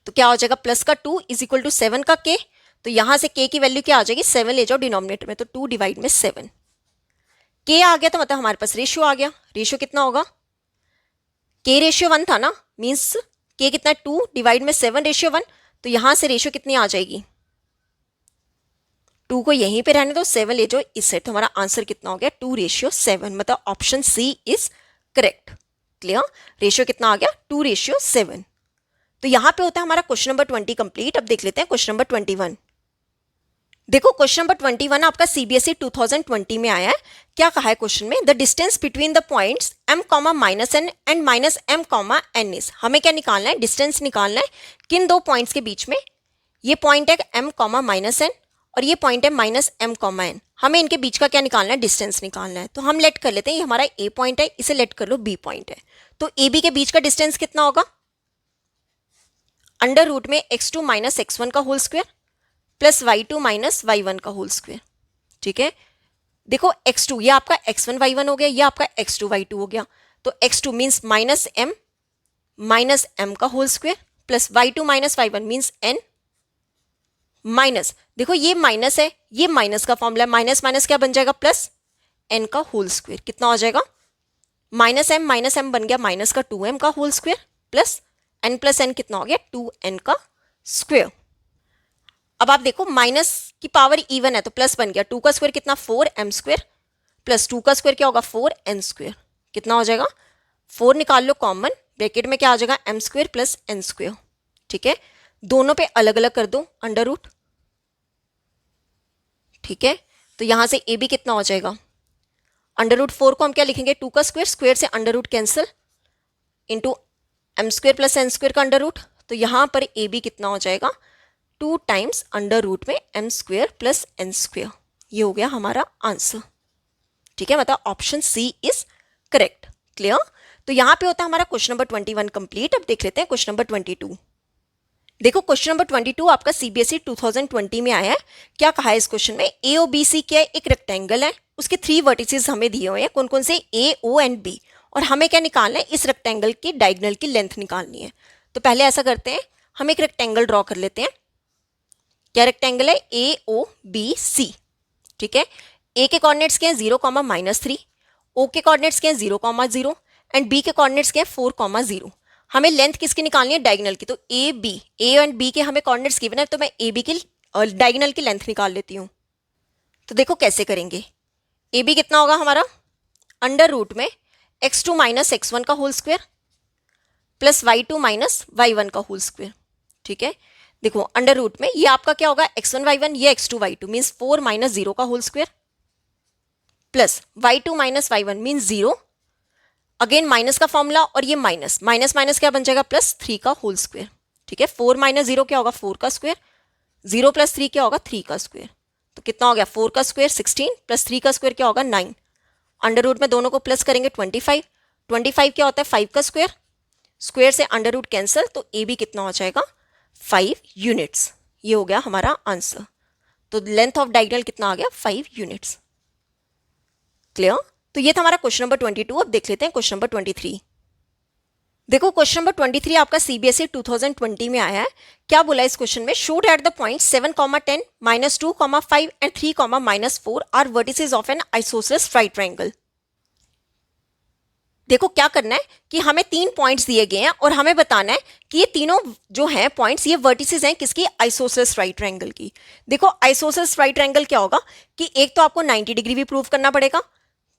तो क्या हो जाएगा? प्लस का 2 इज इक्वल टू 7 का k। तो यहां से k की वैल्यू क्या आ जाएगी? 7 ले जाओ डिनोमिनेटर में, तो 2 डिवाइड में 7 k आ गया। तो मतलब हमारे पास रेशियो आ गया। रेशियो कितना होगा? k रेशियो 1 था ना, मीन्स k कितना है? 2 डिवाइड में 7 रेशियो 1। तो यहां से रेशियो कितनी आ जाएगी? 2 को यहीं पे रहने दो, 7 ले जाओ इस साइड। तो हमारा आंसर कितना हो गया? 2:7। मतलब option C is correct. Clear? Ratio कितना आ गया? 2:7। तो यहां पे होता है हमारा क्वेश्चन नंबर 20 कंप्लीट। अब देख लेते हैं क्वेश्चन नंबर 21। देखो क्वेश्चन नंबर 21 आपका सीबीएसई 2020 में आया है। क्या कहा है क्वेश्चन में? The distance between the points m, -n and -m, n is. हमें क्या निकालना है? डिस्टेंस निकालना है। किन दो पॉइंट्स के बीच में? ये पॉइंट है m, -n और ये पॉइंट है -m, n। हमें इनके बीच का क्या निकालना है? डिस्टेंस निकालना है। तो हम लेट कर लेते हैं, ये हमारा a पॉइंट है, इसे लेट कर लो b पॉइंट है। तो a b के बीच का डिस्टेंस कितना होगा? अंडर रूट में x2 - x1 का whole square plus y2 - y1 का होल स्क्वायर। ठीक है, देखो x2 ये आपका x1 y1 हो गया, ये आपका x2 y2 हो गया। तो x2 मीन्स -m का whole square plus y2 - y1 means n minus, देखो ये माइनस है, ये माइनस का फॉर्मूला है, माइनस माइनस क्या बन जाएगा? प्लस n का होल स्क्वायर। कितना हो जाएगा? -m बन गया माइनस का 2m का होल स्क्वायर प्लस n कितना हो गया? 2n का स्क्वायर। अब आप देखो माइनस की पावर इवन है तो प्लस बन गया, 2 का स्क्वायर कितना? 4m स्क्वायर प्लस 2 का स्क्वायर क्या होगा? 4n square. कितना हो जाएगा? 4 निकाल लो कॉमन, ब्रैकेट में क्या आ जाएगा? m square plus n square. ठीक है, दोनों पे अलग अलग कर दो अंडर रूट। ठीक है, तो यहां से ए बी कितना हो जाएगा? अंडर रूट 4 को हम क्या लिखेंगे? 2 का स्क्वायर, स्क्वायर से under root cancel into m square plus n square का अंडर रूट। तो यहां पर ए बी कितना हो जाएगा? 2 टाइम्स अंडर रूट में m square plus n square. ये हो गया हमारा आंसर। ठीक है, मतलब option C is correct. Clear? तो यहां पे होता है हमारा क्वेश्चन नंबर 21 कंप्लीट। अब देख लेते हैं क्वेश्चन नंबर 22। देखो क्वेश्चन नंबर 22 आपका सीबीएसई 2020 में आया है। क्या कहा है इस क्वेश्चन में? ए ओ बी सी क्या है? एक रेक्टेंगल है, उसके 3 वर्टिसेस हमें दिए हुए हैं। कौन कौन से? ए, ओ एंड बी। और हमें क्या निकालना है? इस रेक्टेंगल की डायगोनल की लेंथ निकालनी है। तो पहले ऐसा करते हैं, हम एक रेक्टेंगल ड्रॉ कर लेते हैं। क्या रेक्टेंगल है? ए ओ बी सी। ठीक है, ए के कोऑर्डिनेट्स क्या है? 0, -3। ओ के कोऑर्डिनेट्स क्या है? 0, 0 एंड बी के कोऑर्डिनेट्स क्या है? 4, 0। हमें लेंथ किसकी निकालनी है? डायगोनल की। तो A B, A and B के हमें कोऑर्डिनेट्स गिवन है, तो मैं ए बी की डायगोनल की लेंथ निकाल लेती हूँ। तो देखो कैसे करेंगे। ए बी कितना होगा हमारा? अंडर रूट में x2 - x1 का whole square plus y2 - y1 का होल स्क्वायर। ठीक है, देखो अंडर रूट में ये आपका क्या होगा? x1 y1, ये x2 y2 मीन्स 4 - 0 का whole square plus y2 - y1 means 0। Again minus का फॉर्मूला, और ये माइनस माइनस माइनस क्या बन जाएगा? +3 का होल स्क्वायर। ठीक है, 4 - 0 क्या होगा? 4 का स्क्वायर। 0 + 3 क्या होगा? 3 का स्क्वायर। तो कितना हो गया? 4 का स्क्वायर 16 प्लस 3 का स्क्वायर क्या होगा? 9। अंडर रूट में दोनों को प्लस करेंगे 25। 25 क्या होता है? 5 का स्क्वायर। स्क्वायर से अंडर रूट कैंसिल, तो ए बी कितना हो जाएगा? 5 यूनिट्स। ये हो गया हमारा आंसर। तो लेंथ ऑफ डायगोनल कितना आ गया? 5 यूनिट्स। क्लियर? तो ये था हमारा क्वेश्चन नंबर 22। अब देख लेते हैं क्वेश्चन नंबर 23। देखो क्वेश्चन नंबर 23 आपका सीबीएसई 2020 में आया है। क्या बोला इस क्वेश्चन में? Show that the point 7, 10, -2, 5 and 3, -4 are vertices of an isosceles right triangle. देखो क्या करना है कि हमें 3 पॉइंट्स दिए गए हैं और हमें बताना है कि ये तीनों जो हैं पॉइंट्स, ये वर्टिसेस हैं किसकी? आइसोसेलेस राइट ट्रायंगल की। देखो आइसोसेलेस राइट ट्रायंगल क्या होगा कि एक तो आपको 90 डिग्री भी प्रूव करना पड़ेगा।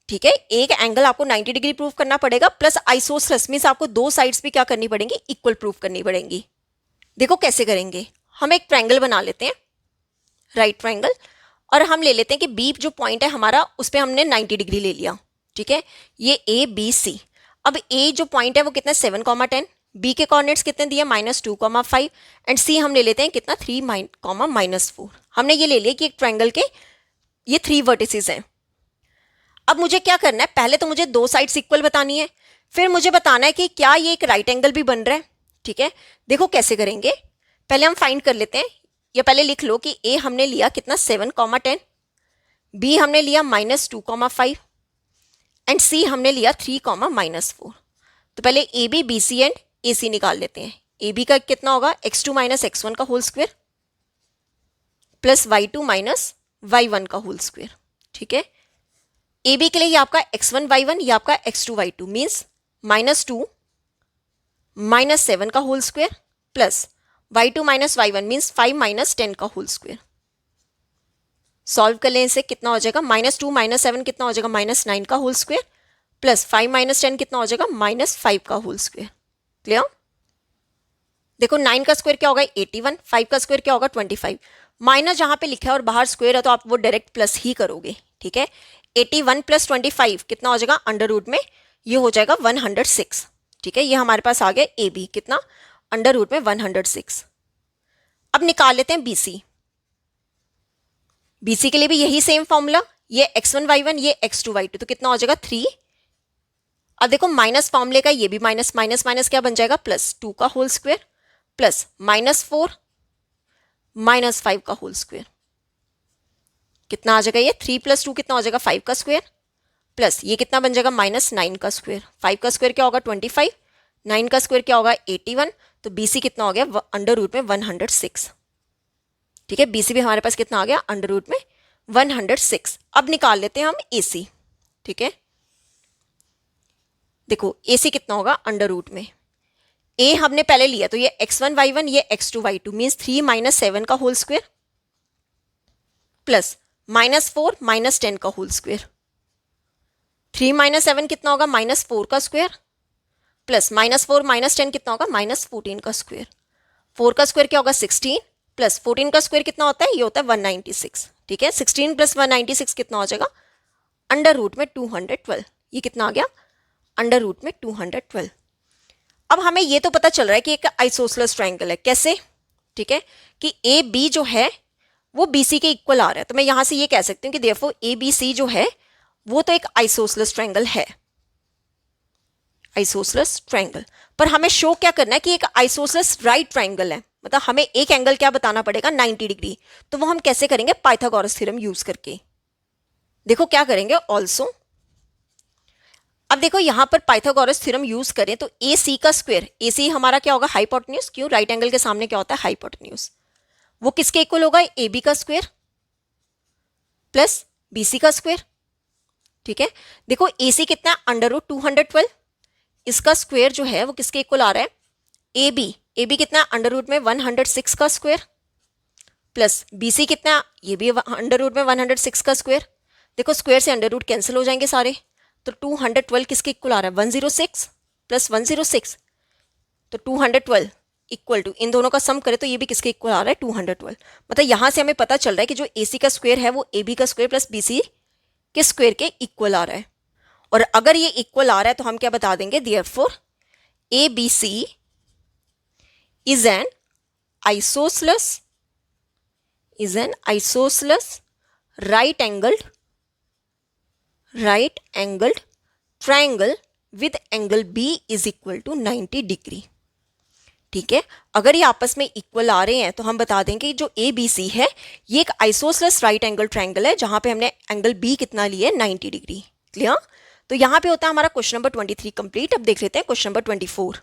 ठीक है, एक एंगल आपको 90 डिग्री प्रूव करना पड़ेगा, प्लस आइसोसेलेस मींस आपको दो साइड्स भी क्या करनी पड़ेंगी? इक्वल प्रूव करनी पड़ेंगी। देखो कैसे करेंगे। हम एक ट्रायंगल बना लेते हैं, राइट ट्रायंगल, और हम ले लेते हैं कि बी जो पॉइंट है हमारा, उस पर हमने 90 डिग्री ले लिया। ठीक है, ये ए बी सी। अब ए जो पॉइंट है वो कितना? 7, 10। बी के कोऑर्डिनेट्स कितने दिए? -2, 5 एंड सी हम ले लेते हैं कितना? 3, -4। हमने ये ले लिया कि एक ट्रायंगल के ये 3 वर्टिसेस हैं। अब मुझे क्या करना है? पहले तो मुझे दो साइड्स इक्वल बतानी है, फिर मुझे बताना है कि क्या ये एक राइट एंगल भी बन रहा है। ठीक है, देखो कैसे करेंगे। पहले हम फाइंड कर लेते हैं, या पहले लिख लो कि ए हमने लिया कितना? 7, 10। बी हमने लिया -2, 5 एंड सी हमने लिया 3, -4। तो पहले A B, B C and A C निकाल लेते हैं। ए बी का कितना होगा? x2 - x1 का whole square plus y2 - y1 का होल स्क्वायर। ठीक है, ए बी के लिए ये आपका x1 y1, ये आपका x2 y2 मीन्स -2 - 7 का whole square plus y2 - y1 means 5 - 10 का होल स्क्वायर। सॉल्व कर लें इसे, कितना हो जाएगा? -2 - 7 कितना हो जाएगा? -9 का होल स्क्वायर प्लस 5 - 10 कितना हो जाएगा? -5 का होल स्क्वायर। क्लियर? देखो 9 का स्क्वायर क्या होगा? 81। 5 का स्क्वायर क्या होगा? 25। माइनस जहां पे लिखा है और बाहर स्क्वायर है तो आप वो डायरेक्ट प्लस ही करोगे। ठीक है, 81 + 25 कितना हो जाएगा? अंडर रूट में ये हो जाएगा 106। ठीक है, ये हमारे पास आ गया ए बी कितना? अंडर रूट में 106। अब निकाल लेते हैं बीसी। बीसी के लिए भी यही सेम फॉर्मूला, ये x1 y1, ये x2 y2, तो कितना हो जाएगा? 3। अब देखो माइनस फॉर्मूले का ये भी माइनस माइनस माइनस क्या बन जाएगा? +2 का होल स्क्वायर प्लस -4 -5 का होल स्क्वायर। कितना आ जाएगा? ये 3 + 2 कितना हो जाएगा? 5 का स्क्वायर प्लस ये कितना बन जाएगा? -9 का स्क्वायर। 5 का स्क्वायर क्या होगा? 25। 9 का स्क्वायर क्या होगा? 81। तो बीसी कितना हो गया? अंडर रूट में 106। ठीक है, बीसी भी हमारे पास कितना आ गया? अंडर रूट में 106। अब निकाल लेते हैं हम एसी। ठीक है, देखो एसी कितना होगा? अंडर रूट में ए हमने पहले लिया तो ये x1 y1, ये x2 y2 मीन्स 3 - 7 का होल स्क्वायर प्लस -4 - 10 का होल स्क्वायर। 3 - 7 कितना होगा? -4 का स्क्वायर प्लस -4 - 10 कितना होगा? -14 का स्क्वायर। 4 का स्क्वायर क्या होगा? 16 प्लस 14 का स्क्वायर कितना होता है? ये होता है 196। ठीक है, 16 + 196 कितना हो जाएगा? अंडर रूट में 212। ये कितना आ गया? अंडर रूट में 212। अब हमें ये तो पता चल रहा है कि एक आइसोसेलेस ट्रायंगल है। कैसे? ठीक है, कि ए बी जो है वो BC के इक्वल आ रहा है, तो मैं यहां से ये कह सकती हूँ कि देयरफॉर ABC जो है वो तो एक आइसोसेलेस ट्रायंगल है, आइसोसेलेस ट्रायंगल। पर हमें शो क्या करना है कि एक आइसोसेलेस राइट ट्रायंगल है, मतलब हमें एक एंगल क्या बताना पड़ेगा, 90 डिग्री। तो वो हम कैसे करेंगे, पाइथागोरस थ्योरम यूज करके। देखो क्या करेंगे ऑल्सो, अब देखो यहां पर पाइथागोरस थ्योरम यूज करें तो AC का स्क्वायर, AC हमारा क्या होगा, हाइपोटेन्यूज। क्यों, राइट एंगल के सामने क्या होता है, हाइपोटेन्यूज। वो किसके इक्वल होगा, AB का स्क्वायर प्लस BC का स्क्वायर। ठीक है, देखो AC कितना है, √212, इसका स्क्वायर जो है वो किसके इक्वल आ रहा है, AB कितना है, √ में 106 का स्क्वायर, प्लस BC कितना है, ये भी √ में 106 का स्क्वायर। देखो स्क्वायर से अंडर रूट कैंसिल हो जाएंगे सारे, तो 212 किसके इक्वल आ रहा है, 106 प्लस 106, तो 212 इक्वल टू, इन दोनों का सम करें तो ये भी किसके इक्वल आ रहा है, 212। मतलब यहां से हमें पता चल रहा है कि जो AC का स्क्वायर है वो AB का स्क्वायर प्लस BC के स्क्वायर के इक्वल आ रहा है। और अगर ये इक्वल आ रहा है तो हम क्या बता देंगे, therefore ABC is an isosceles right angled triangle with angle B is equal to 90 degree. ठीक है, अगर ये आपस में इक्वल आ रहे हैं तो हम बता देंगे जो ABC है ये एक आइसोसेलेस राइट एंगल ट्रायंगल है जहां पे हमने एंगल B कितना लिया है, 90 डिग्री। क्लियर, तो यहां पे होता है हमारा क्वेश्चन नंबर 23 कंप्लीट। अब देख लेते हैं क्वेश्चन नंबर 24।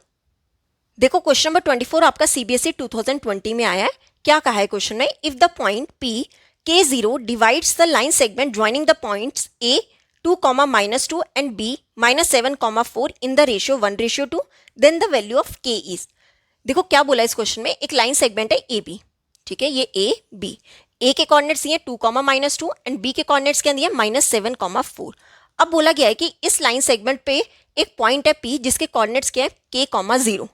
देखो क्वेश्चन नंबर 24 आपका CBSE 2020 में आया है। क्या कहा है क्वेश्चन में, if the point P K0 divides the line segment joining the points A 2, -2 and B -7, 4 in the ratio 1:2, then the value of K is। देखो क्या बोला इस क्वेश्चन में, एक लाइन सेगमेंट है AB, ठीक है, ये AB, A के कोऑर्डिनेट्स ये 2, -2 एंड B के कोऑर्डिनेट्स क्या दिए, -7, 4। अब बोला गया है कि इस लाइन सेगमेंट पे एक पॉइंट है P जिसके कोऑर्डिनेट्स क्या है, K, 0,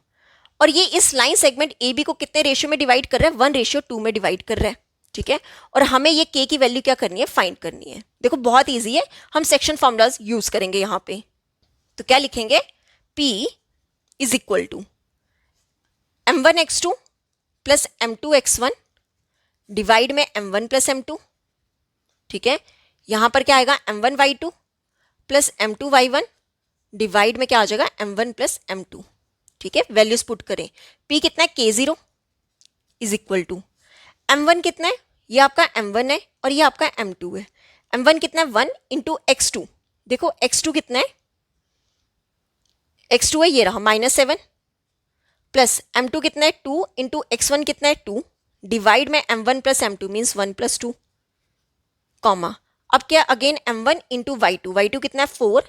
और ये इस लाइन सेगमेंट AB को कितने रेशियो में डिवाइड कर रहा है, 1:2 में डिवाइड कर रहा है। ठीक है, और हमें ये K की वैल्यू क्या करनी है, फाइंड करनी है। देखो बहुत इजी है, हम सेक्शन फॉर्मूलाज यूज करेंगे यहां पे। तो क्या लिखेंगे, P is equal to m1x2 plus m2x1 divide में m1 प्लस m2। ठीक है, यहां पर क्या आएगा, m1y2 प्लस m2y1 डिवाइड में क्या आ जाएगा, m1 प्लस m2। ठीक है, वैल्यूज पुट करें, P कितना है, K0 is equal to m1 कितना है, ये आपका m1 है और ये आपका m2 है। m1 कितना है, 1 इंटू x2, देखो x2 कितना है, x2 है ये रहा -7, प्लस m2 कितना है, 2 इंटू x1 कितना है, 2 डिवाइड में m1 plus m2 means 1 plus 2, comma. अब क्या, अगेन m1 इंटू y2 कितना है, 4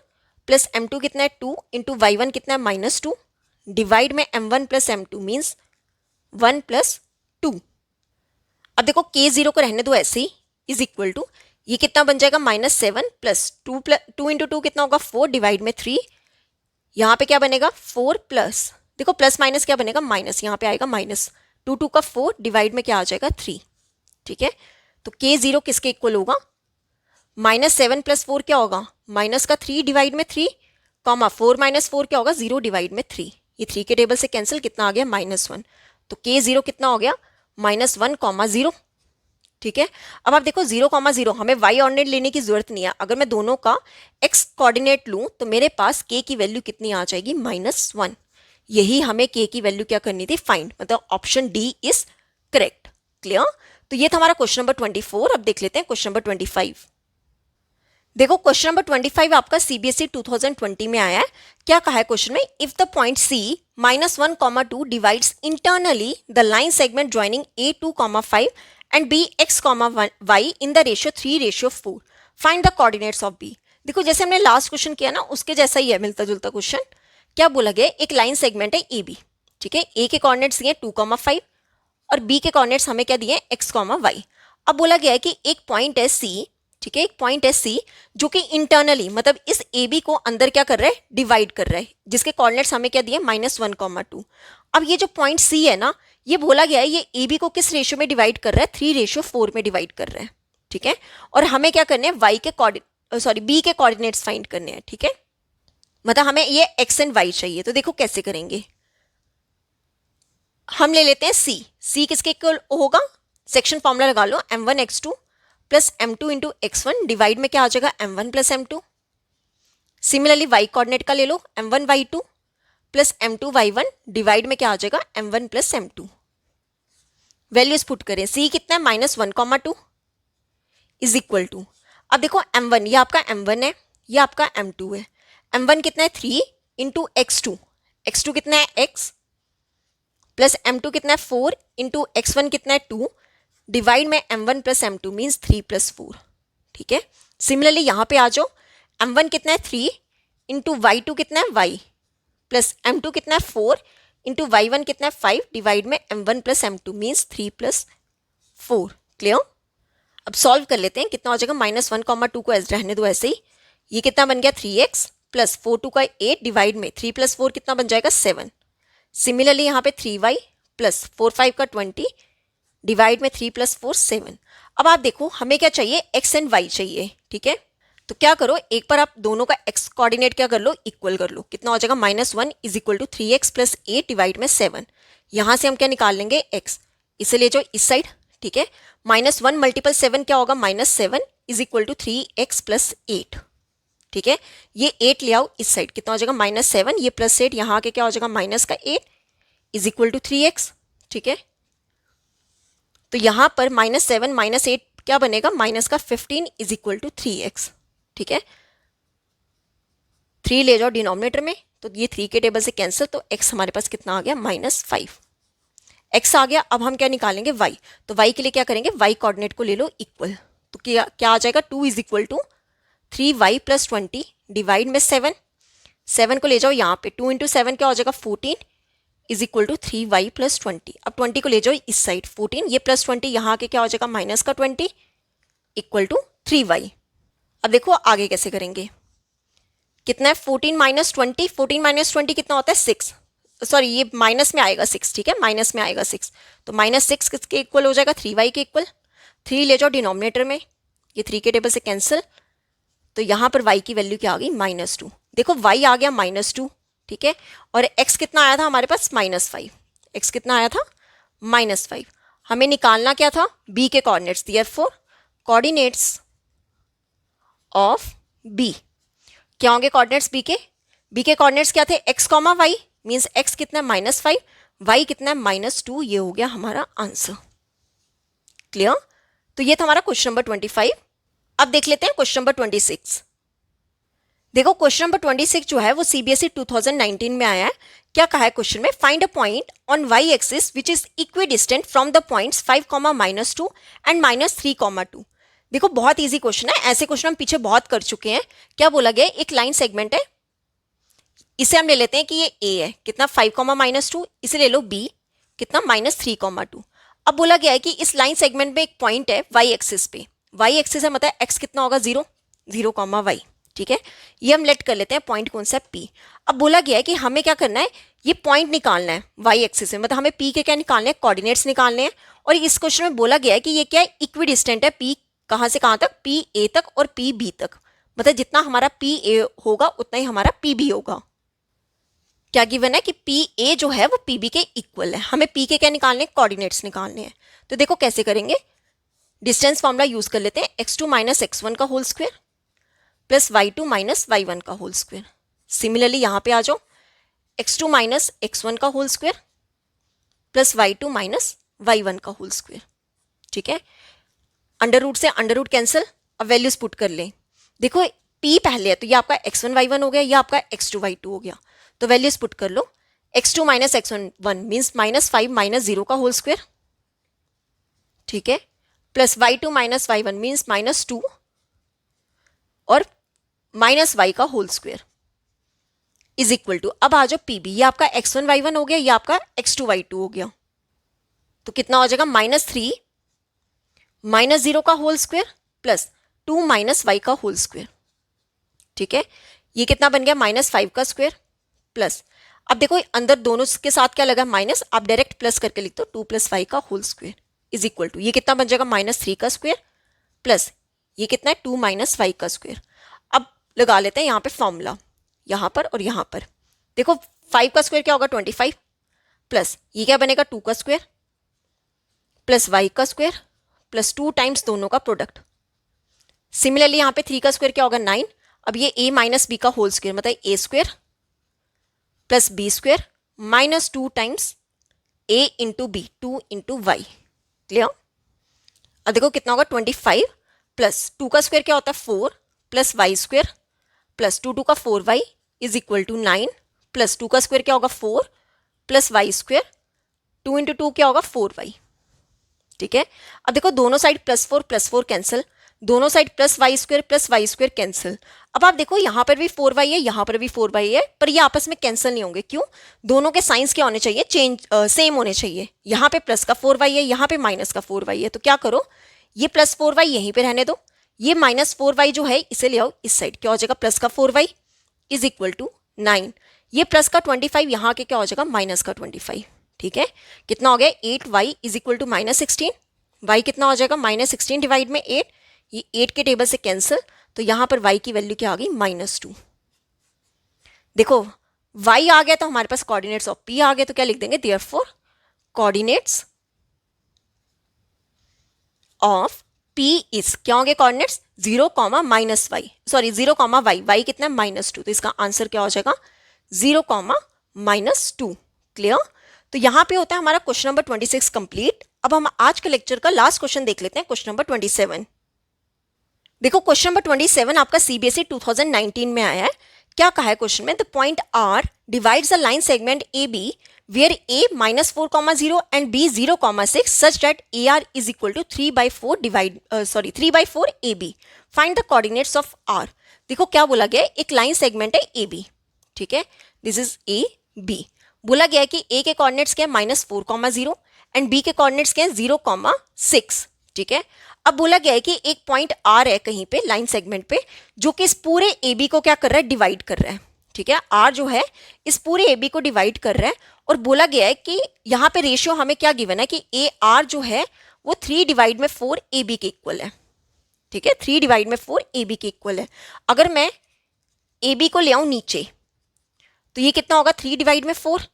प्लस m2 कितना है, 2 इंटू y1 कितना है, -2 डिवाइड में m1 plus m2 means 1 plus 2। अब देखो K0 को रहने दो ऐसे ही, इज इक्वल टू ये कितना बन जाएगा, -7 प्लस 2 इंटू 2 कितना होगा, 4 डिवाइड में 3, यहाँ पे क्या बनेगा, 4 प्लस, देखो प्लस माइनस क्या बनेगा, माइनस, यहाँ पे आएगा माइनस, 2 का 4 डिवाइड में क्या आ जाएगा, 3। ठीक है, तो K0 किसके इक्वल होगा, -7 प्लस 4 क्या होगा, माइनस का 3 डिवाइड में 3, कॉमा 4 - 4 क्या होगा, 0 डिवाइड में 3। ये 3 के टेबल से कैंसिल, कितना आ गया, -1। तो K0 कितना हो गया, -1, 0। ठीक है, अब आप देखो 0, 0 हमें y ऑर्डिनेट लेने की जरूरत नहीं है। अगर मैं दोनों का x कोऑर्डिनेट लूं तो मेरे पास k की वैल्यू कितनी आ जाएगी, -1। यही हमें k की वैल्यू क्या करनी थी, फाइंड, मतलब option D is correct. Clear, तो ये था हमारा क्वेश्चन नंबर 24। अब देख लेते हैं क्वेश्चन नंबर 25। देखो क्वेश्चन नंबर 25 आपका CBSE 2020 में आया है। क्या कहा है क्वेश्चन में, if the point C -1, 2 divides internally the line segment joining A 2, 5 and B x, y in the ratio 3:4, find the coordinates of B। देखो जैसे हमने लास्ट क्वेश्चन किया ना उसके जैसा ही है, मिलता जुलता क्वेश्चन। क्या बोला गया, एक लाइन सेगमेंट है AB, ठीक है, A के कोऑर्डिनेट्स दिए 2, 5 और B के कोऑर्डिनेट्स हमें क्या दिए, x, y। अब बोला गया है कि एक पॉइंट है C, ठीक है, एक पॉइंट है C जो कि इंटरनली मतलब इस AB को अंदर क्या कर रहा है, डिवाइड कर रहा है, जिसके कोऑर्डिनेट्स हमें क्या दिए, -1, 2। अब ये जो पॉइंट C है ना, ये बोला गया है ये AB को किस रेशियो में डिवाइड कर रहा है, 3:4 में डिवाइड कर रहा है। ठीक है, और हमें क्या करने हैं, B के कोऑर्डिनेट्स फाइंड करने हैं। ठीक है, मतलब हमें ये x एंड y चाहिए। तो देखो कैसे करेंगे, हम ले लेते हैं C किसके इक्वल होगा, सेक्शन फॉर्मूला लगा लो, m1x2 plus m2 into x1 divide में क्या आ जाएगा m1 plus m2। Similarly y coordinate का ले लो, m1 y2 plus m2 y1 divide में क्या आ जाएगा m1 plus m2। Values put करें, c कितना है -1,2 इज इक्वल टू, अब देखो m1 ये आपका m1 है, ये आपका m2 है। m1 कितना है 3 इंटू x2, x2 कितना है x प्लस m2 कितना है 4 इंटू x1 कितना है 2 डिवाइड में m1 plus m2 means 3 plus 4। ठीक है, सिमिलरली यहाँ पे आ जाओ, m1 कितना है 3 इंटू y2 कितना है y प्लस m2 कितना है 4 इंटू y1 कितना है 5 डिवाइड में m1 plus m2 means 3 plus 4। Clear? अब सॉल्व कर लेते हैं, कितना हो जाएगा -1,2 को रहने दो ऐसे ही। ये कितना बन गया 3x प्लस 4 2 का 8 डिवाइड में 3 प्लस 4 कितना बन जाएगा 7। सिमिलरली यहाँ पे 3y प्लस 4 5 का 20 डिवाइड में 3 प्लस 4 7। अब आप देखो हमें क्या चाहिए, x एंड y चाहिए। ठीक है, तो क्या करो, एक बार आप दोनों का x कोऑर्डिनेट क्या कर लो, इक्वल कर लो। कितना हो जाएगा -1 is equal to 3x plus 8 divide में 7। यहाँ से हम क्या निकाल लेंगे x, इसे ले जाओ इस साइड। ठीक है, -1 मल्टीपल 7 क्या होगा -7 is equal to 3x plus 8। ठीक है, ये 8 ले आओ इस साइड, कितना हो जाएगा -7, ये प्लस 8 यहाँ आके क्या हो जाएगा -8 इज इक्वल टू 3x। ठीक है, तो यहाँ पर -7 -8 क्या बनेगा, -15 इज इक्वल टू 3x। ठीक है, 3 ले जाओ डिनोमिनेटर में, तो ये 3 के टेबल से कैंसिल, तो x हमारे पास कितना आ गया -5। x आ गया, अब हम क्या निकालेंगे y, तो y के लिए क्या करेंगे, y कोऑर्डिनेट को ले लो इक्वल, तो क्या क्या आ जाएगा 2 is equal to 3y plus 20 divide में 7। 7 को ले जाओ यहाँ पे, 2 इंटू 7 क्या हो जाएगा 14 is equal to 3y plus 20। अब 20 को ले जाओ इस साइड, 14 ये प्लस 20 यहाँ के क्या हो जाएगा माइनस का 20 इक्वल टू 3y। अब देखो आगे कैसे करेंगे, कितना है 14 माइनस 20, 14 माइनस 20 कितना होता है 6, सॉरी ये माइनस में आएगा 6। ठीक है, माइनस में आएगा 6, तो -6 किसके इक्वल हो जाएगा 3y के इक्वल। 3 ले जाओ डिनोमिनेटर में, ये 3 के टेबल से कैंसिल, तो यहाँ पर y की वैल्यू क्या आ गई -2। देखो y आ गया -2। ठीक है, और x कितना आया था हमारे पास -5, x कितना आया था -5। हमें निकालना क्या था, b के coordinates, therefore coordinates of b क्या होंगे, कोऑर्डिनेट्स b के कोऑर्डिनेट्स क्या थे x, y मीन्स x कितना है -5, y कितना है -2। ये हो गया हमारा आंसर। क्लियर? तो ये था हमारा क्वेश्चन नंबर 25। अब देख लेते हैं क्वेश्चन नंबर 26। देखो क्वेश्चन नंबर 26 जो है वो सीबीएसई 2019 में आया है। क्या कहा है क्वेश्चन में, find a point on y axis which is equidistant from the points 5, -2 and -3, 2। देखो बहुत इजी क्वेश्चन है, ऐसे क्वेश्चन हम पीछे बहुत कर चुके हैं। क्या बोला गया, एक लाइन सेगमेंट है, इसे हम ले लेते हैं कि ये a है, कितना 5, -2, इसे ले लो b, कितना -3, 2। अब बोला गया है कि इस लाइन सेगमेंट में एक पॉइंट है y एक्सिस पे, y एक्सिस है मतलब x कितना होगा 0, 0, y। ठीक है, ये हम लेट कर लेते हैं, पॉइंट कौन सा है p। अब बोला गया है कि हमें क्या करना है, ये पॉइंट निकालना है y एक्सिस में, मतलब हमें p के क्या निकालने हैं, कोऑर्डिनेट्स निकालने हैं। और इस क्वेश्चन में बोला गया है कि ये क्या है, इक्विडिस्टेंट है, p कहाँ से कहाँ तक, p a तक और p b तक, मतलब जितना हमारा p a होगा उतना ही हमारा p b होगा। क्या गिवन है कि पी ए जो है वो पी बी के इक्वल है, हमें पी के क्या निकालने हैं, कोऑर्डिनेट्स निकालने हैं। तो देखो कैसे करेंगे, डिस्टेंस फॉर्मूला यूज कर लेते हैं, x2 माइनस x1 का whole square plus y2 minus y1 का होल स्क्वायर। सिमिलरली यहाँ पे आ जाओ, x2 माइनस x1 का whole square plus y2 minus y1 का होल स्क्वायर। ठीक है, अंडर रूट से अंडर रूट कैंसिल, अब वैल्यूज पुट कर लें। देखो p पहले है तो ये आपका x1 y1 हो गया, ये आपका x2 y2 हो गया, तो वैल्यूज पुट कर लो। x2 minus x1 means -5 minus 0 का होल स्क्वायर। ठीक है, plus y2 minus y1 means -2 और माइनस y का whole square is equal to, अब आ जाओ pb, ये आपका x1 y1 हो गया, ये आपका x2 y2 हो गया, तो कितना हो जाएगा -3 माइनस 0 का whole square plus 2 minus y का होल स्क्वायर। ठीक है, ये कितना बन गया -5 का स्क्वायर प्लस, अब देखो अंदर दोनों के साथ क्या लगा माइनस, आप डायरेक्ट प्लस करके लिख दो 2 + y का whole square is equal to, ये कितना बन जाएगा -3 का स्क्वायर प्लस ये कितना है 2 - y का स्क्वायर। अब लगा लेते हैं यहाँ पे फॉर्मूला, यहाँ पर और यहाँ पर। देखो 5 का स्क्वायर क्या होगा 25 प्लस ये क्या बनेगा 2 का स्क्वायर प्लस वाई का स्क्वायर प्लस 2 टाइम्स दोनों का प्रोडक्ट। सिमिलरली यहाँ पे 3 का स्क्वायर क्या होगा 9। अब ये a माइनस बी का होल स्क्वायर मतलब a square plus B square minus 2 times a into B 2 into Y. Clear. अब देखो कितना होगा 25 प्लस 2 का स्क्वायर क्या होता है 4 प्लस वाई स्क्वायर प्लस 2 का 4y is equal to 9 plus 2 का स्क्वायर क्या होगा 4 प्लस वाई स्क्वायर 2 इंटू 2 क्या होगा 4y। ठीक है। अब देखो दोनों साइड प्लस 4 कैंसिल, दोनों side plus Y square cancel. अब आप देखो यहाँ पर भी 4y है, यहाँ पर भी 4y है, पर ये आपस में कैंसिल नहीं होंगे। क्यों? दोनों के साइंस क्या होने चाहिए, सेम होने चाहिए। यहाँ पे प्लस का 4y है, यहाँ पे माइनस का 4y है, तो क्या करो ये प्लस 4y यहीं पे रहने दो, ये माइनस 4y जो है इसे ले आओ इस साइड। क्या हो जाएगा प्लस का 4y इज इक्वल टू 9। ये प्लस का 25 यहाँ के क्या हो जाएगा माइनस का 25। ठीक है। कितना हो गया 8y is equal to minus 16। y कितना हो जाएगा माइनस 16 डिवाइड में 8, ये 8 के टेबल से कैंसिल, तो यहाँ पर y की वैल्यू क्या आ गई -2। देखो y आ गया तो हमारे पास कोऑर्डिनेट्स ऑफ p आ गए, तो क्या लिख देंगे therefore coordinates of p is क्या होंगे कोऑर्डिनेट्स 0, -y, सॉरी 0, y कितना है -2, तो इसका आंसर क्या हो जाएगा 0, -2। क्लियर। तो यहाँ पे होता है हमारा क्वेश्चन नंबर 26 कंप्लीट। अब हम आज के लेक्चर का लास्ट क्वेश्चन देख लेते हैं, क्वेश्चन नंबर 27। देखो क्वेश्चन नंबर 27 आपका CBSE 2019 में आया है। क्या कहा है क्वेश्चन में, the point R divides the line segment AB where A -4,0 and B 0,6 such that AR is equal to 3/4 AB. Find the coordinates of R. देखो क्या बोला गया है, एक लाइन सेगमेंट है AB। ठीक है, दिस इज AB। बोला गया है कि A के कोऑर्डिनेट्स क्या है -4,0 एंड B के कोऑर्डिनेट्स क्या है 0,6। ठीक है। अब बोला गया है कि एक पॉइंट R है कहीं पे लाइन सेगमेंट पे, जो कि इस पूरे AB को क्या कर रहा है डिवाइड कर रहा है। ठीक है, R जो है इस पूरे AB को डिवाइड कर रहा है, और बोला गया है कि यहाँ पे रेशियो हमें क्या गिवन है कि AR जो है वो 3/4 AB के इक्वल है। ठीक है, 3/4 AB के इक्वल है। अगर मैं AB को ले आऊं नीचे तो ये कितना होगा 3/4।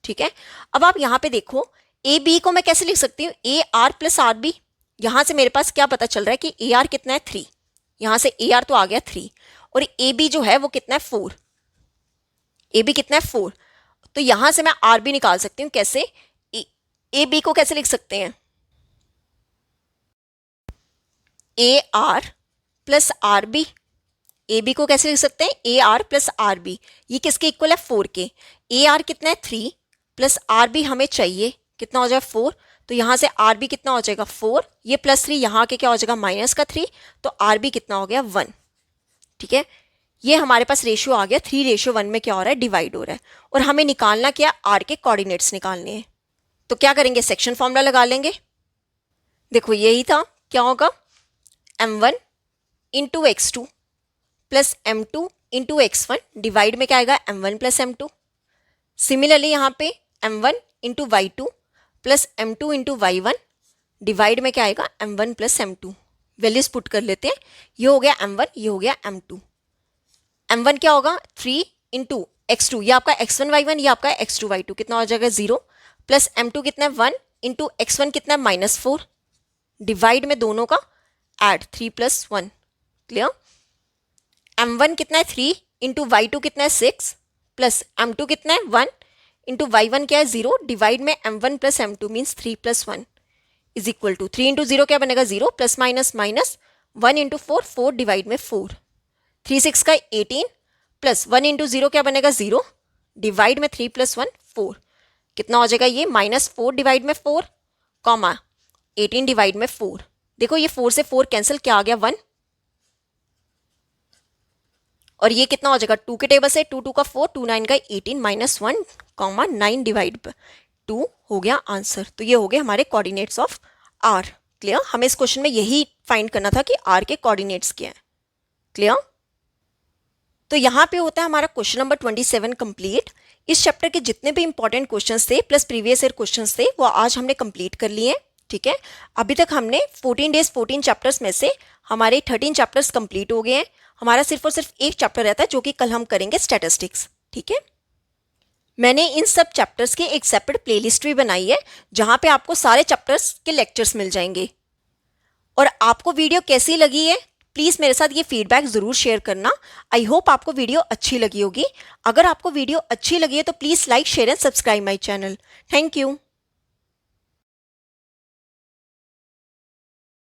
ठीक है। अब आप यहाँ पे देखो AB को मैं कैसे लिख सकती हूँ AR प्लस RB। यहां से मेरे पास क्या पता चल रहा है कि AR कितना है 3, यहां से AR तो आ गया 3, और AB जो है वो कितना है 4। AB कितना है 4, तो यहां से मैं RB निकाल सकती हूँ। कैसे, AB को कैसे लिख सकते हैं AR प्लस RB। AB को कैसे लिख सकते हैं AR प्लस RB, ये किसके इक्वल है 4 के। AR कितना है 3 प्लस RB हमें चाहिए कितना हो जाएगा 4, तो यहां से RB कितना हो जाएगा 4, ये +3 यहाँ के क्या हो जाएगा -3, तो RB कितना हो गया 1। ठीक है, ये हमारे पास रेशियो आ गया 3:1 में क्या हो रहा है डिवाइड हो रहा है, और हमें निकालना क्या R के कोऑर्डिनेट्स निकालने हैं। तो क्या करेंगे सेक्शन फॉर्मूला लगा लेंगे। देखो यही था, क्या होगा m1 into x2 plus m2 into x1 divide में क्या आएगा m1 प्लस m2। सिमिलरली यहाँ पे m1 into y2 plus m2 into y1 divide में क्या आएगा m1 plus m2। Values put कर लेते हैं, ये हो गया m1, ये हो गया m2। m1 क्या होगा 3 इंटू x2, ये आपका x1 y1, ये आपका x2 y2, कितना हो जाएगा 0, प्लस m2 कितना है 1 इंटू x1 कितना है -4, डिवाइड में दोनों का ऐड 3 + 1। क्लियर। m1 कितना है 3 इंटू y2 कितना है 6, प्लस m2 कितना है 1 इंटू y1 क्या है 0, डिवाइड में m1 plus m2 means 3 + 1 is equal to 3 into 0 क्या बनेगा 0, plus minus minus 1 into 4, 4 divide में 4, 3 6 का 18 प्लस 1 इंटू 0 क्या बनेगा 0, डिवाइड में 3 + 1 4, कितना हो जाएगा ये -4 डिवाइड में 4, कॉमा 18 डिवाइड में 4। देखो ये 4 से 4 कैंसिल, क्या आ गया 1, और ये कितना हो जाएगा 2 के टेबल से 2 2 का 4, 2 9 का 18 -1, कॉमा 9 डिवाइड 2 हो गया आंसर। तो ये हो गए हमारे कोऑर्डिनेट्स ऑफ R। क्लियर। हमें इस क्वेश्चन में यही फाइंड करना था कि R के कोऑर्डिनेट्स क्या हैं। क्लियर। तो यहाँ पे होता है हमारा क्वेश्चन नंबर 27 कंप्लीट। इस चैप्टर के जितने भी इंपॉर्टेंट क्वेश्चंस थे प्लस प्रीवियस ईयर क्वेश्चंस थे वो आज हमने कंप्लीट कर लिए हैं। ठीक है, अभी तक हमने 14 डेज 14 चैप्टर्स में से हमारे 13 चैप्टर्स कंप्लीट हो गए हैं। हमारा सिर्फ और सिर्फ एक चैप्टर रहता है जो कि कल हम करेंगे स्टैटिस्टिक्स। ठीक है, मैंने इन सब चैप्टर्स की एक सेपरेट प्लेलिस्ट भी बनाई है जहाँ पे आपको सारे चैप्टर्स के लेक्चर्स मिल जाएंगे। और आपको वीडियो कैसी लगी है प्लीज़ मेरे साथ ये फीडबैक ज़रूर शेयर करना। आई होप आपको वीडियो अच्छी लगी होगी। अगर आपको वीडियो अच्छी लगी है तो please like share and subscribe my channel. Thank you.